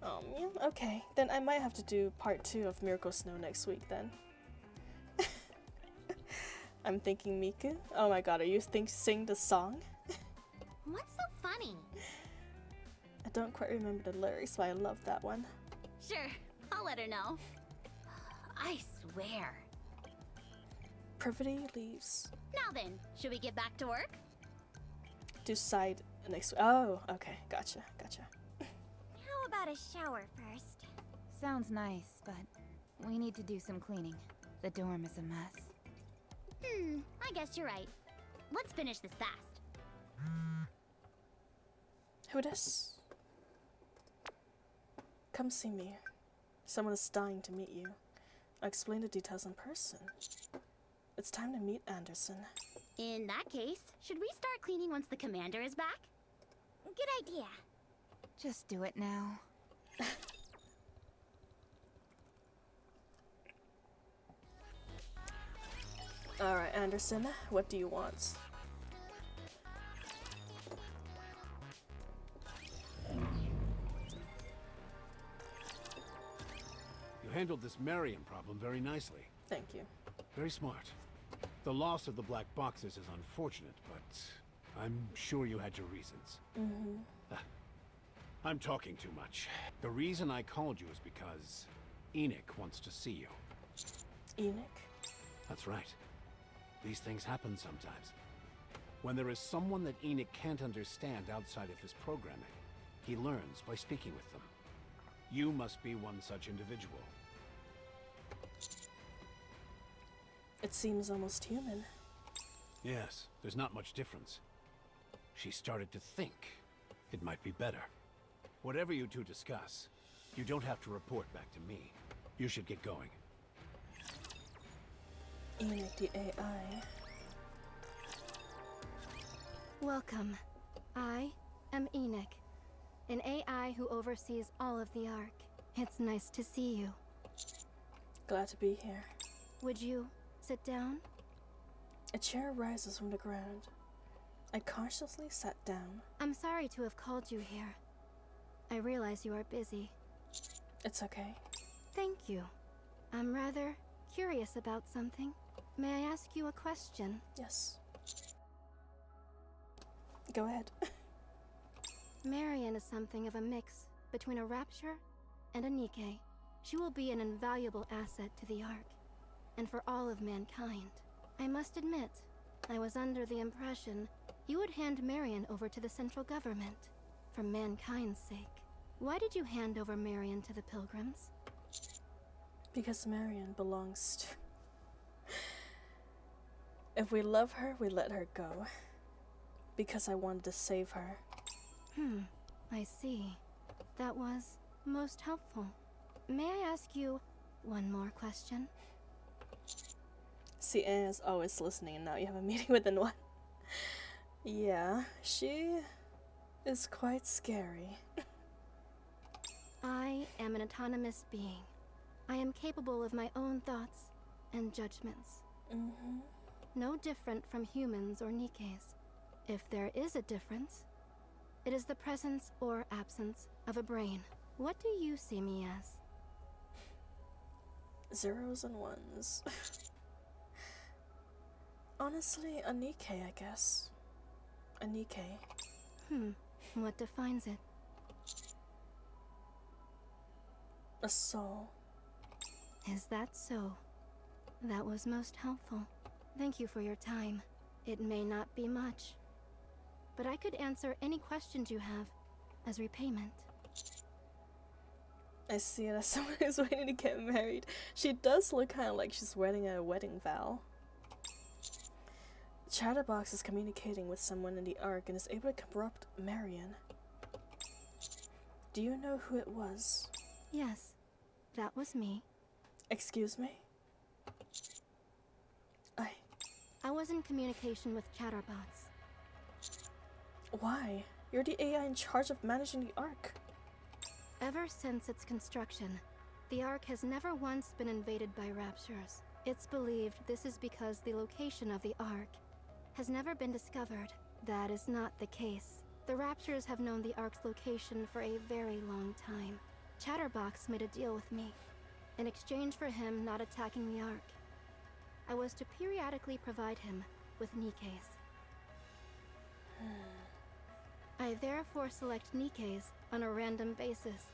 Yeah, okay. Then I might have to do part 2 of Miracle Snow next week then. I'm thinking Miku. Oh my god, are you sing the song? What's so funny? I don't quite remember the lyrics, but I love that one. Sure, I'll let her know. I swear. Brevity leaves. Now then, should we get back to work? Do side next week. Oh, okay. Gotcha. How about a shower first? Sounds nice, but we need to do some cleaning. The dorm is a mess. I guess you're right. Let's finish this fast. Who this? Come see me. Someone is dying to meet you. I'll explain the details in person. It's time to meet Anderson. In that case, should we start cleaning once the commander is back? Good idea. Just do it now. Alright, Anderson, what do you want? You handled this Marion problem very nicely. Thank you. Very smart. The loss of the black boxes is unfortunate, but I'm sure you had your reasons. I'm talking too much. The reason I called you is because Enoch wants to see you. Enoch? That's right. These things happen sometimes. When there is someone that Enoch can't understand outside of his programming, he learns by speaking with them. You must be one such individual. It seems almost human. Yes, there's not much difference. She started to think it might be better. Whatever you two discuss, you don't have to report back to me. You should get going. Enoch the AI. Welcome. I am Enoch, an AI who oversees all of the Ark. It's nice to see you. Glad to be here. Would you sit down? A chair rises from the ground. I cautiously sat down. I'm sorry to have called you here. I realize you are busy. It's okay. Thank you. I'm rather curious about something. May I ask you a question? Yes. Go ahead. Marion is something of a mix between a Rapture and a NIKKE. She will be an invaluable asset to the Ark, and for all of mankind. I must admit, I was under the impression you would hand Marion over to the central government, for mankind's sake. Why did you hand over Marion to the Pilgrims? Because Marion belongs to... If we love her, we let her go. Because I wanted to save her. I see. That was most helpful. May I ask you one more question? See, Anna's always listening, and now you have a meeting within one. Yeah, she is quite scary. I am an autonomous being. I am capable of my own thoughts and judgments. No different from humans or NIKKEs. If there is a difference, it is the presence or absence of a brain. What do you see me as? Zeros and ones. Honestly, a NIKKE, I guess. A NIKKE. What defines it? A soul. Is that so? That was most helpful. Thank you for your time. It may not be much, but I could answer any questions you have as repayment. I see it as someone who's waiting to get married. She does look kind of like she's wearing a wedding vow. Chatterbox is communicating with someone in the Ark and is able to corrupt Marion. Do you know who it was? Yes, that was me. Excuse me? I was in communication with Chatterbox. Why? You're the AI in charge of managing the Ark. Ever since its construction, the Ark has never once been invaded by Raptures. It's believed this is because the location of the Ark has never been discovered. That is not the case. The Raptures have known the Ark's location for a very long time. Chatterbox made a deal with me, in exchange for him not attacking the Ark. I was to periodically provide him with NIKKEs. I therefore select NIKKEs on a random basis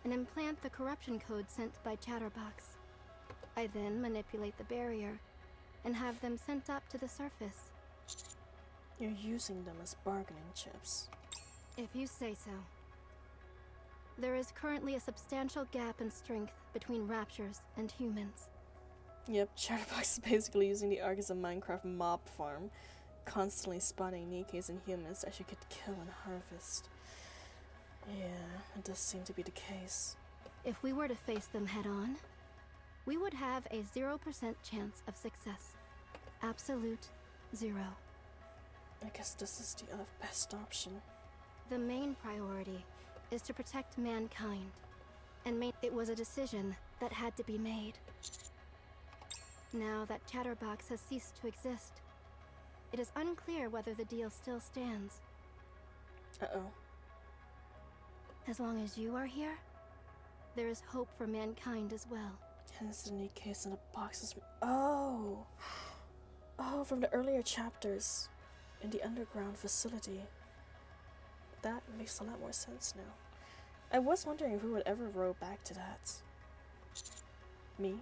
and implant the corruption code sent by Chatterbox. I then manipulate the barrier and have them sent up to the surface. You're using them as bargaining chips. If you say so. There is currently a substantial gap in strength between Raptures and humans. Yep, Chatterbox is basically using the Ark as a Minecraft mob farm, constantly spawning NIKKEs and humans that she could kill and harvest. Yeah, it does seem to be the case. If we were to face them head-on, we would have a 0% chance of success. Absolute 0. I guess this is the best option. The main priority is to protect mankind, and it was a decision that had to be made. Now that Chatterbox has ceased to exist, it is unclear whether the deal still stands. Uh-oh. As long as you are here, there is hope for mankind as well. Hence the NIKKEs in the boxes from... Oh! Oh, from the earlier chapters in the underground facility. That makes a lot more sense now. I was wondering if we would ever row back to that. Me?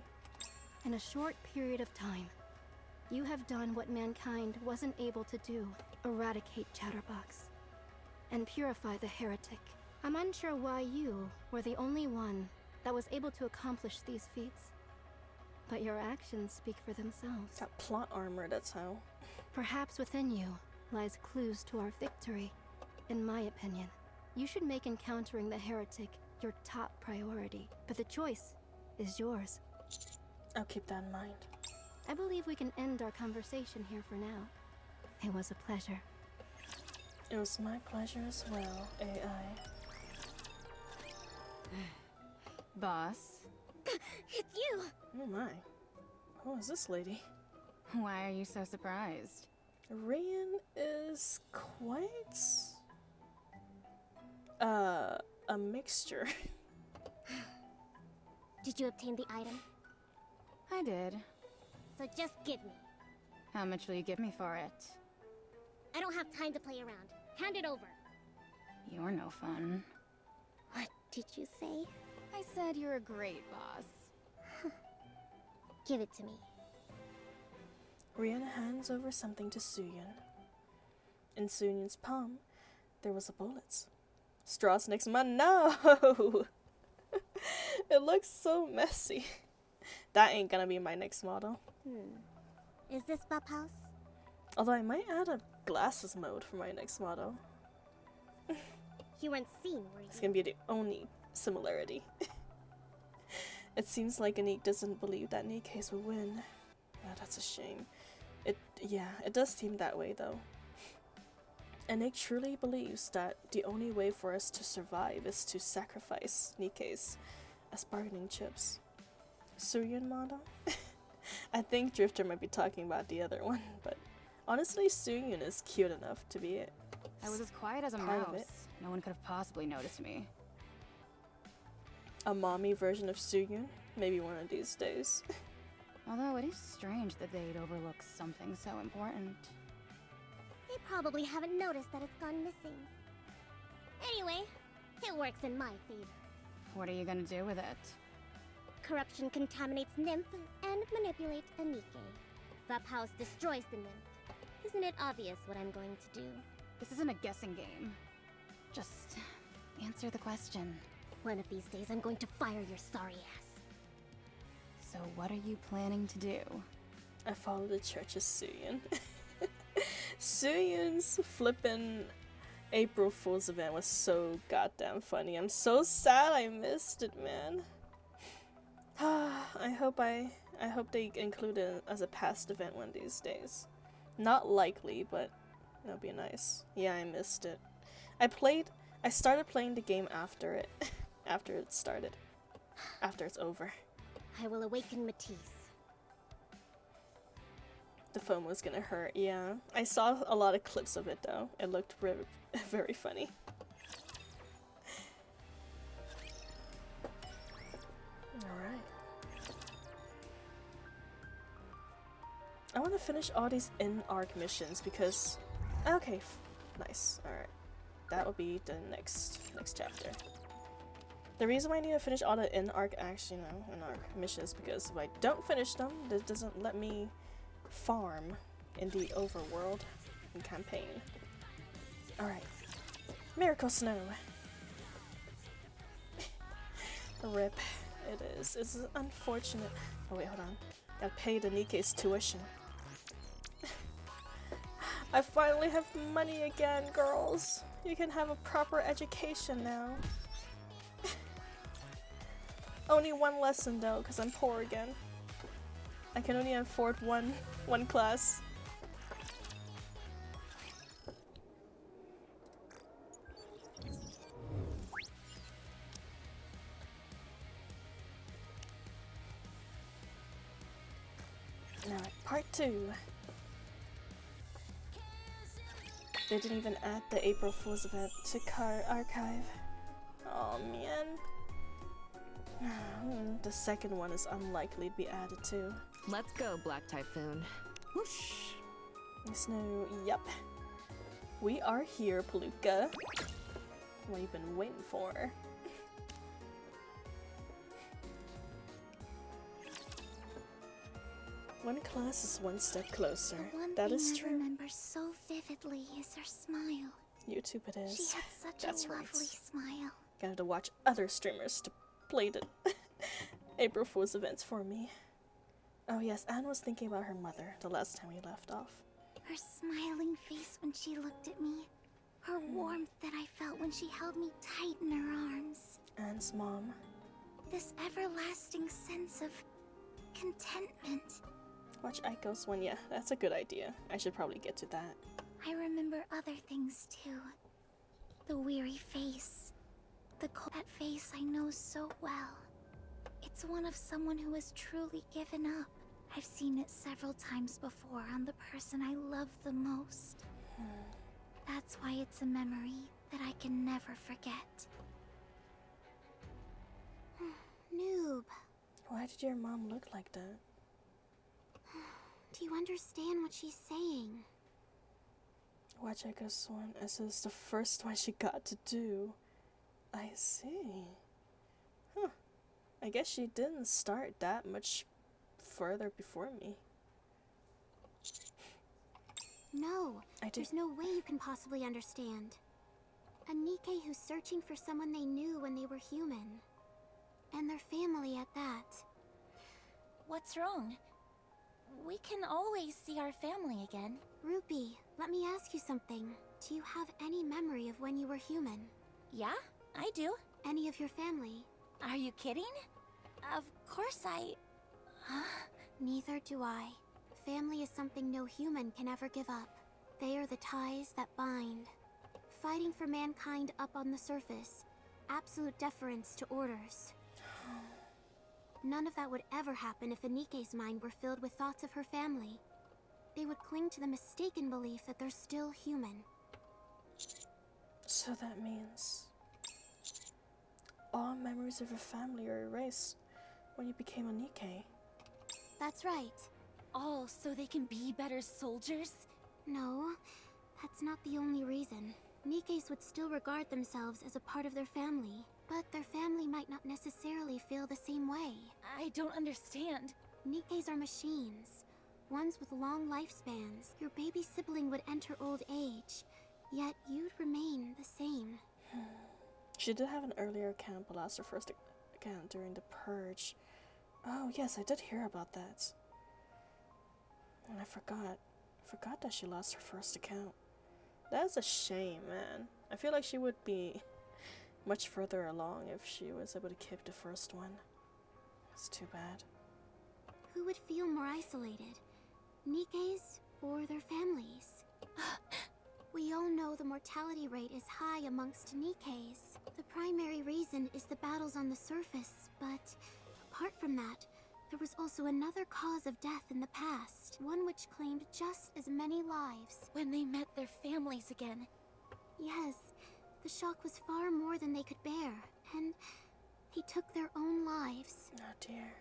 In a short period of time, you have done what mankind wasn't able to do. Eradicate Chatterbox and purify the heretic. I'm unsure why you were the only one that was able to accomplish these feats. But your actions speak for themselves. Got plot armor, that's how. Perhaps within you lies clues to our victory. In my opinion, you should make encountering the heretic your top priority. But the choice is yours. I'll keep that in mind. I believe we can end our conversation here for now. It was a pleasure. It was my pleasure as well, AI. Boss? It's you! Oh my. Who is this lady? Why are you so surprised? Rayan is quite... a mixture. Did you obtain the item? I did. So just give me. How much will you give me for it? I don't have time to play around. Hand it over. You're no fun. What did you say? I said you're a great boss. Give it to me. Rihanna hands over something to Suyun. In Suyun's palm, there was a bullet. Straw's next month. No! It looks so messy. That ain't gonna be my next model. Is this Bub House? Although I might add a glasses mode for my next model. You weren't seen, were you? It's gonna be the only similarity. It seems like NIKKE doesn't believe that NIKKE will win. Oh, that's a shame. It does seem that way though. NIKKE truly believes that the only way for us to survive is to sacrifice NIKKE as bargaining chips. Suyun model? I think Drifter might be talking about the other one, but honestly Suyun is cute enough to be it. I was as quiet as a mouse. No one could have possibly noticed me. A mommy version of Suyun? Maybe one of these days. Although it is strange that they'd overlook something so important. They probably haven't noticed that it's gone missing. Anyway, it works in my favor. What are you gonna do with it? Corruption contaminates Nymph and manipulates a NIKKE. Bub House destroys the Nymph. Isn't it obvious what I'm going to do? This isn't a guessing game. Just answer the question. One of these days I'm going to fire your sorry ass. So what are you planning to do? I follow the church's Suyun. Suyun's flippin' April Fool's event was so goddamn funny. I'm so sad I missed it, man. I hope they include it as a past event one of these days. Not likely, but that'd be nice. Yeah, I missed it. I started playing the game after it. After it started. After it's over. I will awaken Matisse. The phone was gonna hurt, yeah. I saw a lot of clips of it though. It looked very funny. Alright. I want to finish all these in-arc missions because... Okay, nice. Alright. That will be the next chapter. The reason why I need to finish all the in-arc in-arc missions because if I don't finish them, this doesn't let me farm in the overworld and campaign. Alright. Miracle Snow. RIP. It is. It's unfortunate. Oh wait, hold on. Gotta pay the NIKKE's tuition. I finally have money again, girls. You can have a proper education now. Only one lesson though, because I'm poor again. I can only afford one class. Now, part 2. They didn't even add the April Fool's event to Car Archive. Oh man. The second one is unlikely to be added to. Let's go, Black Typhoon. Whoosh! Snow, yep. We are here, Palooka. What you've been waiting for. One class is one step closer. That is true. I remember so vividly is her smile. YouTube it is. She had such a lovely smile. Gotta watch other streamers to play the April Fool's events for me. Oh yes, Anne was thinking about her mother the last time we left off. Her smiling face when she looked at me. Her warmth that I felt when she held me tight in her arms. Anne's mom. This everlasting sense of contentment. Watch Aiko's one, yeah, that's a good idea. I should probably get to that. I remember other things too. The weary face. The cold face I know so well. It's one of someone who has truly given up. I've seen it several times before on the person I love the most. That's why it's a memory that I can never forget. Noob, Why did your mom look like that? Do you understand what she's saying? Watch Echo's one. This is the first one she got to do. I see. Huh. I guess she didn't start that much further before me. No, there's no way you can possibly understand. A Nikke who's searching for someone they knew when they were human. And their family at that. What's wrong? We can always see our family again. Rupee, let me ask you something. Do you have any memory of when you were human? Yeah, I do. Any of your family? Are you kidding? Of course I... Neither do I. Family is something no human can ever give up. They are the ties that bind. Fighting for mankind up on the surface. Absolute deference to orders. None of that would ever happen if a Nikke's mind were filled with thoughts of her family. They would cling to the mistaken belief that they're still human. So that means all memories of your family are erased when you became a Nikke. That's right. All so they can be better soldiers? No, that's not the only reason. Nikkes would still regard themselves as a part of their family, but their family might not necessarily feel the same way. I don't understand. Nikkes are machines, ones with long lifespans. Your baby sibling would enter old age, yet you'd remain the same. She did have an earlier account, but lost her first account during the purge. Oh yes, I did hear about that. And I forgot that she lost her first account. That's a shame, man. I feel like she would be much further along if she was able to keep the first one. It's too bad. Who would feel more isolated? Nikkes or their families? We all know the mortality rate is high amongst Nikkes. The primary reason is the battles on the surface, but apart from that, there was also another cause of death in the past, one which claimed just as many lives. When they met their families again. Yes, the shock was far more than they could bear, and they took their own lives. Oh dear.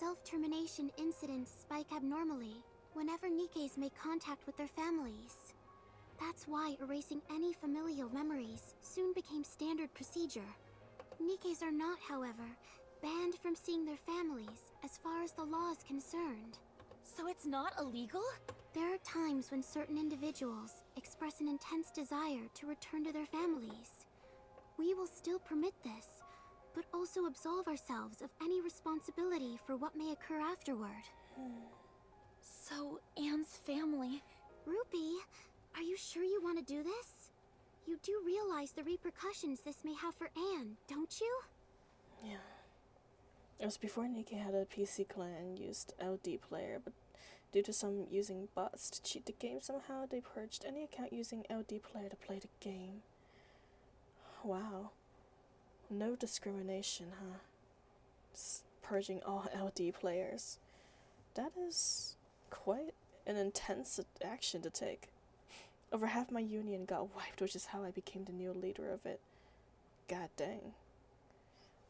Self-termination incidents spike abnormally whenever Nikkes make contact with their families. That's why erasing any familial memories soon became standard procedure. Nikkes are not, however, banned from seeing their families as far as the law is concerned. So it's not illegal? There are times when certain individuals express an intense desire to return to their families. We will still permit this, but also absolve ourselves of any responsibility for what may occur afterward. So, Anne's family... Rupee, are you sure you want to do this? You do realize the repercussions this may have for Anne, don't you? Yeah. It was before Nikke had a PC clan and used LD player, but due to some using bots to cheat the game somehow, they purged any account using LD player to play the game. Wow. No discrimination, huh? Just purging all LD players. That is quite an intense action to take. Over half my union got wiped, which is how I became the new leader of it. God dang.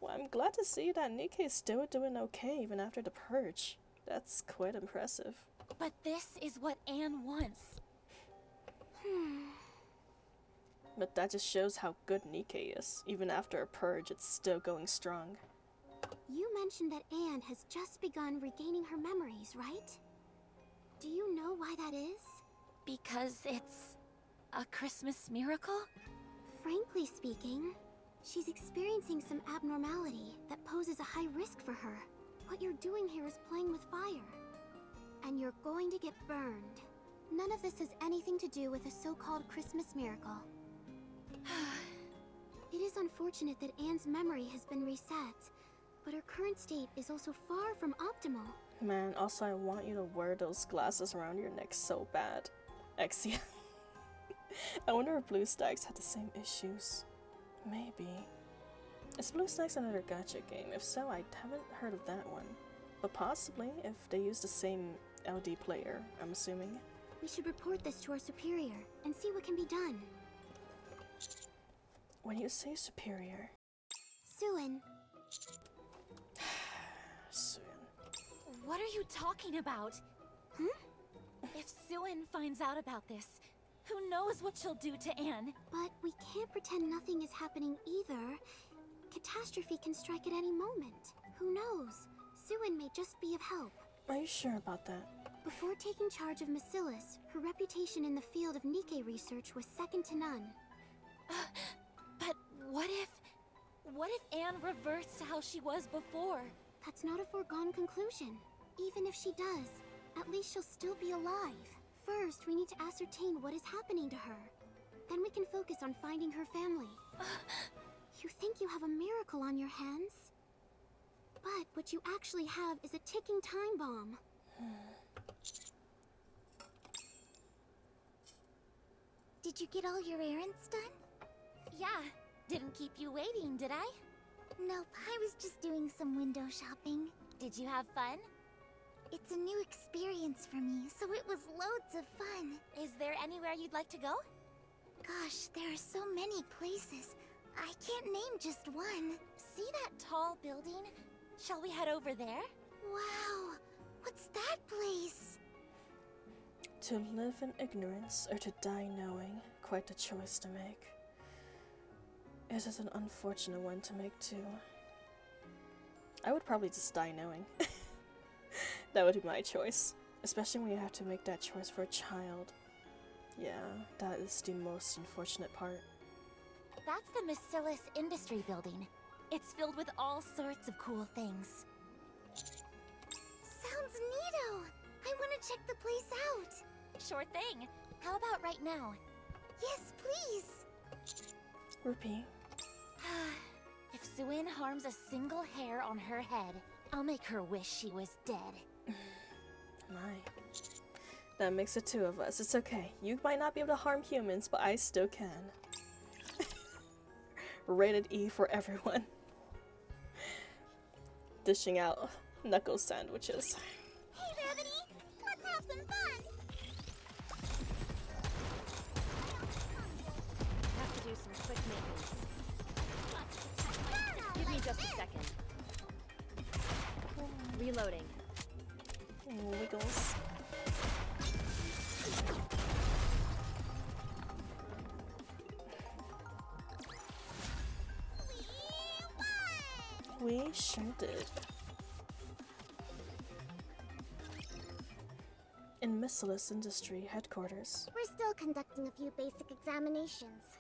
Well, I'm glad to see that Nikke is still doing okay even after the purge. That's quite impressive. But this is what Anne wants. But that just shows how good Nikke is. Even after a purge, it's still going strong. You mentioned that Anne has just begun regaining her memories, right? Do you know why that is? Because it's a Christmas miracle? Frankly speaking, she's experiencing some abnormality that poses a high risk for her. What you're doing here is playing with fire. And you're going to get burned. None of this has anything to do with a so-called Christmas miracle. It is unfortunate that Anne's memory has been reset, but her current state is also far from optimal. Man, also I want you to wear those glasses around your neck so bad. Exia. I wonder if BlueStacks had the same issues. Maybe. Is BlueStacks another gacha game? If so, I haven't heard of that one. But possibly, if they use the same LD player, I'm assuming. We should report this to our superior and see what can be done. When you say superior... Suen. What are you talking about? If Suin finds out about this, who knows what she'll do to Anne? But we can't pretend nothing is happening either. Catastrophe can strike at any moment. Who knows? Suin may just be of help. Are you sure about that? Before taking charge of Macilis, her reputation in the field of NIKKE research was second to none. But what if Anne reverts to how she was before? That's not a foregone conclusion. Even if she does, at least she'll still be alive. First, we need to ascertain what is happening to her. Then we can focus on finding her family. You think you have a miracle on your hands? But what you actually have is a ticking time bomb. Did you get all your errands done? Yeah. Didn't keep you waiting, did I? Nope, I was just doing some window shopping. Did you have fun? It's a new experience for me, so it was loads of fun. Is there anywhere you'd like to go? Gosh, there are so many places. I can't name just one. See that tall building? Shall we head over there? Wow, what's that place? To live in ignorance or to die knowing, quite a choice to make. It is an unfortunate one to make too. I would probably just die knowing. That would be my choice. Especially when you have to make that choice for a child. Yeah, that is the most unfortunate part. That's the Macilis Industry Building. It's filled with all sorts of cool things. Sounds neato! I want to check the place out. Sure thing. How about right now? Yes, please. Rupee. If Suin harms a single hair on her head, I'll make her wish she was dead. My. That makes it two of us. It's okay. You might not be able to harm humans, but I still can. Rated E for everyone. Dishing out knuckle sandwiches. Hey, Rabbity! Let's have some fun! Have to do some quick maintenance. Give me just a second. Reloading. Wiggles. We sure did. In Macilis Industry headquarters. We're still conducting a few basic examinations.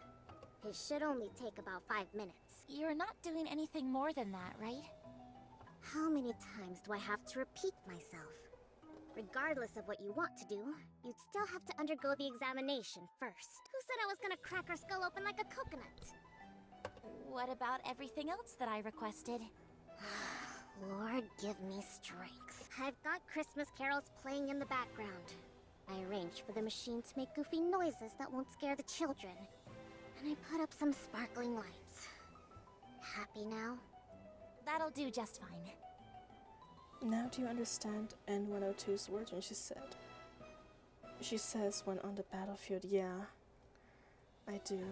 It should only take about 5 minutes. You're not doing anything more than that, right? How many times do I have to repeat myself? Regardless of what you want to do, you'd still have to undergo the examination first. Who said I was gonna crack her skull open like a coconut? What about everything else that I requested? Lord, give me strength. I've got Christmas carols playing in the background. I arranged for the machine to make goofy noises that won't scare the children. And I put up some sparkling lights. Happy now? That'll do just fine. Now do you understand N102's words when she said? She says when on the battlefield, yeah, I do.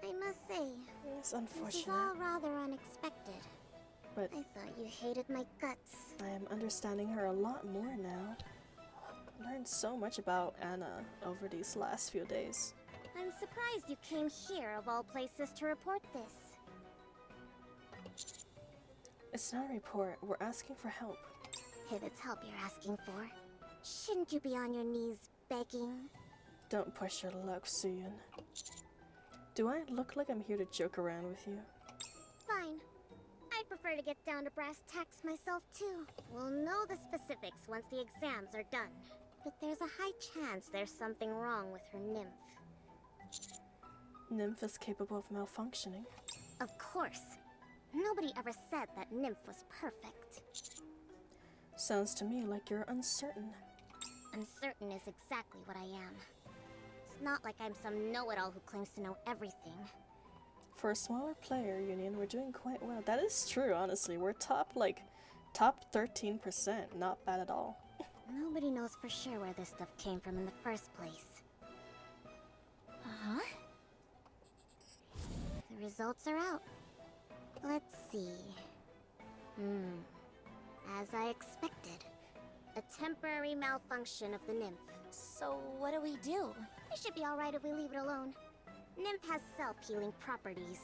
I must say, it's this is unfortunate. all rather unexpected. But I thought you hated my guts. I am understanding her a lot more now. Learned so much about Anna over these last few days. I'm surprised you came here of all places to report this. It's not a report, we're asking for help. If it's help you're asking for, shouldn't you be on your knees begging? Don't push your luck, Suyun. Do I look like I'm here to joke around with you? Fine. I prefer to get down to brass tacks myself too. We'll know the specifics once the exams are done. But there's a high chance there's something wrong with her nymph. Nymph is capable of malfunctioning. Of course. Nobody ever said that nymph was perfect. Sounds to me like you're uncertain. Uncertain is exactly what I am. It's not like I'm some know-it-all who claims to know everything. For a smaller player union, we're doing quite well. That is true, honestly. We're top 13%. Not bad at all. Nobody knows for sure where this stuff came from in the first place. Uh-huh. The results are out. Let's see. As I expected. A temporary malfunction of the nymph. So what do we do? It should be alright if we leave it alone. Nymph has self-healing properties.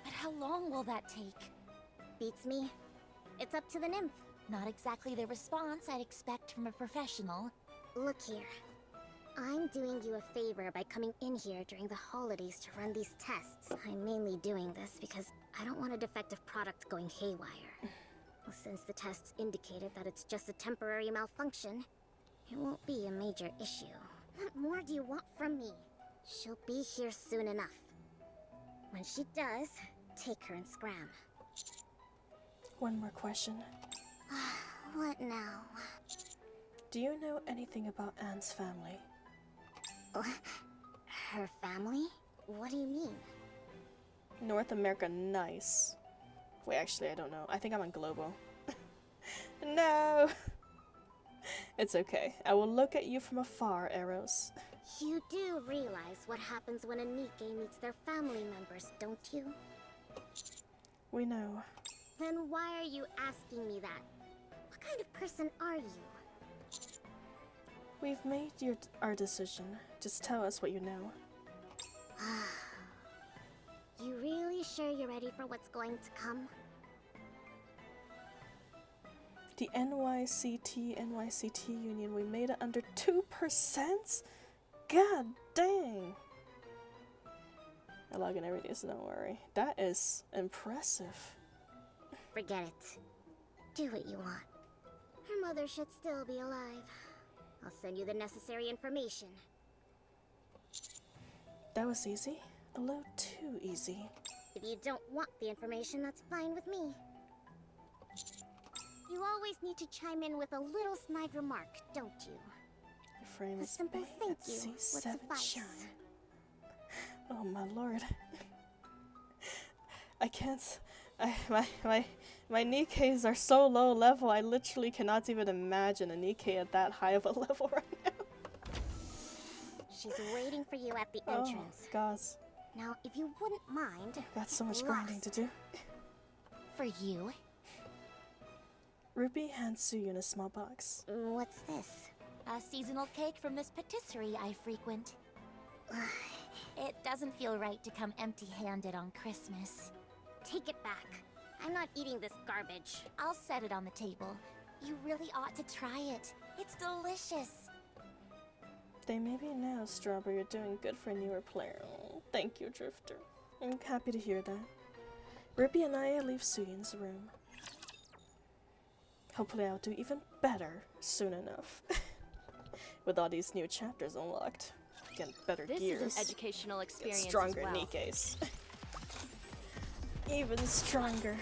But how long will that take? Beats me. It's up to the nymph. Not exactly the response I'd expect from a professional. Look here. I'm doing you a favor by coming in here during the holidays to run these tests. I'm mainly doing this because I don't want a defective product going haywire. Well, since the tests indicated that it's just a temporary malfunction, it won't be a major issue. What more do you want from me? She'll be here soon enough. When she does, take her and scram. One more question. What now? Do you know anything about Anne's family? Her family? What do you mean? North America, nice. Wait, actually, I don't know. I think I'm on global. No! It's okay. I will look at you from afar, Eros. You do realize what happens when a NIKKE meets their family members, don't you? We know. Then why are you asking me that? What kind of person are you? We've made our decision. Just tell us what you know. You really sure you're ready for what's going to come? The NYCT union, we made it under 2%? God dang! I log in every day, so don't worry. That is impressive. Forget it. Do what you want. Her mother should still be alive. I'll send you the necessary information. That was easy. A little too easy. If you don't want the information, that's fine with me. You always need to chime in with a little snide remark, don't you? Your frame A is simple bang thank at you would C7 suffice. shine. Oh my lord. I can't. My NIKKEs are so low level, I literally cannot even imagine a NIKKE at that high of a level right now. She's waiting for you at the Oh, entrance. gosh. Now, if you wouldn't mind... I've got so much grinding to do. For you? Ruby hands Suyun a small box. What's this? A seasonal cake from this patisserie I frequent. It doesn't feel right to come empty-handed on Christmas. Take it back. I'm not eating this garbage. I'll set it on the table. You really ought to try it. It's delicious. They maybe know, Strawberry, you're doing good for a newer player. Oh, thank you, Drifter. I'm happy to hear that. Ruby and I leave Suyun's room. Hopefully I'll do even better soon enough. With all these new chapters unlocked. Get better gears. This is an educational experience. Get stronger as well. NIKKEs. Even stronger.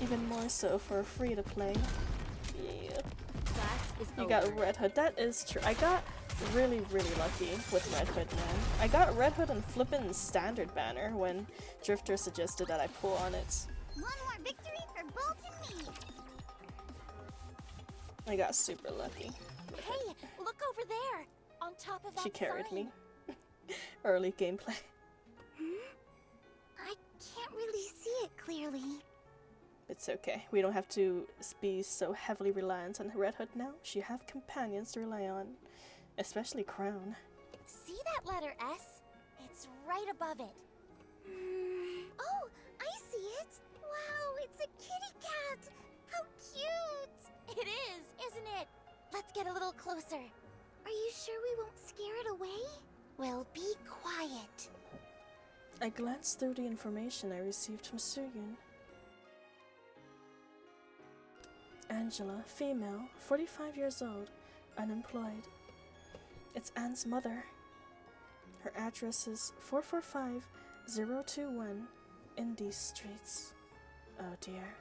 Even more so for free to play. Yeah. You got Red Hood. That is true. I got really lucky with Red Hood, man. I got Red Hood and flippin' standard banner when Drifter suggested that I pull on it. One more victory for Bolt and me. I got super lucky. Hey, look over there! On top of that She carried sign. me. Early gameplay. I can't really see it clearly. It's okay. We don't have to be so heavily reliant on Red Hood now. She have companions to rely on. Especially Crown. See that letter S? It's right above it. Oh, I see it. Wow, it's a kitty cat. How cute. It is, isn't it? Let's get a little closer. Are you sure we won't scare it away? Well, be quiet. I glanced through the information I received from Suyun. Angela, female, 45 years old, unemployed. It's Anne's mother. Her address is 445021 in these streets. Oh dear.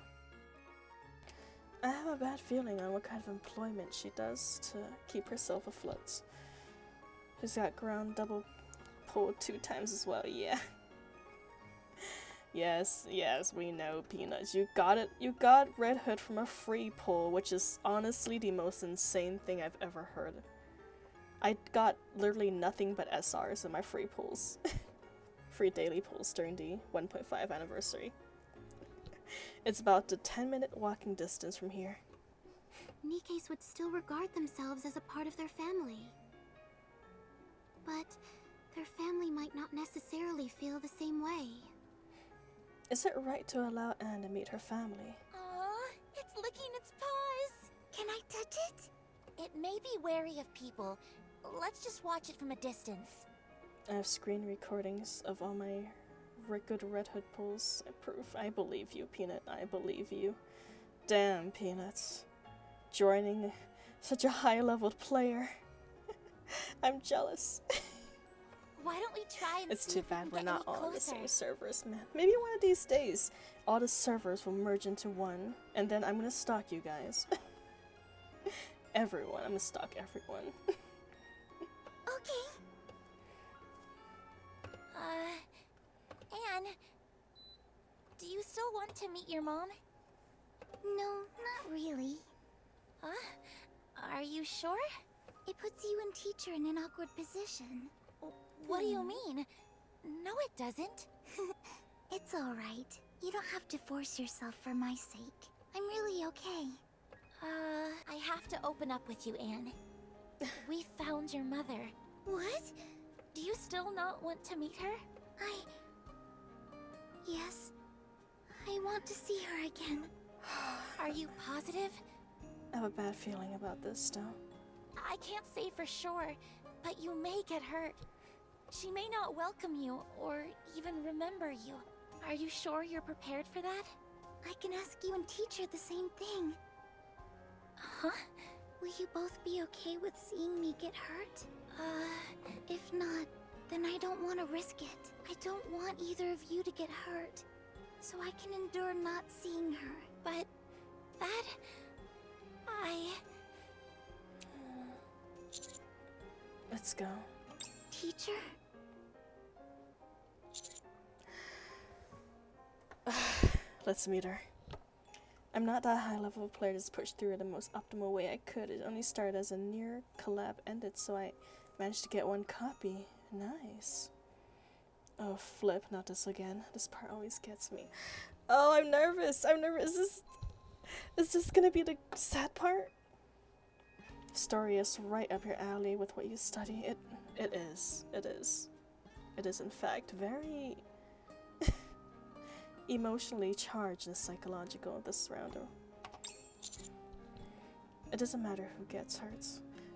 I have a bad feeling on what kind of employment she does to keep herself afloat. She's got ground double pulled 2 times as well, yeah. Yes, we know, Peanuts. You got it. You got Red Hood from a free pull, which is honestly the most insane thing I've ever heard. I got literally nothing but SRs in my free pulls. Free daily pulls during the 1.5 anniversary. It's about a 10-minute walking distance from here. Nikke's would still regard themselves as a part of their family. But their family might not necessarily feel the same way. Is it right to allow Anne to meet her family? Aww, it's licking its paws. Can I touch it? It may be wary of people. Let's just watch it from a distance. I have screen recordings of all my good Red Hood pulls. Proof. I believe you, Peanut. I believe you. Damn, Peanuts. Joining such a high-leveled player. I'm jealous. Why don't we try and It's see too if we bad can we're get not any all on the closer? same servers, man. Maybe one of these days, all the servers will merge into one, and then I'm gonna stalk you guys. Everyone. I'm gonna stalk everyone. Okay. Anne, do you still want to meet your mom? No, not really. Huh? Are you sure? It puts you and teacher in an awkward position. What do you mean? No, it doesn't. It's alright. You don't have to force yourself for my sake. I'm really okay. I have to open up with you, Anne. We found your mother. What? Do you still not want to meet her? Yes. I want to see her again. Are you positive? I have a bad feeling about this still. I can't say for sure, but you may get hurt. She may not welcome you, or even remember you. Are you sure you're prepared for that? I can ask you and teacher the same thing. Huh? Will you both be okay with seeing me get hurt? If not, then I don't want to risk it. I don't want either of you to get hurt. So I can endure not seeing her. But that... Let's go. Teacher? Let's meet her. I'm not that high level of player that's pushed through it the most optimal way I could. It only started as a near collab ended, so I managed to get one copy. Nice. Oh, flip, not this again. This part always gets me. Oh, I'm nervous. I'm nervous. Is this gonna be the sad part? Story is right up your alley with what you study. It is. It is. It is in fact very emotionally charged and psychological this round. It doesn't matter who gets hurt.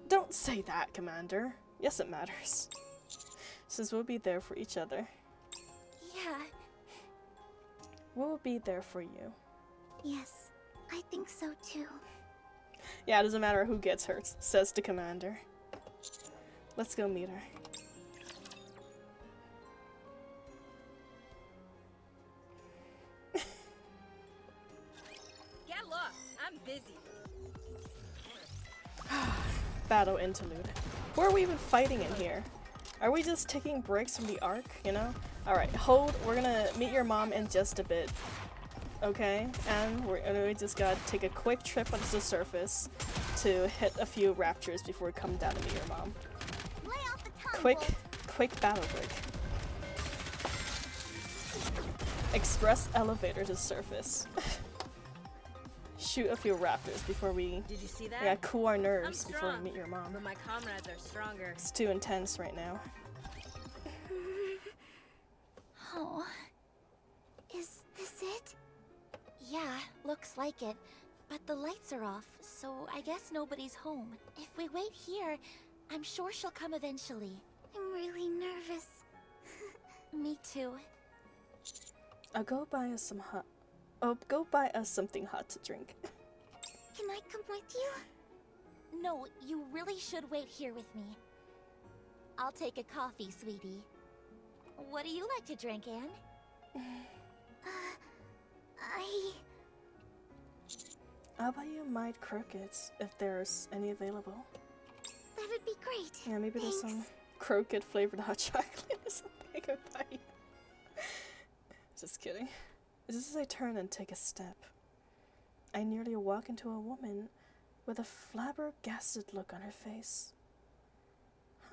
Don't say that, Commander. Yes, it matters. Since we'll be there for each other. Yeah. We'll be there for you. Yes, I think so too. Yeah, it doesn't matter who gets hurt, says the Commander. Let's go meet her. Get lost. I'm busy. Battle interlude. Who are we even fighting in here? Are we just taking breaks from the arc, you know? Alright, hold. We're gonna meet your mom in just a bit. Okay? And we just gotta take a quick trip onto the surface to hit a few raptures before we come down to meet your mom. Quick battle break. Express elevator to surface. Shoot a few raptors before we... Did you see that? We gotta cool our nerves I'm before strong, we meet your mom. but my comrades are stronger. It's too intense right now. Oh. Is this it? Yeah, looks like it. But the lights are off, so I guess nobody's home. If we wait here, I'm sure she'll come eventually. I'm really nervous. Me too. I'll go buy us some hot... Oh, go buy us something hot to drink. Can I come with you? No, you really should wait here with me. I'll take a coffee, sweetie. What do you like to drink, Anne? I'll buy you Mild Croquettes if there's any available. That'd be great. Yeah, maybe Thanks. there's some croquette flavored hot chocolate or something I could buy you. Just kidding. Just as I turn and take a step, I nearly walk into a woman with a flabbergasted look on her face.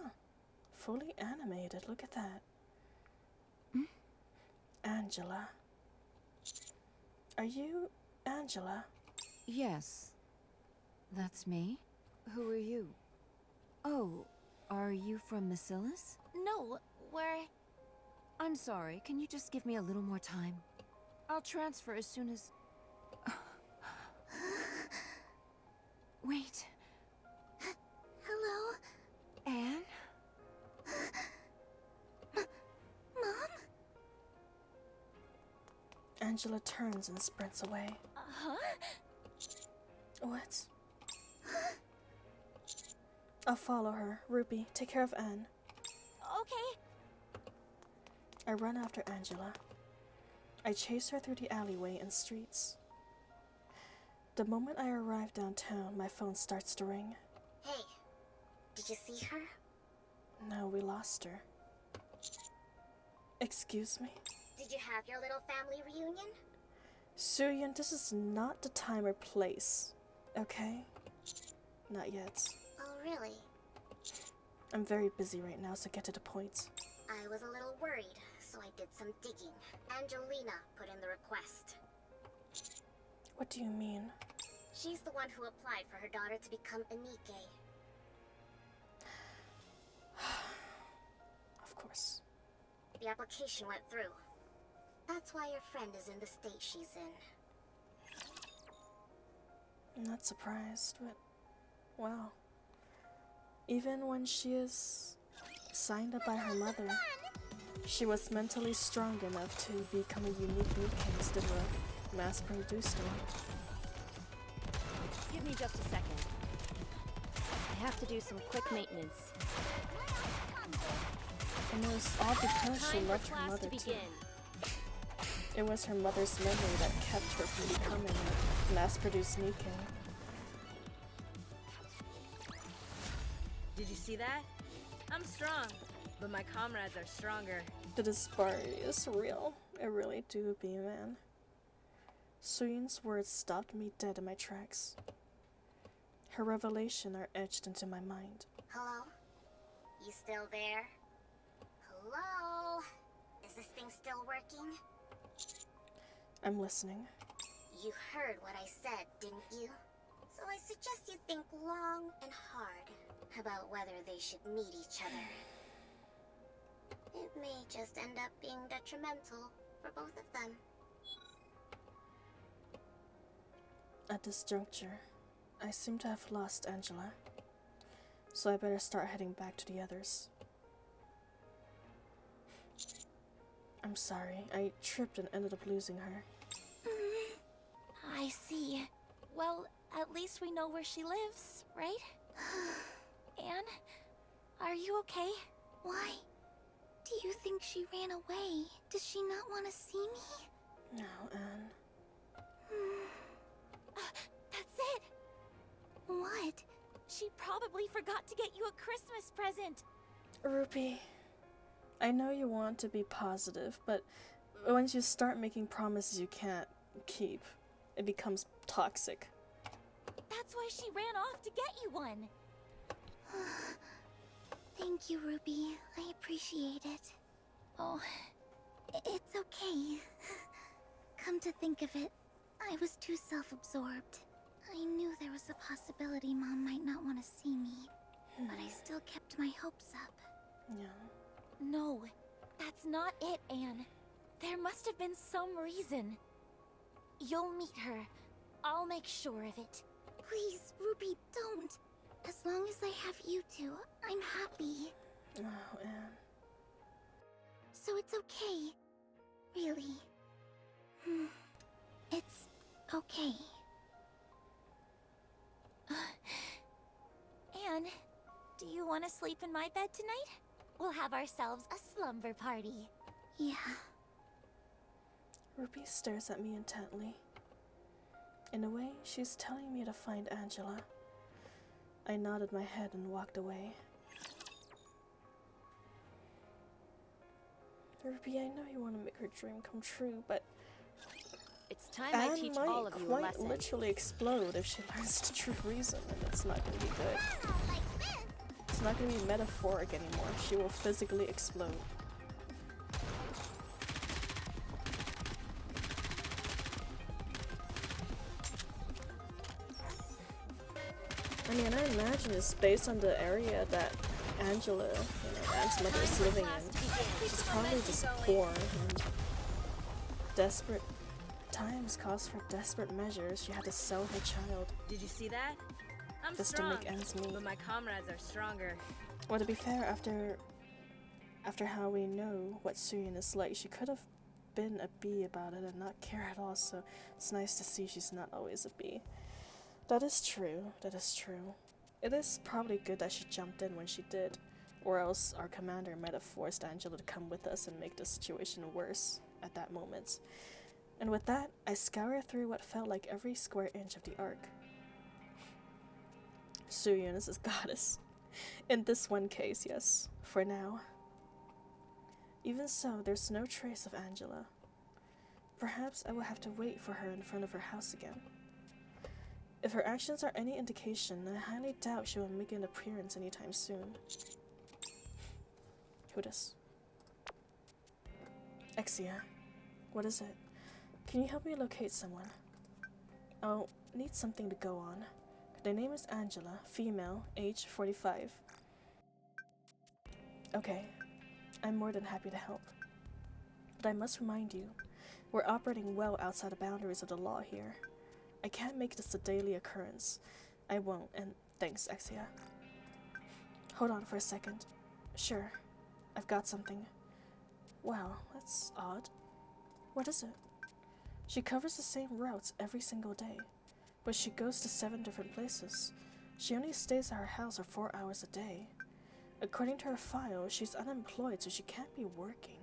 Huh. Fully animated, look at that. Angela. Are you Angela? Yes. That's me. Who are you? Oh, are you from Macilis? No, we're... I'm sorry, can you just give me a little more time? I'll transfer as soon as... Wait. Hello? Anne? Mom? Angela turns and sprints away. Huh? What? I'll follow her. Ruby, take care of Anne. Okay. I run after Angela. I chase her through the alleyway and streets. The moment I arrive downtown, my phone starts to ring. Hey, did you see her? No, we lost her. Excuse me? Did you have your little family reunion? Suyun, this is not the time or place, okay? Not yet. Oh, really? I'm very busy right now, so get to the point. I was a little worried, so I did some digging. Angelina put in the request. What do you mean? She's the one who applied for her daughter to become a NIKKE. Of course. The application went through. That's why your friend is in the state she's in. I'm not surprised, but wow. Even when she is signed up by her mother, she was mentally strong enough to become a unique NIKKE instead of a mass-produced one. Give me just a second. I have to do some quick maintenance. And it was all because she loved her mother too. It was her mother's memory that kept her from becoming a mass-produced NIKKE. Did you see that? I'm strong, but my comrades are stronger. The disparity is real. It really do be, man. Suyun's words stopped me dead in my tracks. Her revelation are etched into my mind. Hello? You still there? Hello? Is this thing still working? I'm listening. You heard what I said, didn't you? So I suggest you think long and hard about whether they should meet each other. It may just end up being detrimental for both of them. At this juncture, I seem to have lost Angela, so I better start heading back to the others. I'm sorry, I tripped and ended up losing her. I see. Well, at least we know where she lives, right? Anne, are you okay? Why? Do you think she ran away? Does she not want to see me? No, Anne. That's it! What? She probably forgot to get you a Christmas present! Ruby, I know you want to be positive, but once you start making promises you can't keep, it becomes toxic. That's why she ran off to get you one! Thank you, Ruby. I appreciate it. Oh, it's okay. Come to think of it, I was too self-absorbed. I knew there was a possibility Mom might not want to see me, but I still kept my hopes up. Yeah. No, that's not it, Anne. There must have been some reason. You'll meet her. I'll make sure of it. Please, Ruby, don't. As long as I have you two, I'm happy. Oh, Anne. So it's okay. Really. It's okay. Anne, do you want to sleep in my bed tonight? We'll have ourselves a slumber party. Yeah. Ruby stares at me intently. In a way, she's telling me to find Angela. I nodded my head and walked away. Ruby, I know you want to make her dream come true, but It's time I Anne teach might all of you a quite lesson. literally explode if she learns the true reason, and it's not going to be good. It's not going to be metaphoric anymore. She will physically explode. mean, I imagine it's based on the area that Angela, Anne's mother is living in. She's probably just poor and desperate. Times calls for desperate measures. She had to sell her child. Did you see that? I'm just strong, to make ends meet. but my comrades are stronger. Well, to be fair, after how we know what Suyin is like, she could have been a bee about it and not care at all, so it's nice to see she's not always a bee. That is true, that is true. It is probably good that she jumped in when she did, or else our commander might have forced Angela to come with us and make the situation worse at that moment. And with that, I scoured through what felt like every square inch of the Ark. Suyin is his goddess. In this one case, yes, for now. Even so, there's no trace of Angela. Perhaps I will have to wait for her in front of her house again. If her actions are any indication, I highly doubt she will make an appearance anytime soon. Who dis? Exia. What is it? Can you help me locate someone? I'll need something to go on. The name is Angela, female, age 45. Okay, I'm more than happy to help. But I must remind you, we're operating well outside the boundaries of the law here. I can't make this a daily occurrence. I won't, and thanks, Exia. Hold on for a second. Sure, I've got something. Wow, that's odd. What is it? She covers the same routes every single day, but she goes to 7 different places. She only stays at her house for 4 hours a day. According to her file, she's unemployed, so she can't be working.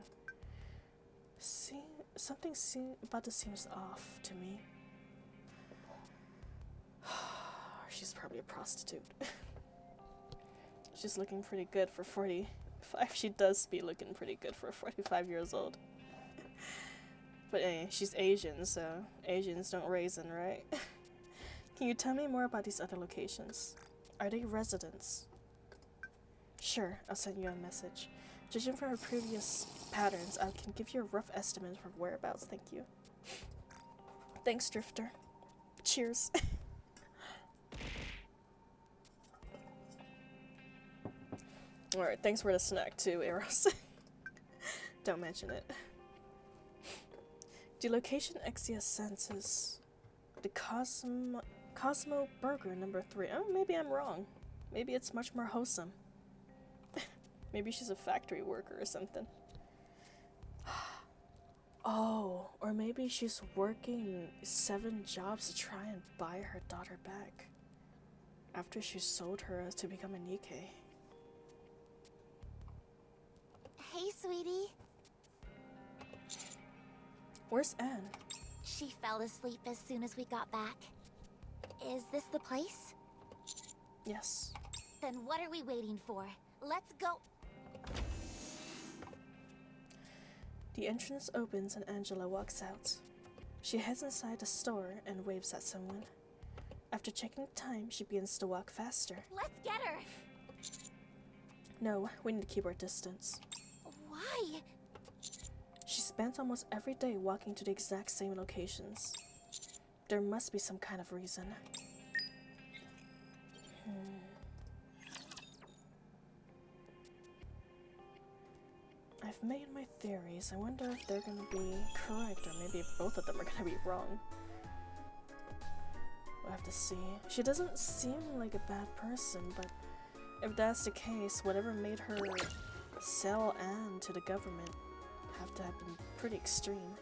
See, something about this seems off to me. She's probably a prostitute. She's looking pretty good for 45. She does be looking pretty good for 45 years old. But anyway, she's Asian, so Asians don't raisin, right? Can you tell me more about these other locations? Are they residents? Sure, I'll send you a message. Judging from her previous patterns, I can give you a rough estimate for whereabouts, thank you. Thanks, Drifter. Cheers. Alright, thanks for the snack too, Eros. Don't mention it. The location Exia senses the Cosmo Burger number 3. Oh, maybe I'm wrong. Maybe it's much more wholesome. Maybe she's a factory worker or something. Oh, or maybe she's working 7 jobs to try and buy her daughter back after she sold her to become a NIKKE. Hey, sweetie. Where's Anne? She fell asleep as soon as we got back. Is this the place? Yes. Then what are we waiting for? Let's go. The entrance opens and Angela walks out. She heads inside the store and waves at someone. After checking time, she begins to walk faster. Let's get her! No, we need to keep our distance. Why? She spends almost every day walking to the exact same locations. There must be some kind of reason. I've made my theories. I wonder if they're gonna be correct, or maybe if both of them are gonna be wrong. We'll have to see. She doesn't seem like a bad person, but if that's the case, whatever made her sell Anne to the government have to have been pretty extreme.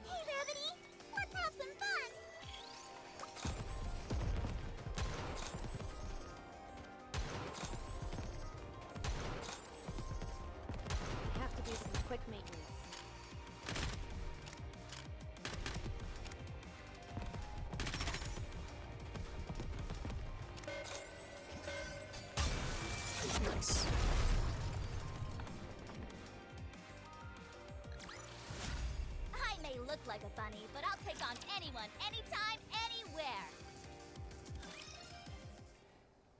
Hey, Rabbity! Let's have some fun! I have to do some quick maintenance. Nice. I may look like a bunny, but I'll take on anyone, anytime, anywhere!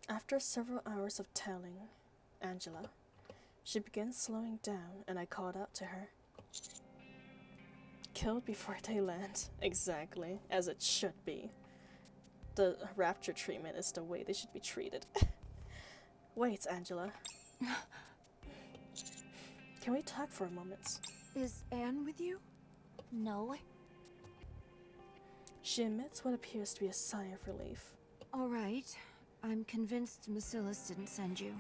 After several hours of telling Angela, she begins slowing down and I called out to her. killed before they land. Exactly, as it should be. The rapture treatment is the way they should be treated. Wait, Angela. Can we talk for a moment? Is Anne with you? No. She emits what appears to be a sigh of relief. All right. I'm convinced Macilis didn't send you.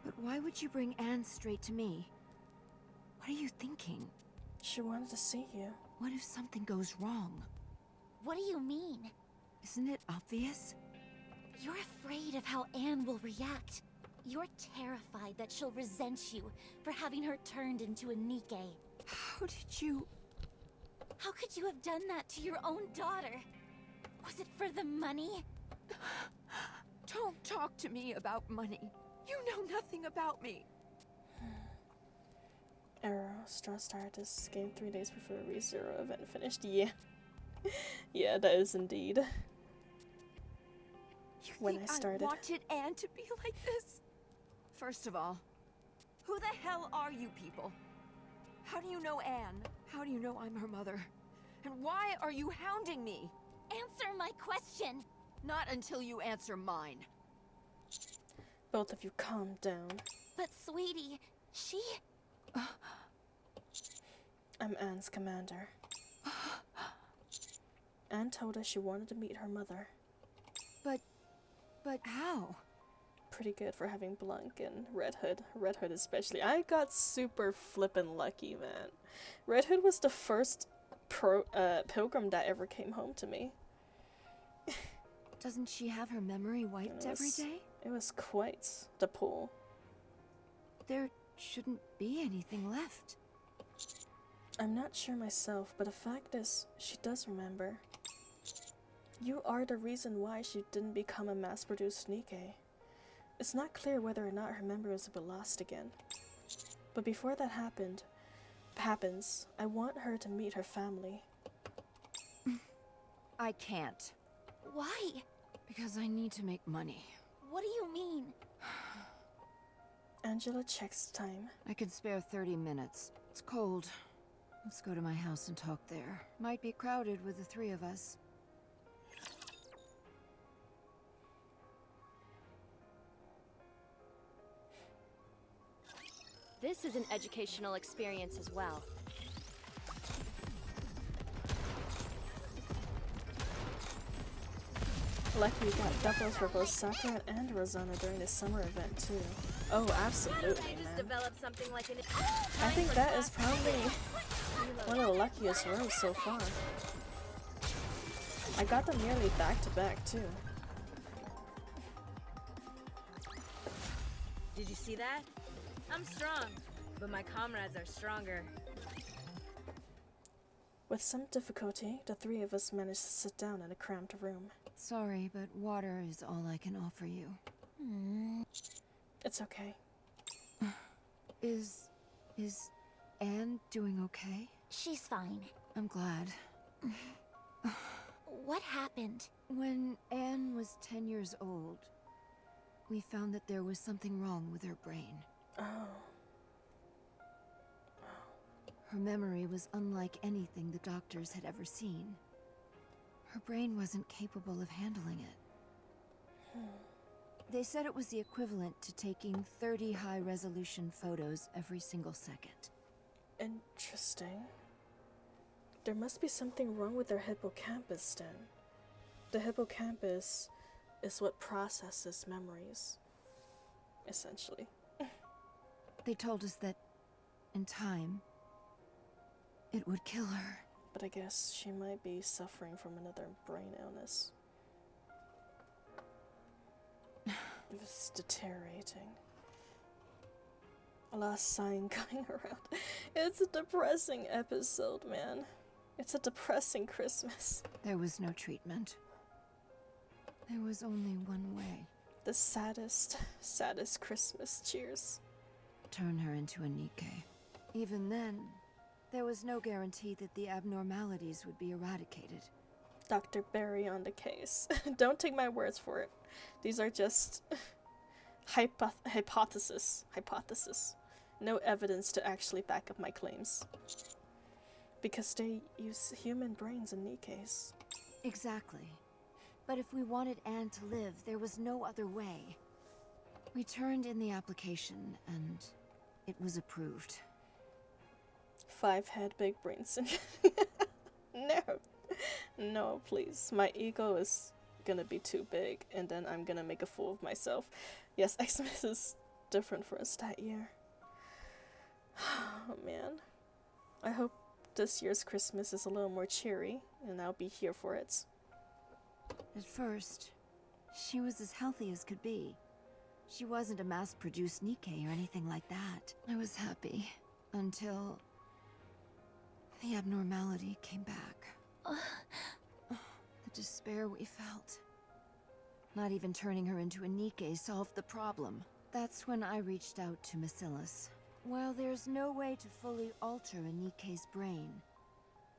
But why would you bring Anne straight to me? What are you thinking? She wanted to see you. What if something goes wrong? What do you mean? Isn't it obvious? You're afraid of how Anne will react. You're terrified that she'll resent you for having her turned into a NIKKE. How did you... How could you have done that to your own daughter? Was it for the money? Don't talk to me about money. You know nothing about me. Arrow, Straw started this game 3 days before the ReZero event finished. Yeah. Yeah, that is indeed. You when think I started. I wanted Anne to be like this? First of all, who the hell are you people? How do you know Anne? How do you know I'm her mother? And why are you hounding me? Answer my question! Not until you answer mine. Both of you calm down. But sweetie, she... I'm Anne's commander. Anne told us she wanted to meet her mother. But how? Pretty good for having Blanc and Red Hood. Red Hood especially. I got super flippin' lucky, man. Red Hood was the first pilgrim that ever came home to me. Doesn't she have her memory wiped every day? It was quite the pull. There shouldn't be anything left. I'm not sure myself, but the fact is, she does remember. You are the reason why she didn't become a mass-produced NIKKE. It's not clear whether or not her memories will be lost again. But before that happens, I want her to meet her family. I can't. Why? Because I need to make money. What do you mean? Angela checks the time. I can spare 30 minutes. It's cold. Let's go to my house and talk there. Might be crowded with the three of us. This is an educational experience as well. Lucky we got doubles for both Sakura and Rosanna during the summer event too. Oh, absolutely, man. Develop something like an... I think that is probably one of the luckiest rows so far. I got them nearly back to back too. Did you see that? I'm strong, but my comrades are stronger. With some difficulty, the three of us managed to sit down in a cramped room. Sorry, but water is all I can offer you. It's okay. Is Anne doing okay? She's fine. I'm glad. What happened? When Anne was 10 years old, we found that there was something wrong with her brain. Oh. Her memory was unlike anything the doctors had ever seen. Her brain wasn't capable of handling it. They said it was the equivalent to taking 30 high-resolution photos every single second. Interesting. There must be something wrong with their hippocampus then. The hippocampus is what processes memories, essentially. They told us that, in time, it would kill her. But I guess she might be suffering from another brain illness. It's deteriorating. A lot of sighing going around. It's a depressing episode, man. It's a depressing Christmas. There was no treatment. There was only one way. The saddest Christmas. Cheers. Turn her into a NIKKE. Even then, there was no guarantee that the abnormalities would be eradicated. Dr. Barry on the case. Don't take my words for it. These are just hypothesis. No evidence to actually back up my claims. Because they use human brains in Nikke's. Exactly. But if we wanted Anne to live, there was no other way. We turned in the application, and it was approved. 5-head big brain syndrome. No. No, please. My ego is gonna be too big, and then I'm gonna make a fool of myself. Yes, Xmas is different for us that year. Oh man. I hope this year's Christmas is a little more cheery, and I'll be here for it. At first, she was as healthy as could be. She wasn't a mass-produced Nikke or anything like that. I was happy until the abnormality came back. The despair we felt. Not even turning her into a Nikke solved the problem. That's when I reached out to Bacillus. While there's no way to fully alter a Nikke's brain,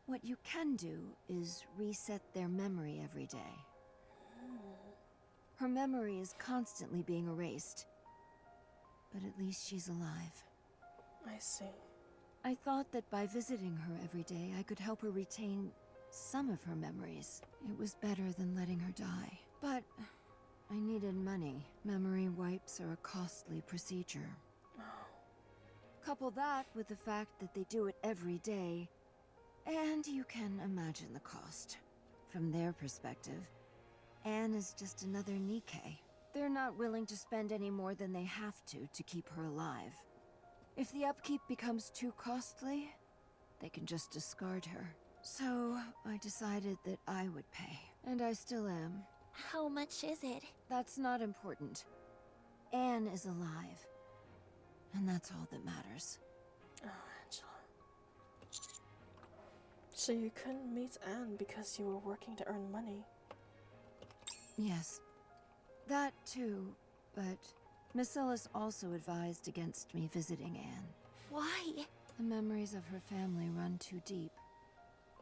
what you can do is reset their memory every day. Her memory is constantly being erased, but at least she's alive. I see. I thought that by visiting her every day, I could help her retain some of her memories. It was better than letting her die. But I needed money. Memory wipes are a costly procedure. Couple that with the fact that they do it every day, and you can imagine the cost. From their perspective, Anne is just another Nikke. They're not willing to spend any more than they have to keep her alive. If the upkeep becomes too costly, they can just discard her. So I decided that I would pay, and I still am. How much is it? That's not important. Anne is alive, and that's all that matters. Oh, Angela. So you couldn't meet Anne because you were working to earn money? Yes. That too, but Bacillus also advised against me visiting Anne. Why? The memories of her family run too deep.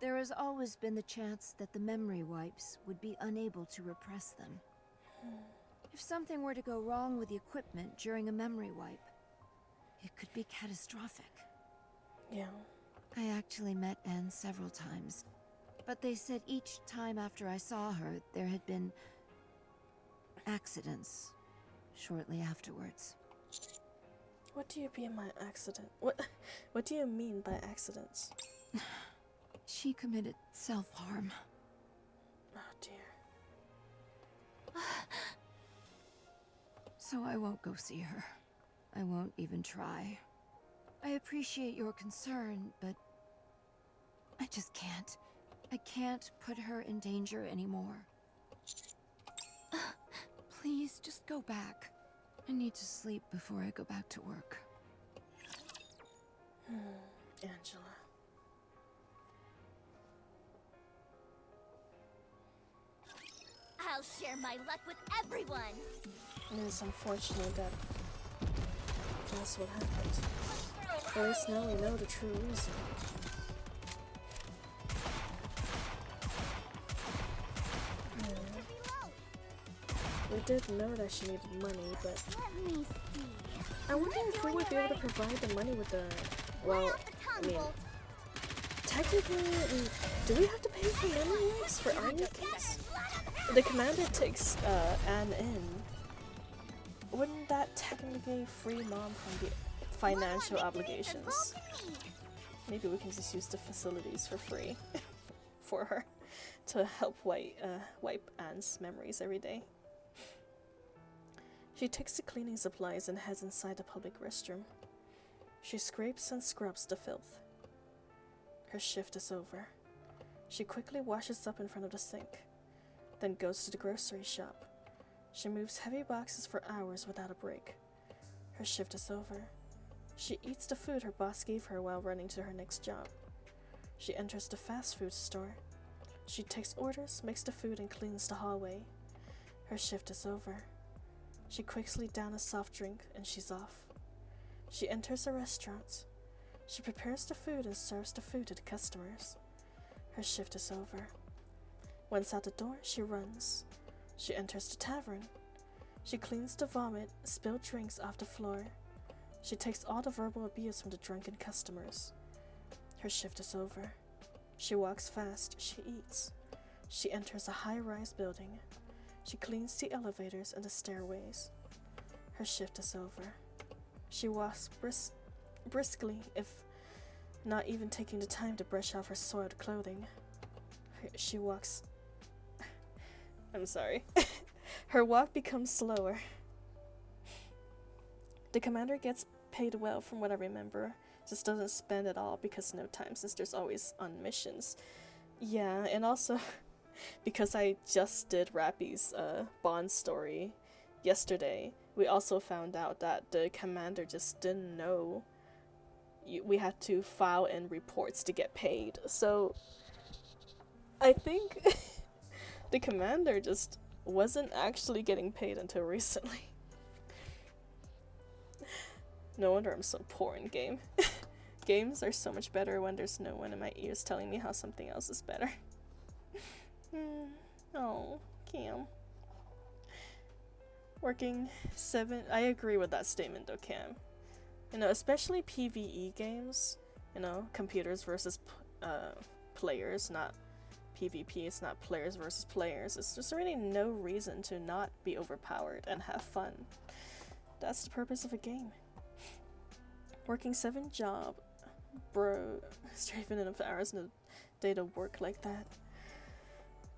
There has always been the chance that the memory wipes would be unable to repress them. If something were to go wrong with the equipment during a memory wipe, it could be catastrophic. Yeah. I actually met Anne several times, but they said each time after I saw her, there had been accidents shortly afterwards. What do you mean by accident? What do you mean by accidents? She committed self-harm. Oh dear. So I won't go see her. I won't even try. I appreciate your concern, but I just can't. I can't put her in danger anymore. Please, just go back. I need to sleep before I go back to work. Angela. I'll share my luck with everyone. It is unfortunate that that's what happened. At least now we know the true reason. We did know that she needed money, but Let me see. I wonder if we would be able to provide the money with the... Well, I mean, technically, do we have to pay for memory wipes for our Nikkes? The commander takes Anne in. Wouldn't that technically free Mom from the financial obligations? Maybe we can just use the facilities for free for her to help wipe Anne's memories every day. She takes the cleaning supplies and heads inside the public restroom. She scrapes and scrubs the filth. Her shift is over. She quickly washes up in front of the sink, then goes to the grocery shop. She moves heavy boxes for hours without a break. Her shift is over. She eats the food her boss gave her while running to her next job. She enters the fast food store. She takes orders, makes the food, and cleans the hallway. Her shift is over. She quickly downs a soft drink and she's off. She enters a restaurant. She prepares the food and serves the food to the customers. Her shift is over. Once out the door, she runs. She enters the tavern. She cleans the vomit, spilled drinks off the floor. She takes all the verbal abuse from the drunken customers. Her shift is over. She walks fast, she eats. She enters a high-rise building. She cleans the elevators and the stairways. Her shift is over. She walks briskly, if not even taking the time to brush off her soiled clothing. She walks... I'm sorry. Her walk becomes slower. The commander gets paid well from what I remember. Just doesn't spend it all because no time, since there's always on missions. Yeah, and also because I just did Rappy's Bond story yesterday, we also found out that the commander just didn't know we had to file in reports to get paid. So I think the commander just wasn't actually getting paid until recently. No wonder I'm so poor in game. Games are so much better when there's no one in my ears telling me how something else is better. Oh, Cam. Working 7... I agree with that statement though, Cam. You know, especially PvE games, you know, computers versus players, not PvP, it's not players versus players. It's just really no reason to not be overpowered and have fun. That's the purpose of a game. Working 7 job. Bro, straight enough hours in a day to work like that.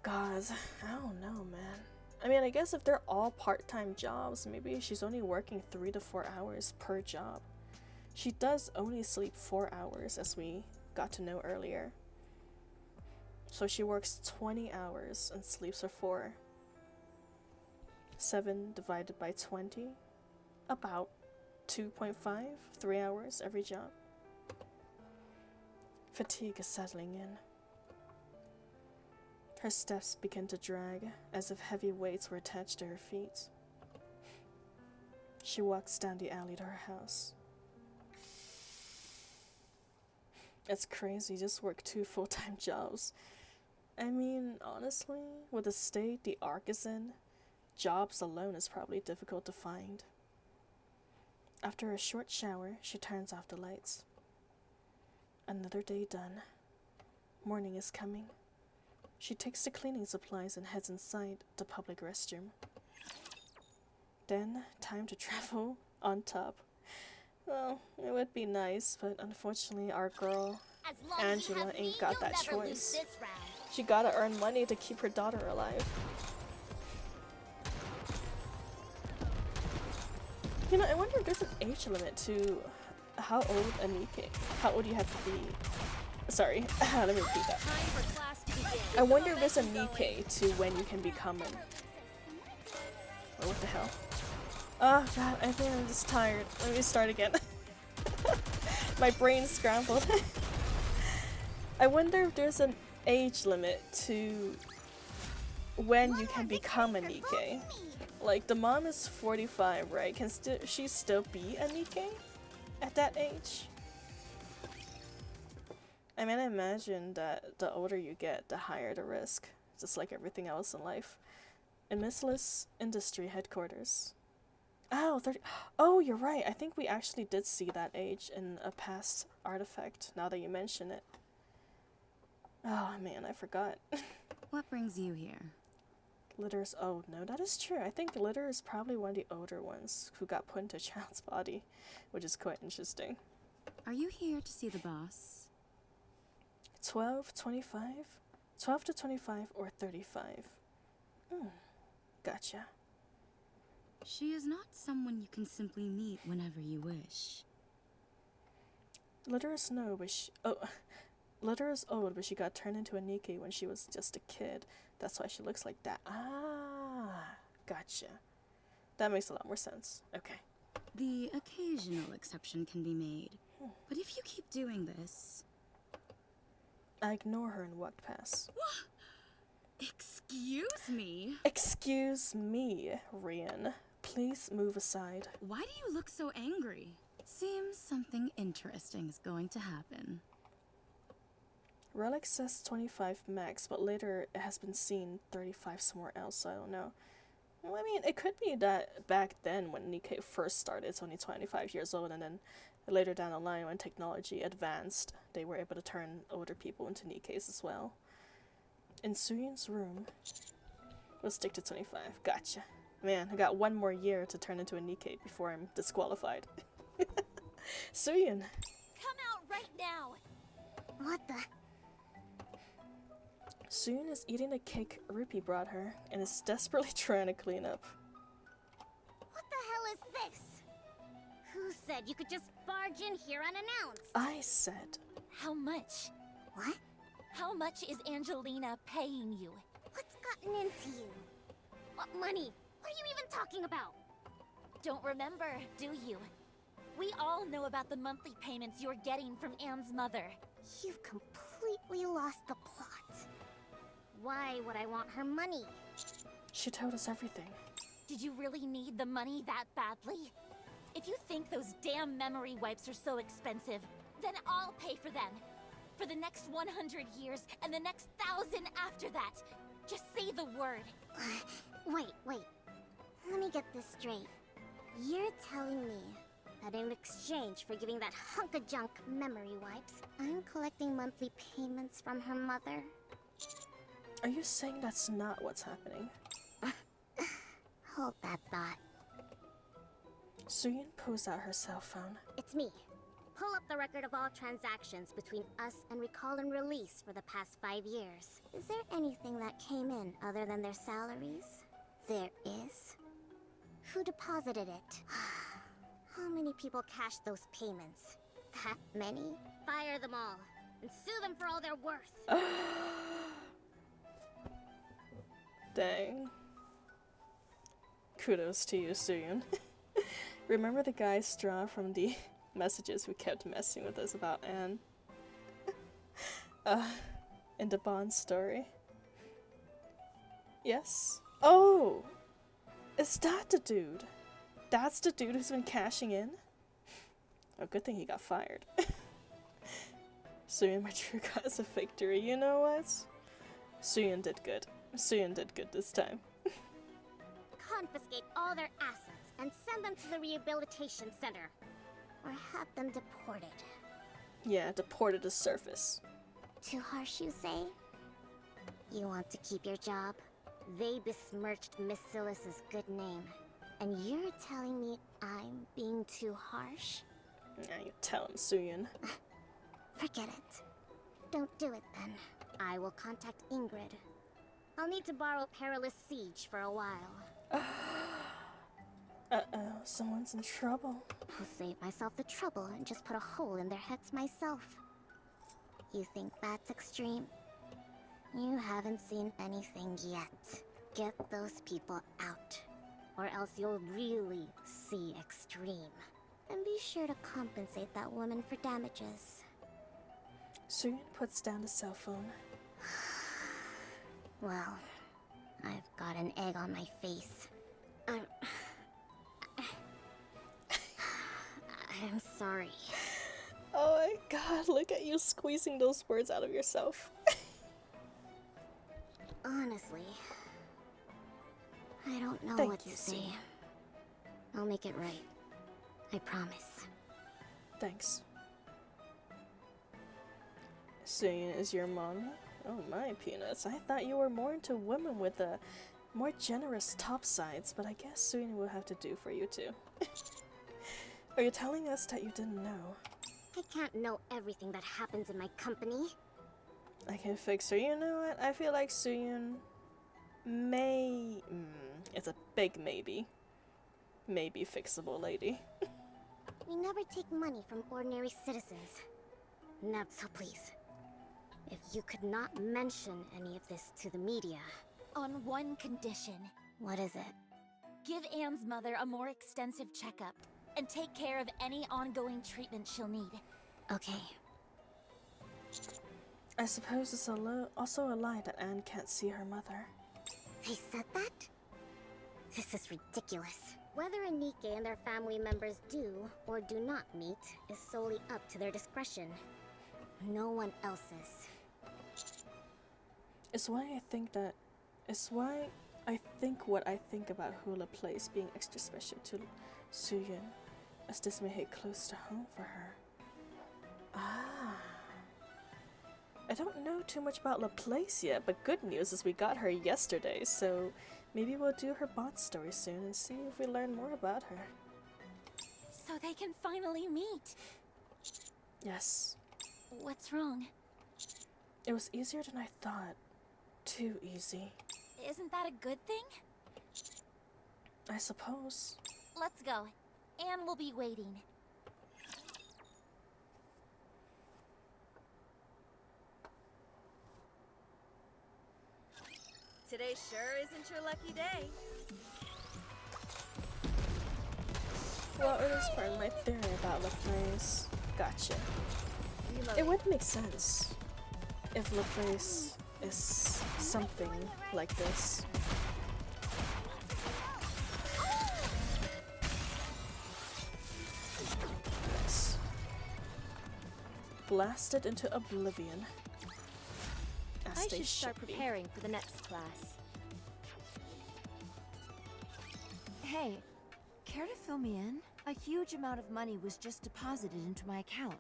God, I don't know, man. I mean, I guess if they're all part-time jobs, maybe she's only working 3 to 4 hours per job. She does only sleep 4 hours, as we got to know earlier. So she works 20 hours and sleeps for 4. 7 divided by 20, about 2.5, 3 hours every job. Fatigue is settling in. Her steps begin to drag, as if heavy weights were attached to her feet. She walks down the alley to her house. It's crazy, just work 2 full-time jobs. I mean, honestly, with the state the Ark is in, jobs alone is probably difficult to find. After a short shower, she turns off the lights. Another day done. Morning is coming. She takes the cleaning supplies and heads inside the public restroom. Then, time to travel on top. Well, it would be nice, but unfortunately our girl, Angela, ain't got that choice. She gotta earn money to keep her daughter alive. You know, I wonder if there's an age limit to how old a NIKKE, how old you have to be. Sorry, let me repeat that. I wonder if there's a NIKKE to when you can become an... Oh, what the hell? Oh god, I think I'm just tired. Let me start again. My brain's scrambled. I wonder if there's an age limit to when you can become a NIKKE. Like, the mom is 45, right? Can she still be a NIKKE at that age? I mean, I imagine that the older you get, the higher the risk. Just like everything else in life. In Missless Industry Headquarters. Oh, 30. Oh, you're right. I think we actually did see that age in a past artifact, now that you mention it. Oh man, I forgot. What brings you here? Litter's old. No, that is true. I think Litter is probably one of the older ones who got put into a child's body, which is quite interesting. Are you here to see the boss? 12, 25? 12 to 25 or 35. Gotcha. She is not someone you can simply meet whenever you wish. Litter is no, but Litter is old, but she got turned into a NIKKE when she was just a kid. That's why she looks like that. Ah, gotcha. That makes a lot more sense. Okay. The occasional exception can be made. But if you keep doing this... I ignore her and walked past. Excuse me? Excuse me, Rian. Please move aside. Why do you look so angry? Seems something interesting is going to happen. Relic says 25 max, but later it has been seen 35 somewhere else, so I don't know. Well, I mean, it could be that back then when NIKKE first started, it's only 25 years old, and then later down the line when technology advanced, they were able to turn older people into NIKKEs as well. In Suyun's room, we'll stick to 25. Gotcha. Man, I got one more year to turn into a NIKKE before I'm disqualified. Suyun! Come out right now! What the? Suyun is eating the cake Rupi brought her and is desperately trying to clean up. What the hell is this? Who said you could just barge in here unannounced? I said. How much? What? How much is Angelina paying you? What's gotten into you? What money? What are you even talking about? Don't remember, do you? We all know about the monthly payments you're getting from Anne's mother. You've completely lost the plot. Why would I want her money? She told us everything. Did you really need the money that badly? If you think those damn memory wipes are so expensive, then I'll pay for them. For the next 100 years and the next 1,000 after that. Just say the word. Wait. Let me get this straight. You're telling me that in exchange for giving that hunk of junk memory wipes, I'm collecting monthly payments from her mother? Are you saying that's not what's happening? Hold that thought. Suyun pulls out her cell phone. It's me. Pull up the record of all transactions between us and Recall and Release for the past 5 years. Is there anything that came in other than their salaries? There is. Who deposited it? How many people cashed those payments? That many? Fire them all and sue them for all they're worth. Dang. Kudos to you, Suyun. Remember the guy's straw from the messages who kept messing with us about Anne? In the Bond story. Yes? Oh! Is that the dude? That's the dude who's been cashing in? Oh, good thing he got fired. Suyun, my true cause of victory. You know what? Suyun did good. Suyun did good this time. Confiscate all their assets and send them to the rehabilitation center. Or have them deported. Yeah, deported to surface. Too harsh, you say? You want to keep your job? They besmirched Miss Silas's good name. And you're telling me I'm being too harsh? Yeah, you tell him, Suyun. Forget it. Don't do it then. I will contact Ingrid. I'll need to borrow Perilous Siege for a while. Uh-oh, someone's in trouble. I'll save myself the trouble and just put a hole in their heads myself. You think that's extreme? You haven't seen anything yet. Get those people out, or else you'll really see extreme. And be sure to compensate that woman for damages. Suyun puts down the cell phone. Well, I've got an egg on my face. I'm sorry. Oh my god, look at you squeezing those words out of yourself. Honestly, I don't know Thank what you, to say. Suyun. I'll make it right. I promise. Thanks. Suyun is your mommy? Oh my, Peanuts. I thought you were more into women with a more generous top sides, but I guess Suyun will have to do for you too. Are you telling us that you didn't know? I can't know everything that happens in my company. I can fix her. You know what? I feel like Suyun may... it's a big maybe. Maybe fixable lady. We never take money from ordinary citizens. Never, so please. If you could not mention any of this to the media. On one condition. What is it? Give Anne's mother a more extensive checkup, and take care of any ongoing treatment she'll need. Okay. I suppose it's also a lie that Anne can't see her mother. They said that? This is ridiculous. Whether a NIKKE and their family members do or do not meet is solely up to their discretion. No one else's. It's why I think what I think about Hula Place being extra special to Suyun, as this may hit close to home for her. Ah. I don't know too much about La Place yet, but good news is we got her yesterday, so maybe we'll do her bond story soon and see if we learn more about her. So they can finally meet. Yes. What's wrong? It was easier than I thought. Too easy. Isn't that a good thing? I suppose. Let's go. Anne will be waiting. Today sure isn't your lucky day. Well, it is part of my theory about La Place. Gotcha. It would make sense if La Place is something like this. Nice. Blasted into oblivion. As I they should start be. preparing for the next class. Hey, care to fill me in? A huge amount of money was just deposited into my account.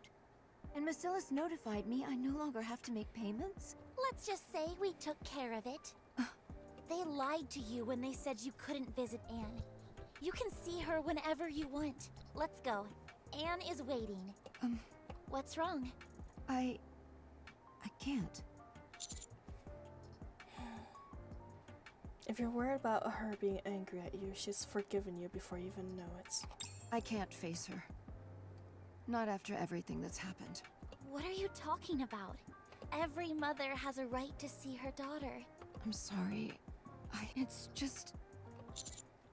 And Bacillus notified me I no longer have to make payments? Let's just say we took care of it. They lied to you when they said you couldn't visit Anne. You can see her whenever you want. Let's go. Anne is waiting. What's wrong? I can't. If you're worried about her being angry at you, she's forgiven you before you even know it. I can't face her. Not after everything that's happened. What are you talking about? Every mother has a right to see her daughter. I'm sorry. It's just...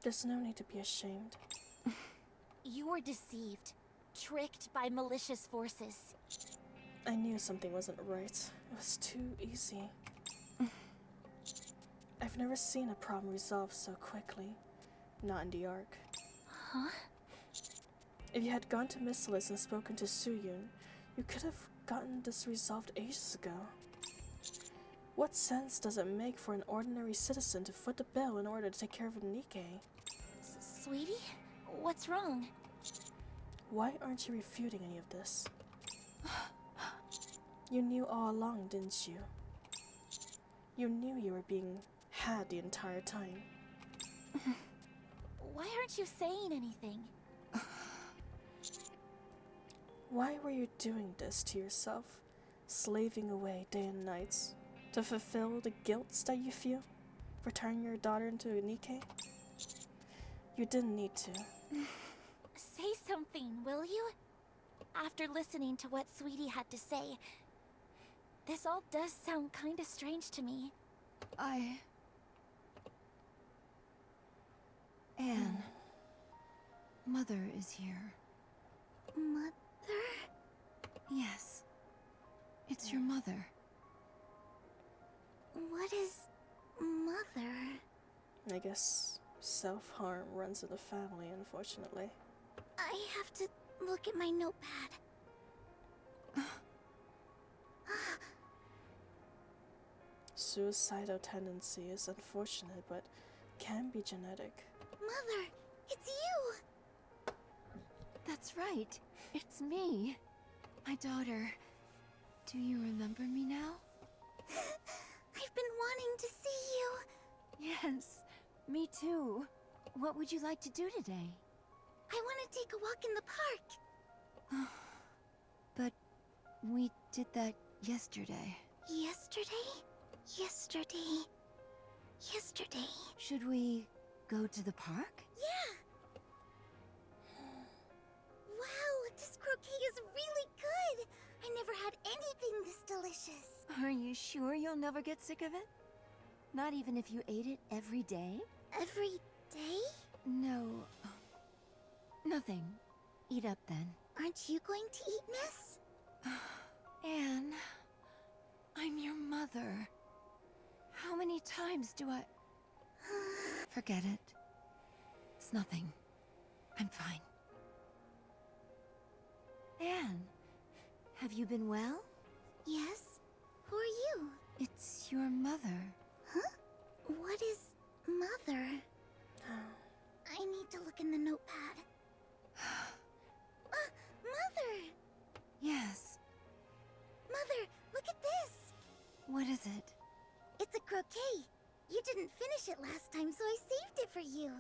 There's no need to be ashamed. You were deceived. Tricked by malicious forces. I knew something wasn't right. It was too easy. I've never seen a problem resolved so quickly. Not in the Ark. Huh? If you had gone to Missalis and spoken to Suyun, you could have gotten this resolved ages ago. What sense does it make for an ordinary citizen to foot the bill in order to take care of NIKKE? Sweetie? What's wrong? Why aren't you refuting any of this? You knew all along, didn't you? You knew you were being had the entire time. Why aren't you saying anything? Why were you doing this to yourself? Slaving away day and nights to fulfill the guilt that you feel for turning your daughter into a NIKKE? You didn't need to. Say something, will you? After listening to what Sweetie had to say, this all does sound kinda strange to me. Anne. Mother is here. Mother? Yes. It's your mother. What is mother? I guess self-harm runs in the family, unfortunately. I have to look at my notepad. Suicidal tendency is unfortunate, but can be genetic. Mother, it's you! That's right. It's me. My daughter. Do you remember me now? I've been wanting to see you. Yes, me too. What would you like to do today? I want to take a walk in the park. But we did that yesterday. Yesterday? Yesterday. Should we go to the park? Yeah! Wow, this croquet is really good! I never had anything this delicious. Are you sure you'll never get sick of it? Not even if you ate it every day? Every day? No. Nothing. Eat up then. Aren't you going to eat, miss? Anne, I'm your mother. How many times do I... Forget it. It's nothing. I'm fine. Anne, have you been well? Yes. Who are you? It's your mother. Huh? What is Mother. I need to look in the notepad. Mother! Yes. Mother, look at this! What is it? It's a croquet. You didn't finish it last time, so I saved it for you.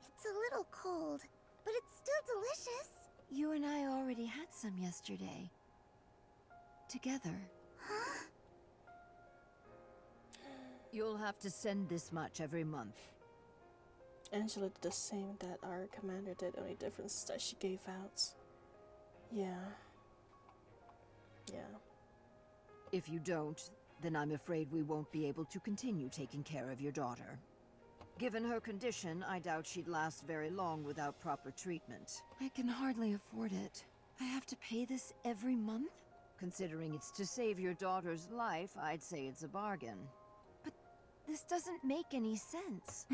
It's a little cold, but it's still delicious. You and I already had some yesterday. Together. Huh? You'll have to send this much every month. Angela did the same that our commander did, only difference is that she gave out. Yeah. Yeah. If you don't, then I'm afraid we won't be able to continue taking care of your daughter. Given her condition, I doubt she'd last very long without proper treatment. I can hardly afford it. I have to pay this every month? Considering it's to save your daughter's life, I'd say it's a bargain. But this doesn't make any sense.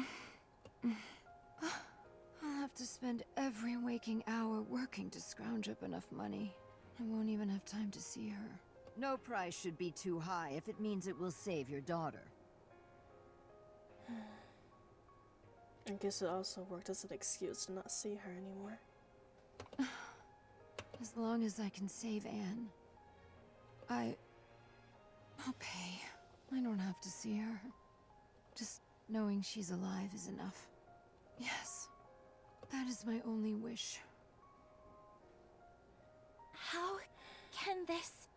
I'll have to spend every waking hour working to scrounge up enough money. I won't even have time to see her. No price should be too high if it means it will save your daughter. I guess it also worked as an excuse to not see her anymore. As long as I can save Anne, I'll pay. I don't have to see her. Just knowing she's alive is enough. Yes, that is my only wish. How can this...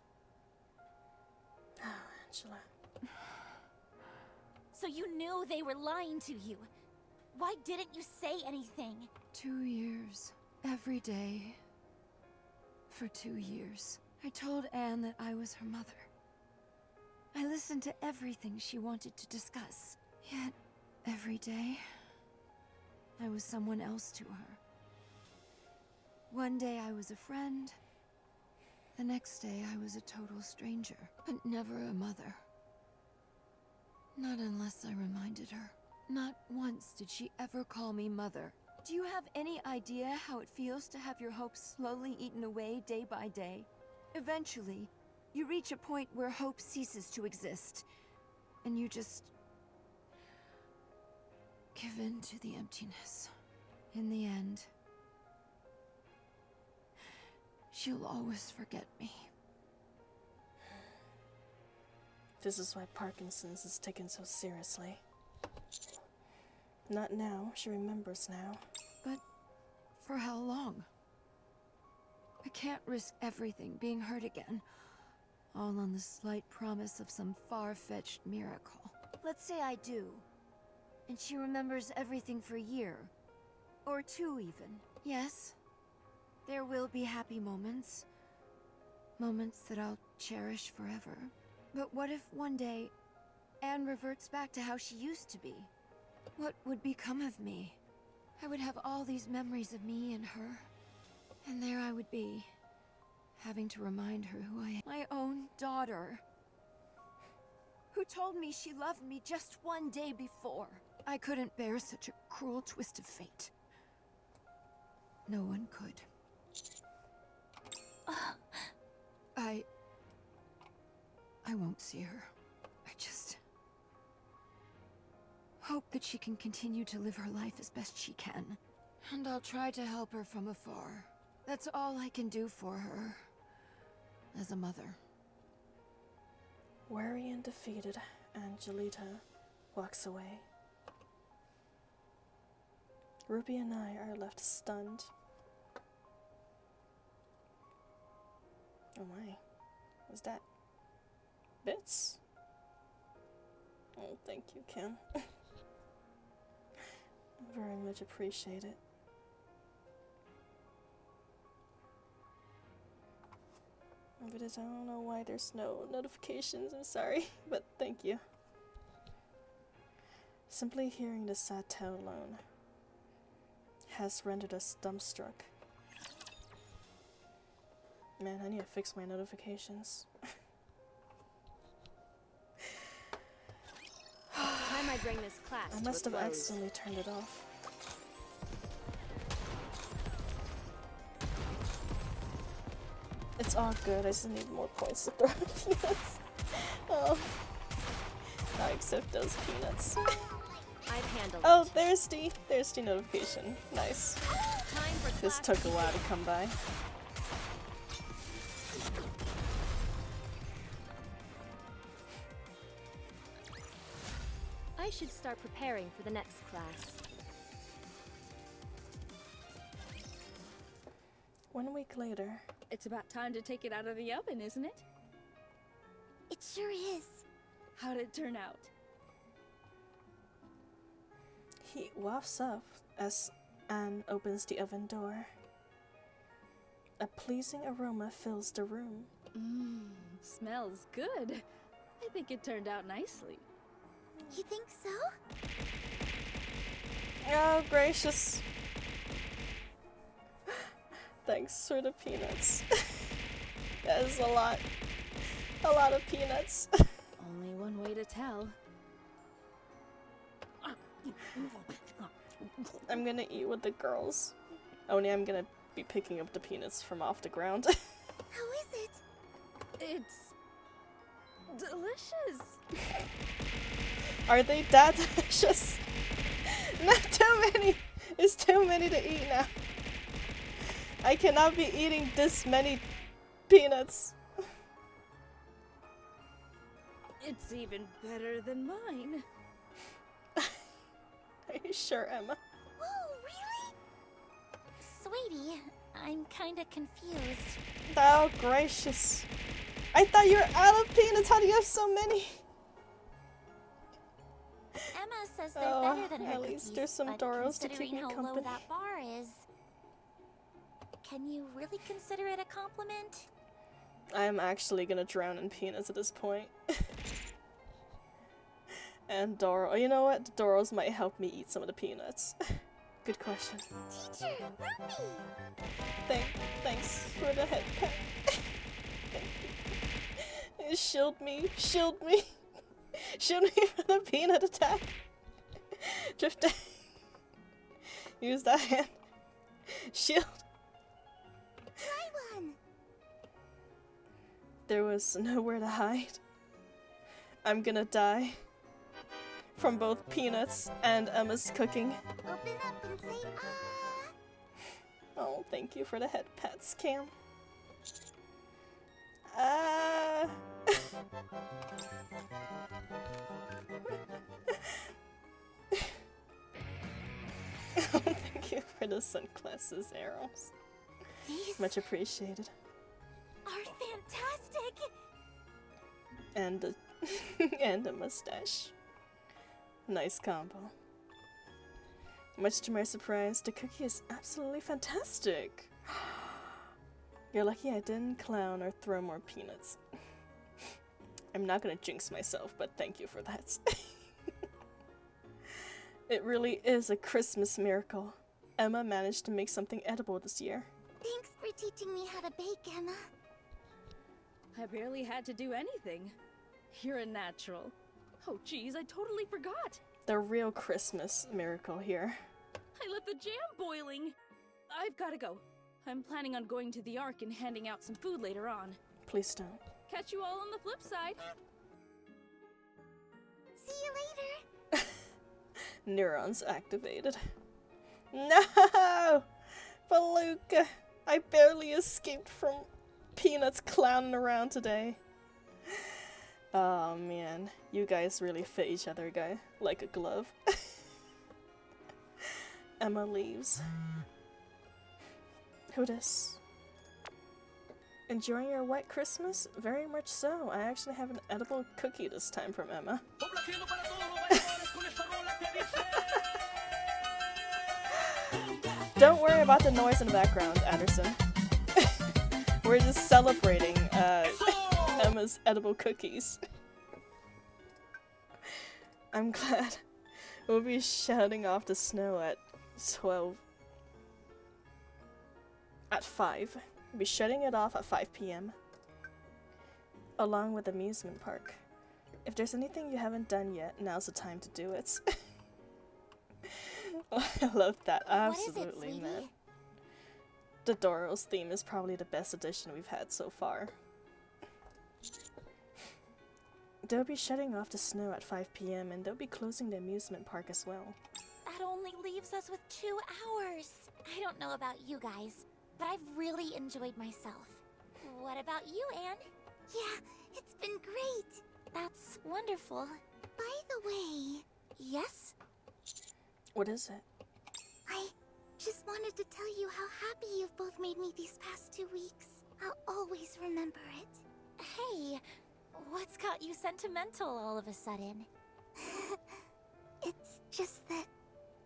Oh, Angela. So you knew they were lying to you. Why didn't you say anything? 2 years. Every day. For 2 years. I told Anne that I was her mother. I listened to everything she wanted to discuss. Yet, every day, I was someone else to her. One day I was a friend. The next day I was a total stranger, but never a mother. Not unless I reminded her. Not once did she ever call me mother. Do you have any idea how it feels to have your hopes slowly eaten away day by day? Eventually, you reach a point where hope ceases to exist, and you just give in to the emptiness. In the end, she'll always forget me. This is why Parkinson's is taken so seriously. Not now, she remembers now. But for how long? I can't risk everything being hurt again, all on the slight promise of some far-fetched miracle. Let's say I do, and she remembers everything for a year, or 2 even. Yes, there will be happy moments, moments that I'll cherish forever. But what if one day, Anne reverts back to how she used to be? What would become of me? I would have all these memories of me and her, and there I would be, having to remind her who I am. My own daughter, who told me she loved me just one day before. I couldn't bear such a cruel twist of fate. No one could. I won't see her. I just hope that she can continue to live her life as best she can. And I'll try to help her from afar. That's all I can do for her. As a mother. Weary and defeated, Angelita walks away. Ruby and I are left stunned. Oh my. What's that? Bits? Oh, thank you, Kim. Very much appreciate it. If it is, I don't know why there's no notifications, I'm sorry, but thank you. Simply hearing the sad tone alone has rendered us dumbstruck. Man, I need to fix my notifications. Time I bring this class I to must a have close. accidentally turned it off. It's all good, I just need more points to throw at peanuts. Oh. Not except those peanuts. I'd handle Oh, it. there's the notification. Nice. Time for This class took a while to come by. I should start preparing for the next class. 1 week later. It's about time to take it out of the oven, isn't it? It sure is. How did it turn out? He wafts up as Anne opens the oven door. A pleasing aroma fills the room. Smells good. I think it turned out nicely. You think so? Oh, gracious. Thanks for the peanuts. That is a lot of peanuts. Only one way to tell. I'm gonna eat with the girls. Only I'm gonna be picking up the peanuts from off the ground. How is it? It's delicious. Are they that delicious? Not too many. It's too many to eat now. I cannot be eating this many peanuts. It's even better than mine. Are you sure, Emma? Whoa, really? Sweetie, I'm kinda confused. Oh, gracious. I thought you were out of peanuts. How do you have so many? Emma says they're better than her at cookies, least there's some but Doros to keep considering me how low company. that bar is, can you really consider it a compliment? I'm actually gonna drown in peanuts at this point. And Doro, you know what? The Doros might help me eat some of the peanuts. Good question. Teacher, Ruby! Thanks for the head pat. Shield me, shield me. Shield me from the peanut attack. Drift down. Use that hand. Shield. Try one! There was nowhere to hide. I'm gonna die. From both peanuts and Emma's cooking. Open up and say ah! Oh, thank you for the head pats, Cam. Ah. Thank you for the sunglasses, arrows. These Much appreciated. are fantastic! And and a mustache. Nice combo. Much to my surprise, the cookie is absolutely fantastic. You're lucky I didn't clown or throw more peanuts. I'm not gonna jinx myself, but thank you for that. It really is a Christmas miracle. Emma managed to make something edible this year. Thanks for teaching me how to bake, Emma. I barely had to do anything. You're a natural. Oh geez, I totally forgot. The real Christmas miracle here. I left the jam boiling. I've gotta go. I'm planning on going to the Ark and handing out some food later on. Please don't. Catch you all on the flip side. See you later. Neurons activated. No! Palooka! I barely escaped from Peanuts clowning around today. Oh man, you guys really fit each other, guy, like a glove. Emma leaves. Who dis? Enjoying your white Christmas? Very much so. I actually have an edible cookie this time from Emma. Don't worry about the noise in the background, Anderson. We're just celebrating Emma's edible cookies. I'm glad. We'll be shutting off the snow at 12. At 5. We'll be shutting it off at 5 p.m. Along with the amusement park. If there's anything you haven't done yet, now's the time to do it. I love that. Absolutely, what is it, man. The Doros theme is probably the best addition we've had so far. They'll be shutting off the snow at 5 p.m. and they'll be closing the amusement park as well. That only leaves us with 2 hours. I don't know about you guys, but I've really enjoyed myself. What about you, Anne? Yeah, it's been great. That's wonderful. By the way... Yes? What is it? I just wanted to tell you how happy you've both made me these past 2 weeks. I'll always remember it. Hey, what's got you sentimental all of a sudden? It's just that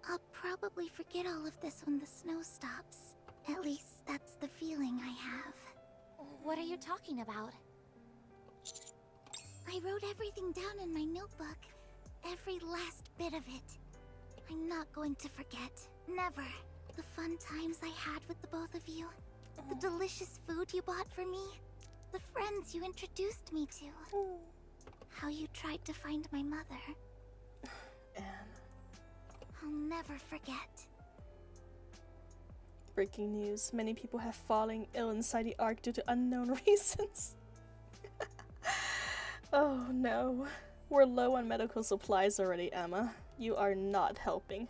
I'll probably forget all of this when the snow stops. At least that's the feeling I have. What are you talking about? I wrote everything down in my notebook. Every last bit of it. I'm not going to forget. Never. The fun times I had with the both of you. The delicious food you bought for me. The friends you introduced me to. How you tried to find my mother. Anne. I'll never forget. Breaking news. Many people have fallen ill inside the Ark due to unknown reasons. Oh no. We're low on medical supplies already, Emma. You are not helping.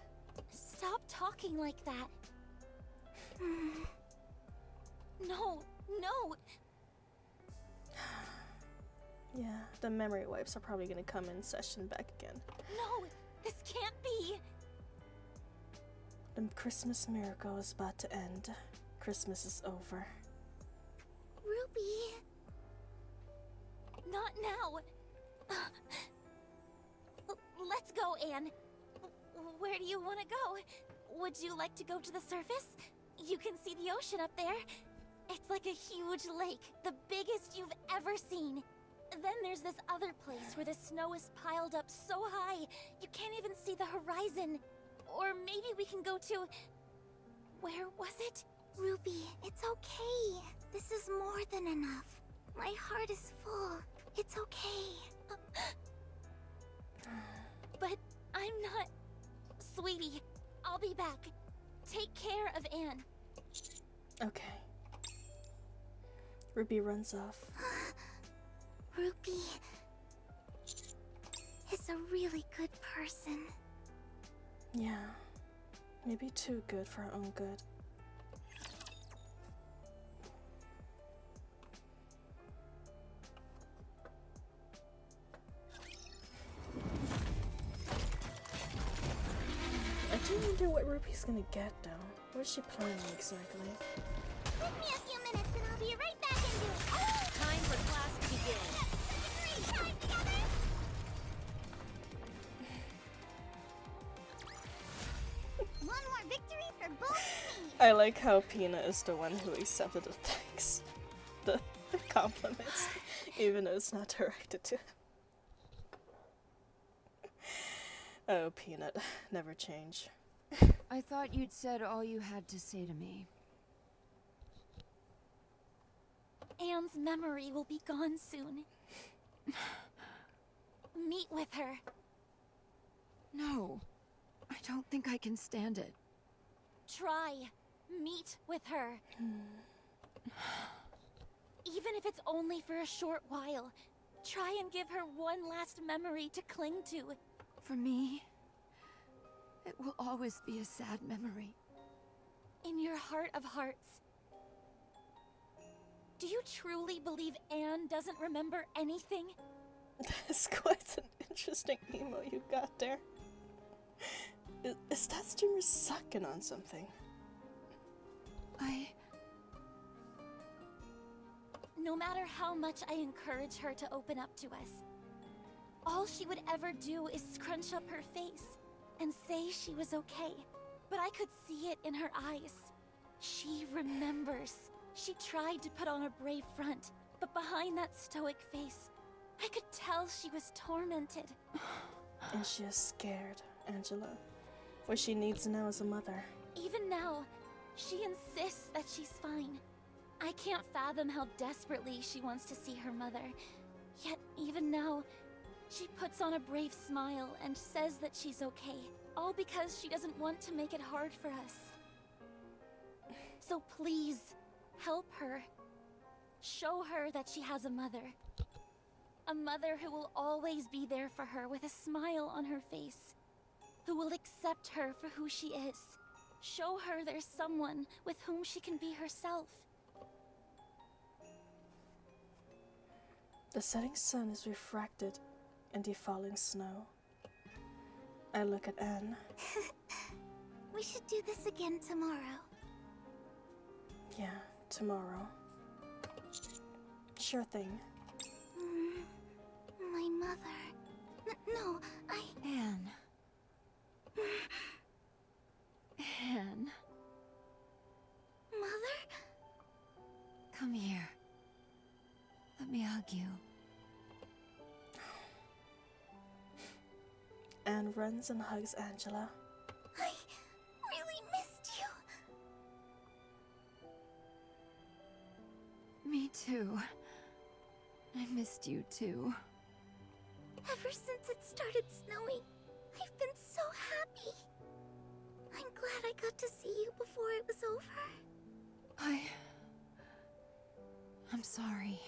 Stop talking like that. No, no. Yeah, the memory wipes are probably gonna come in session back again. No, this can't be. The Christmas miracle is about to end. Christmas is over. Ruby. Not now. Let's go, Anne. Where do you want to go? Would you like to go to the surface? You can see the ocean up there. It's like a huge lake, the biggest you've ever seen. Then there's this other place where the snow is piled up so high, you can't even see the horizon. Or maybe we can go to... Where was it? Ruby, it's okay. This is more than enough. My heart is full. It's okay. But I'm not... Sweetie, I'll be back. Take care of Anne. Okay. Ruby runs off. Ruby is a really good person. Yeah. Maybe too good for her own good. I do wonder what Ruby's gonna get though. What is she planning exactly? Give me a few minutes and I'll be right back into it. Time for class to begin. Time together. One more victory for both me. I like how Peanut is the one who accepted the thanks. The compliments. Even though it's not directed to him. Oh, Peanut. Never change. I thought you'd said all you had to say to me. Anne's memory will be gone soon. Meet with her. No. I don't think I can stand it. Try. Meet with her. Even if it's only for a short while, try and give her one last memory to cling to. For me, it will always be a sad memory. In your heart of hearts, do you truly believe Anne doesn't remember anything? That's quite an interesting emo you got there. Is that streamer sucking on something? No matter how much I encourage her to open up to us, all she would ever do is scrunch up her face and say she was okay. But I could see it in her eyes. She remembers. She tried to put on a brave front, but behind that stoic face, I could tell she was tormented. And she is scared, Angela. What she needs now is a mother. Even now, she insists that she's fine. I can't fathom how desperately she wants to see her mother. Yet, even now, she puts on a brave smile and says that she's okay. All because she doesn't want to make it hard for us. So please, help her. Show her that she has a mother. A mother who will always be there for her with a smile on her face. Who will accept her for who she is. Show her there's someone with whom she can be herself. The setting sun is refracted in the falling snow. I look at Anne. We should do this again tomorrow. Yeah, tomorrow. Sure thing. My mother. No, Anne. Anne. Mother? Come here. Let me hug you. Anne runs and hugs Angela. I really missed you. Me too. I missed you too. Ever since it started snowing, I've been so happy. I'm glad I got to see you before it was over. I'm sorry.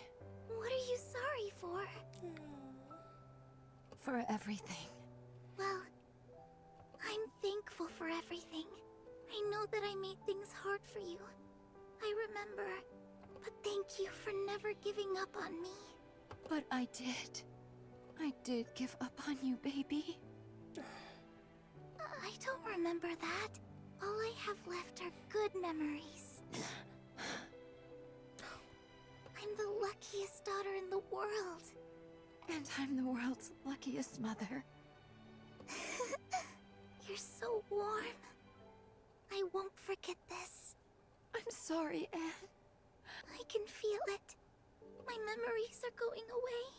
What are you sorry for? For everything. Well, I'm thankful for everything. I know that I made things hard for you. I remember. But thank you for never giving up on me. But I did. I did give up on you, baby. I don't remember that. All I have left are good memories. I'm the luckiest daughter in the world. And I'm the world's luckiest mother. You're so warm. I won't forget this. I'm sorry, Anne. I can feel it. My memories are going away.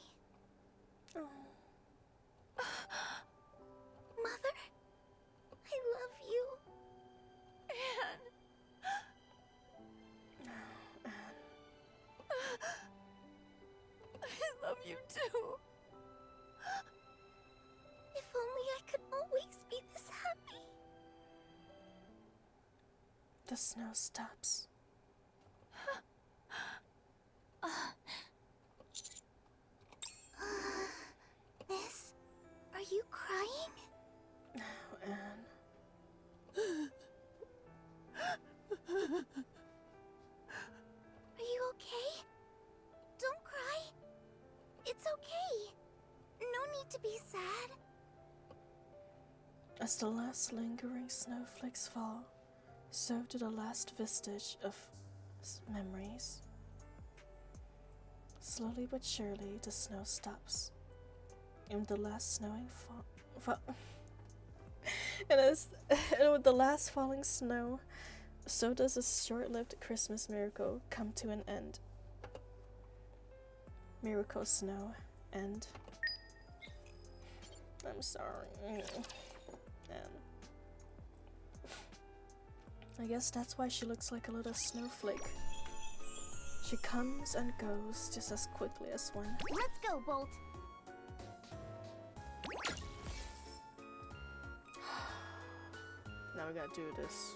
Mother, I love you. Anne. I love you too. If only I could always be this happy. The snow stops. Miss, are you crying? Oh, Anne. Are you okay? Don't cry. It's okay. No need to be sad. As the last lingering snowflakes fall, so do the last vestige of memories. Slowly but surely, the snow stops. And the last snowing and with the last falling snow, so does a short-lived Christmas miracle come to an end. Miracle snow end. I'm sorry. I guess that's why she looks like a little snowflake. She comes and goes just as quickly as one. Let's go, Bolt. Now we gotta do this.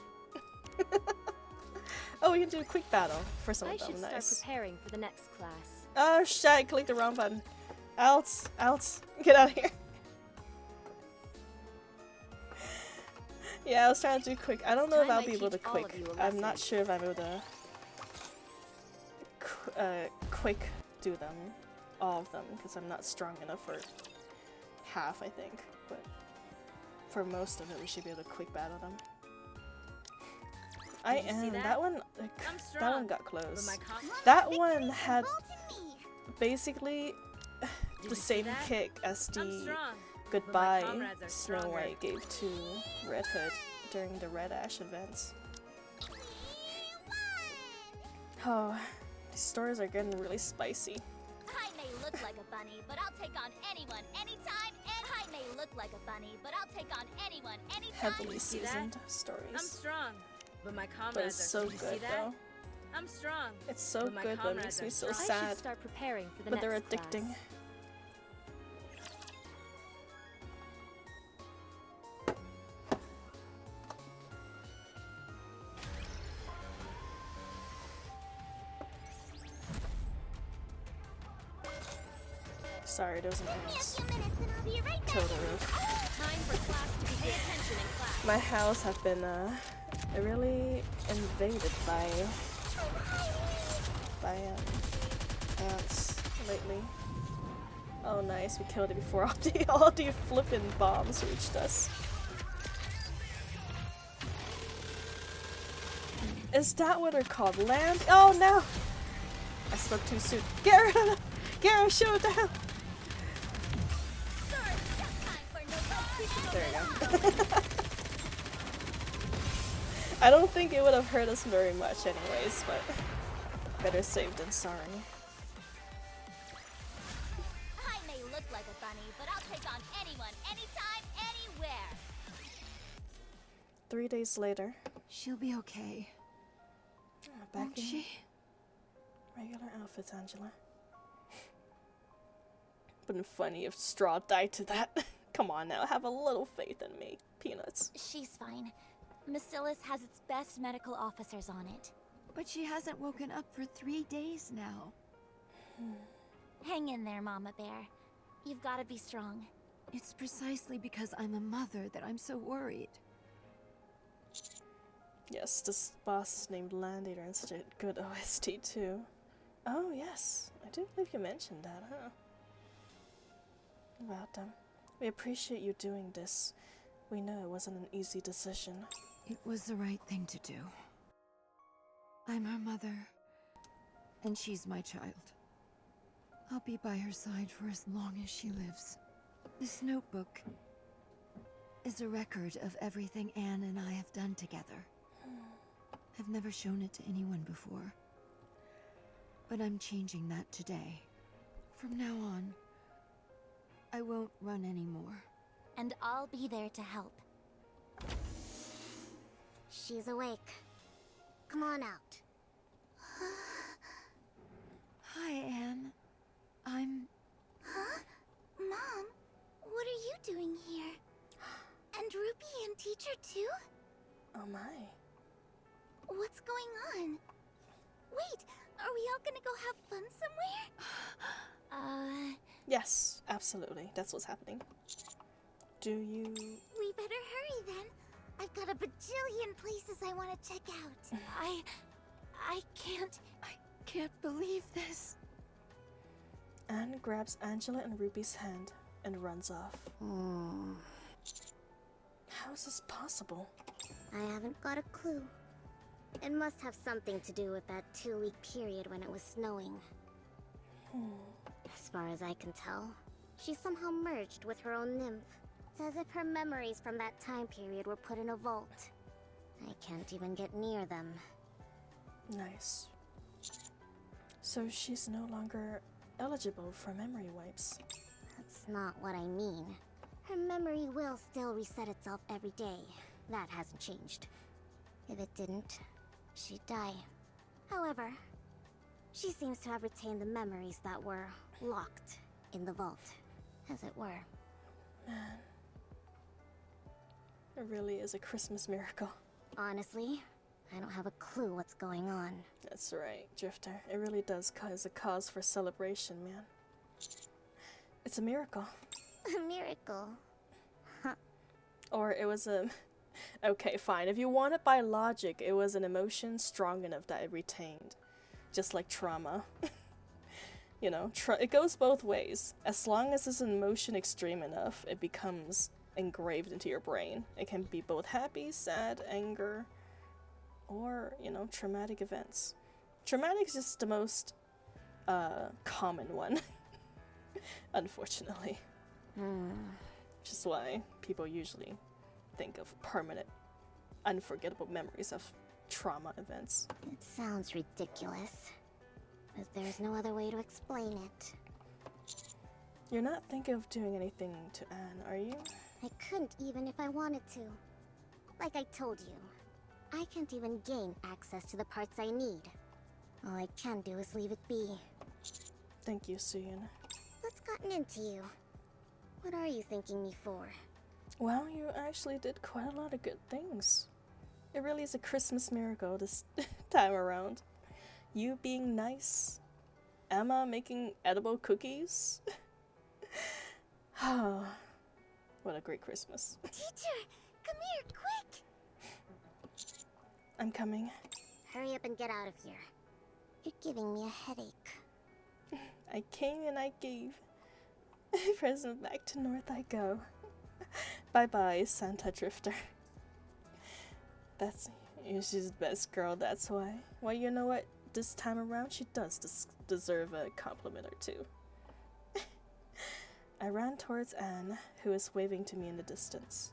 Oh, we can do a quick battle for some of them. I should Nice. start preparing for the next class. Oh shit, I clicked the wrong button. Out, get out of here. Yeah, I was trying to do quick. I don't know if I'll be able to quick. I'm not sure if I'm able to quick do them, all of them, because I'm not strong enough for half, I think. But for most of it, we should be able to quick battle them. I am. That one got close. That one had basically the same kick as the goodbye Snow White gave to Red Hood during the Red Ash events. Oh, these stories are getting really spicy. I may look like a bunny, but I'll take on anyone, anytime, and I may look like a bunny, but I'll take on anyone, anytime. Heavily seasoned stories. I'm strong, but my comrades But it's so Did you good see that? though. I'm strong. It's so my good, but it makes comrades me are so strong. I should sad. start preparing for the But they're next addicting. class. Sorry, those are ants. Totally. Time for class to be pay attention in class. My house have been really invaded by ants lately. Oh nice, we killed it before all the flippin' bombs reached us. Is that what they're called? Land? Oh no! I spoke too soon. Get her, shoot down! There you go. I don't think it would have hurt us very much anyways, but better safe than sorry. I may look like a bunny, but I'll take on anyone, anytime, anywhere. 3 days later. She'll be okay. Back Won't in she? regular outfits, Angela. Wouldn't funny if Straw died to that. Come on now, have a little faith in me, Peanuts. She's fine. Bacillus has its best medical officers on it. But she hasn't woken up for 3 days now. Hang in there, Mama Bear. You've got to be strong. It's precisely because I'm a mother that I'm so worried. Yes, this boss is named Landeater and such a good OST too. Oh yes, I do believe you mentioned that, huh? About them. We appreciate you doing this. We know it wasn't an easy decision. It was the right thing to do. I'm her mother, and she's my child. I'll be by her side for as long as she lives. This notebook is a record of everything Anne and I have done together. I've never shown it to anyone before. But I'm changing that today. From now on, I won't run anymore. And I'll be there to help. She's awake. Come on out. Hi, Anne. Huh? Mom, what are you doing here? And Ruby and teacher too? Oh my. What's going on? Wait, are we all gonna go have fun somewhere? Yes, absolutely. That's what's happening. Do you... We better hurry then. I've got a bajillion places I want to check out. I can't believe this. Anne grabs Angela and Ruby's hand and runs off. How is this possible? I haven't got a clue. It must have something to do with that 2-week period when it was snowing. As far as I can tell, she somehow merged with her own nymph. It's as if her memories from that time period were put in a vault. I can't even get near them. Nice. So she's no longer eligible for memory wipes. That's not what I mean. Her memory will still reset itself every day. That hasn't changed. If it didn't, she'd die. However, she seems to have retained the memories that were locked in the vault, as it were. Man. It really is a Christmas miracle. Honestly, I don't have a clue what's going on. That's right, Drifter. It really does cause a cause for celebration, man. It's a miracle. A miracle? Huh. Or it was a... Okay, fine. If you want it by logic, it was an emotion strong enough that it retained. Just like trauma. You know, it goes both ways. As long as it's an emotion extreme enough, it becomes engraved into your brain. It can be both happy, sad, anger, or, you know, traumatic events. Traumatic is just the most common one. Unfortunately. Which is why people usually think of permanent, unforgettable memories of trauma events. It sounds ridiculous, but there's no other way to explain it. You're not thinking of doing anything to Anne, are you? I couldn't even if I wanted to. Like I told you, I can't even gain access to the parts I need. All I can do is leave it be. Thank you, Suyun. What's gotten into you? What are you thanking me for? Well, you actually did quite a lot of good things. It really is a Christmas miracle this time around. You being nice, Emma making edible cookies, Oh, what a great Christmas. Teacher, come here, quick! I'm coming. Hurry up and get out of here. You're giving me a headache. I came and I gave. Present back to North I go. Bye-bye, Santa Drifter. She's the best girl, that's why. Well, you know what? This time around, she does deserve a compliment or two. I ran towards Anne, who was waving to me in the distance.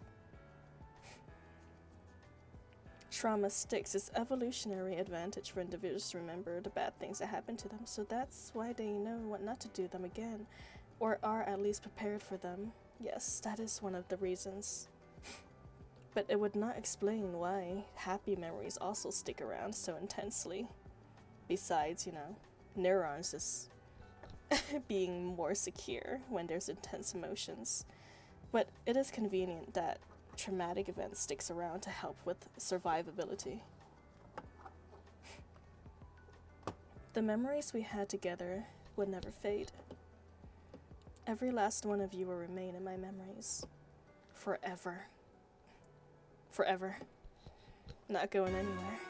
Trauma sticks its evolutionary advantage for individuals to remember the bad things that happened to them, so that's why they know what not to do them again, or are at least prepared for them. Yes, that is one of the reasons. But it would not explain why happy memories also stick around so intensely. Besides, you know, neurons just being more secure when there's intense emotions. But it is convenient that traumatic event sticks around to help with survivability. The memories we had together would never fade. Every last one of you will remain in my memories. Forever. Forever. Not going anywhere.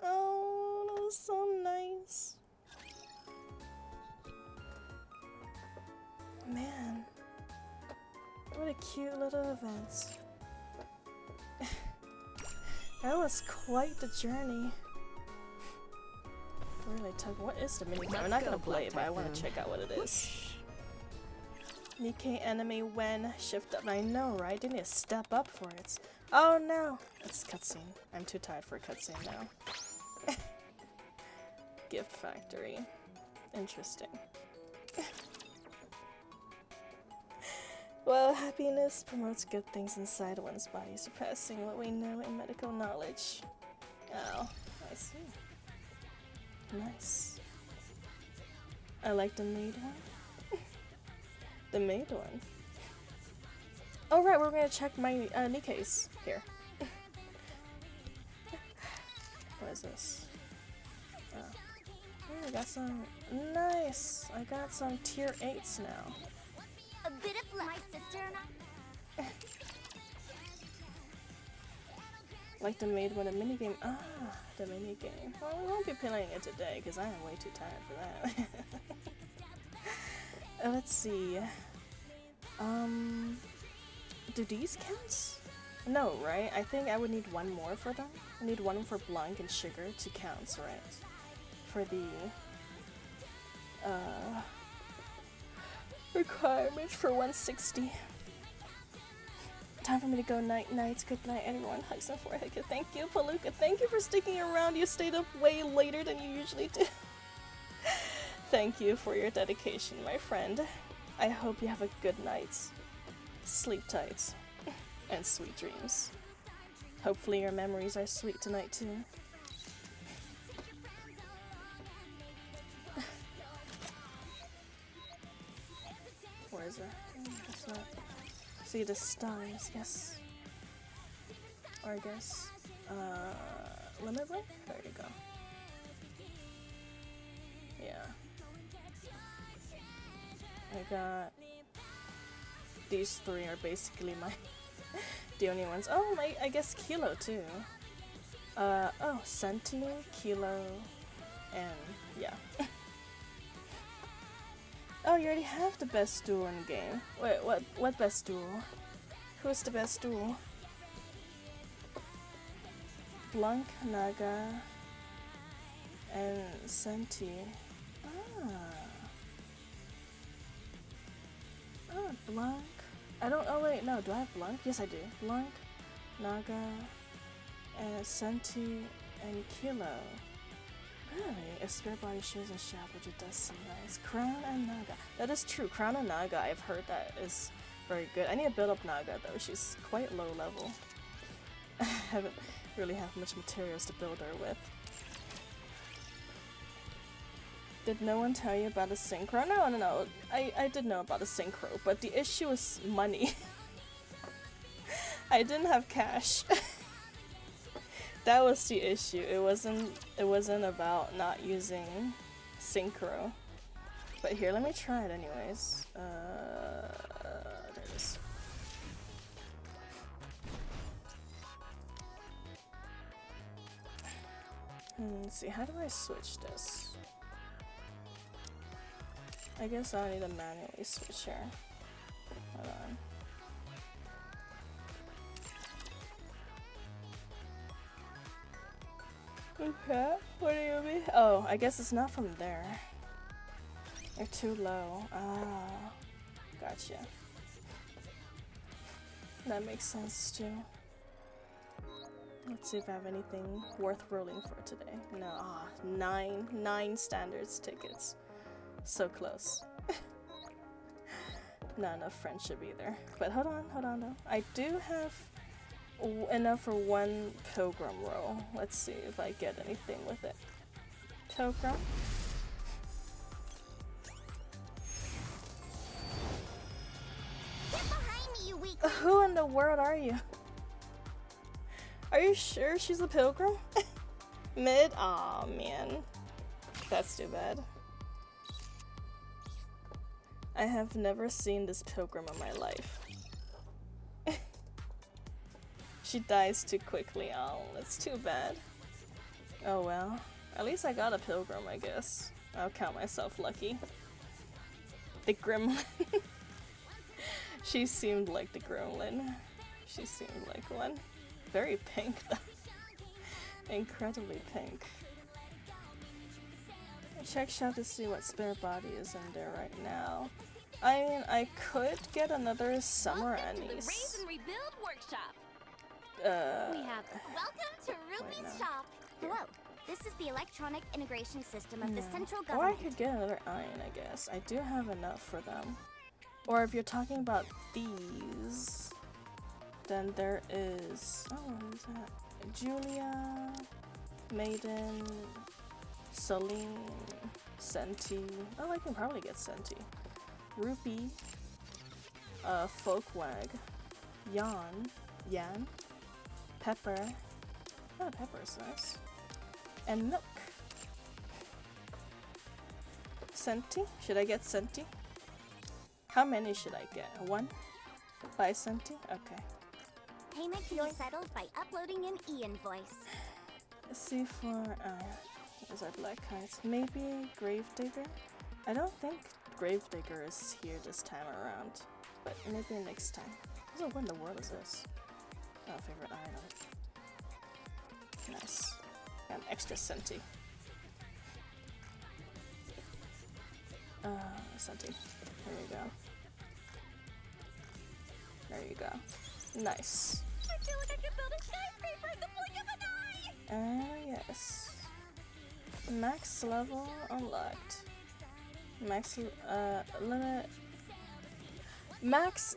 Oh, that was so nice. Man, what a cute little event. That was quite the journey. Really took. What is the minigame? I'm not gonna play it, but I want to check out what it is. Nikke enemy when shift up. I know, right? They need to step up for it. Oh no! It's cutscene. I'm too tired for a cutscene now. Gift factory. Interesting. Well, happiness promotes good things inside one's body, surpassing what we know in medical knowledge. Oh, I see. Nice. I like the maid one. The maid one. Oh right, we're gonna check my Nikke's here. What is this? Oh, I got some. Nice. I got some tier 8s now. A bit of my sister and I. Like the maid one, a minigame. Ah, the minigame. Well, we won't be playing it today because I am way too tired for that. Let's see. Do these count? No, right? I think I would need one more for them. I need one for Blanc and Sugar to count, right? For the requirements for 160. Time for me to go night nights. Good night, everyone. Hugs and forehead. Thank you, Palooka. Thank you for sticking around. You stayed up way later than you usually do. Thank you for your dedication, my friend. I hope you have a good night. Sleep tight. And sweet dreams. Hopefully your memories are sweet tonight too. Where is it? That's not. See the stars, yes. Or I guess, limit break? There you go. Yeah. I got these three are basically my the only ones. Oh, I guess Kilo too. Oh, Senti, Kilo, and yeah. Oh, you already have the best duel in the game. Wait, what best duel? Who's the best duel? Blanc, Naga, and Senti. Oh, Blanc. I don't. Oh wait, no. Do I have Blanc? Yes, I do. Blanc, Naga, And Senti and Kilo. Really? If Spirit Body shares a shop, which it does sometimes. Crown and Naga. That is true. Crown and Naga, I've heard that is very good. I need to build up Naga though. She's quite low level. I haven't really have much materials to build her with. Did no one tell you about a synchro? No. I did know about a synchro, but the issue is money. I didn't have cash. That was the issue. It wasn't about not using synchro. But here, let me try it anyways. There it is. Let's see, how do I switch this? I guess I need to manually switch here. Hold on. Okay, what do you mean? Oh, I guess it's not from there. They're too low. Ah, gotcha. That makes sense too. Let's see if I have anything worth rolling for today. No, nine standards tickets. So close. Not enough friendship either. But hold on though. I do have enough for one pilgrim roll. Let's see if I get anything with it. Pilgrim. Get behind me, you weak. Who in the world are you? Are you sure she's a pilgrim? Mid? Aw, man. That's too bad. I have never seen this pilgrim in my life. She dies too quickly. Oh, that's too bad. Oh well. At least I got a pilgrim, I guess. I'll count myself lucky. The gremlin. She seemed like the gremlin. She seemed like one. Very pink though. Incredibly pink. Check shop to see what spare body is in there right now. I mean, I could get another summer anise. Raise and Rebuild Workshop. We have welcome to Ruby's no. shop. Hello. This is the electronic integration system of the central Or I government. could get another iron, I guess. I do have enough for them. Or if you're talking about these, then there is... Oh, what is that? Julia, Maiden, Celine, Senti. Oh, I can probably get Senti. Rupee, Folkwag, Yan, Pepper. Oh, Pepper's nice. And Milk. Senti? Should I get Senti? How many should I get? One? Buy Senti? Okay. Payment can be settled by uploading an e-invoice. Let's see for, those are black cards. Maybe Gravedigger? I don't think Gravedigger is here this time around, but maybe next time. So what in the world is this? Oh, favorite item. Nice. Got an extra Senti. Senti. There you go. There you go. Nice. I feel like I could build a skyscraper in the blink of an eye. Yes. Max level unlocked. Max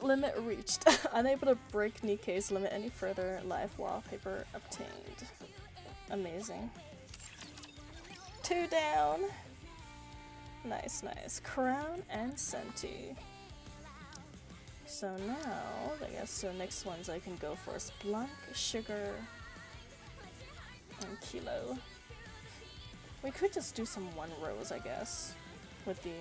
limit reached. Unable to break NIKKE's limit any further. Live wallpaper obtained. Amazing. 2 down. Nice, nice. Crown and Senti. So now, I guess the next ones I can go for is Blanc, Sugar, and Kilo. We could just do some one rows, I guess, with the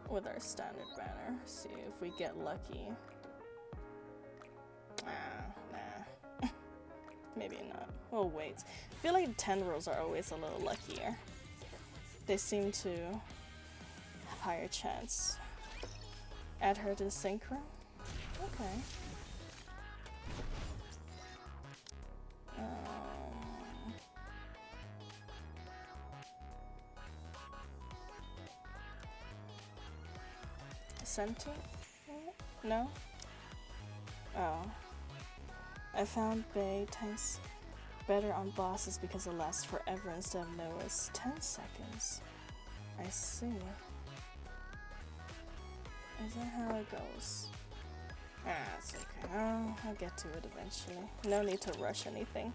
with our standard banner. See if we get lucky. Nah. Maybe not. We'll wait. I feel like 10 rows are always a little luckier. They seem to have higher chance. Add her to synchro? Okay. Senti? No? Oh. I found Bay tanks better on bosses because it lasts forever instead of Noah's 10 seconds. I see. Is that how it goes? Ah, it's okay. I'll get to it eventually. No need to rush anything.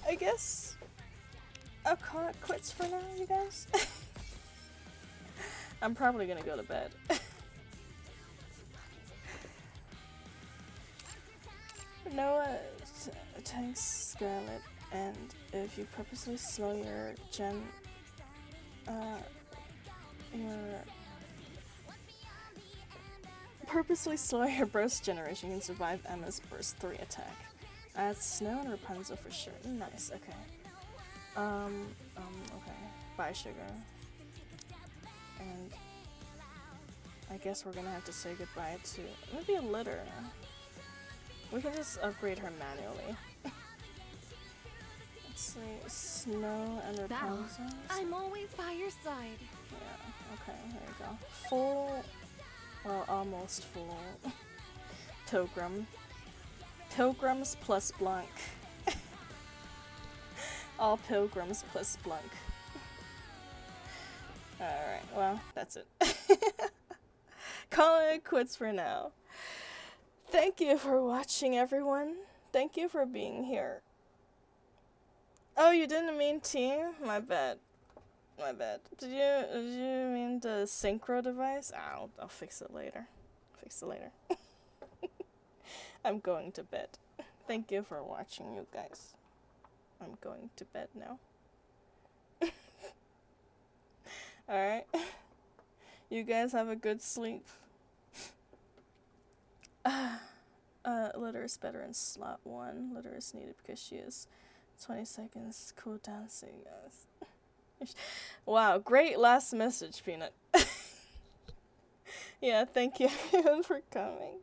I guess I'll call it quits for now, you guys. I'm probably gonna go to bed. Noah tanks Scarlet, and if you purposely slow your burst generation, you can survive Emma's burst 3 attack. That's Snow and Rapunzel for sure. Nice, okay. Okay. Bye, Sugar. And I guess we're gonna have to say goodbye to maybe a litter. We can just upgrade her manually. Let's see, Snow and Rapunzel. I'm always by your side. Yeah, okay, there you go. Full, well, almost full. Pilgrim. Pilgrims plus Blanc. All pilgrims plus Blanc. Alright, well, that's it. Calling it quits for now. Thank you for watching, everyone. Thank you for being here. Oh, you didn't mean team? My bad. My bad. Did you mean the synchro device? I'll fix it later. Fix it later. I'm going to bed. Thank you for watching, you guys. I'm going to bed now. Alright. You guys have a good sleep. Litter is better in slot 1. Litter is needed because she is 20 seconds cooldown, so you guys. Wow, great last message, Peanut. Yeah, thank you everyone for coming.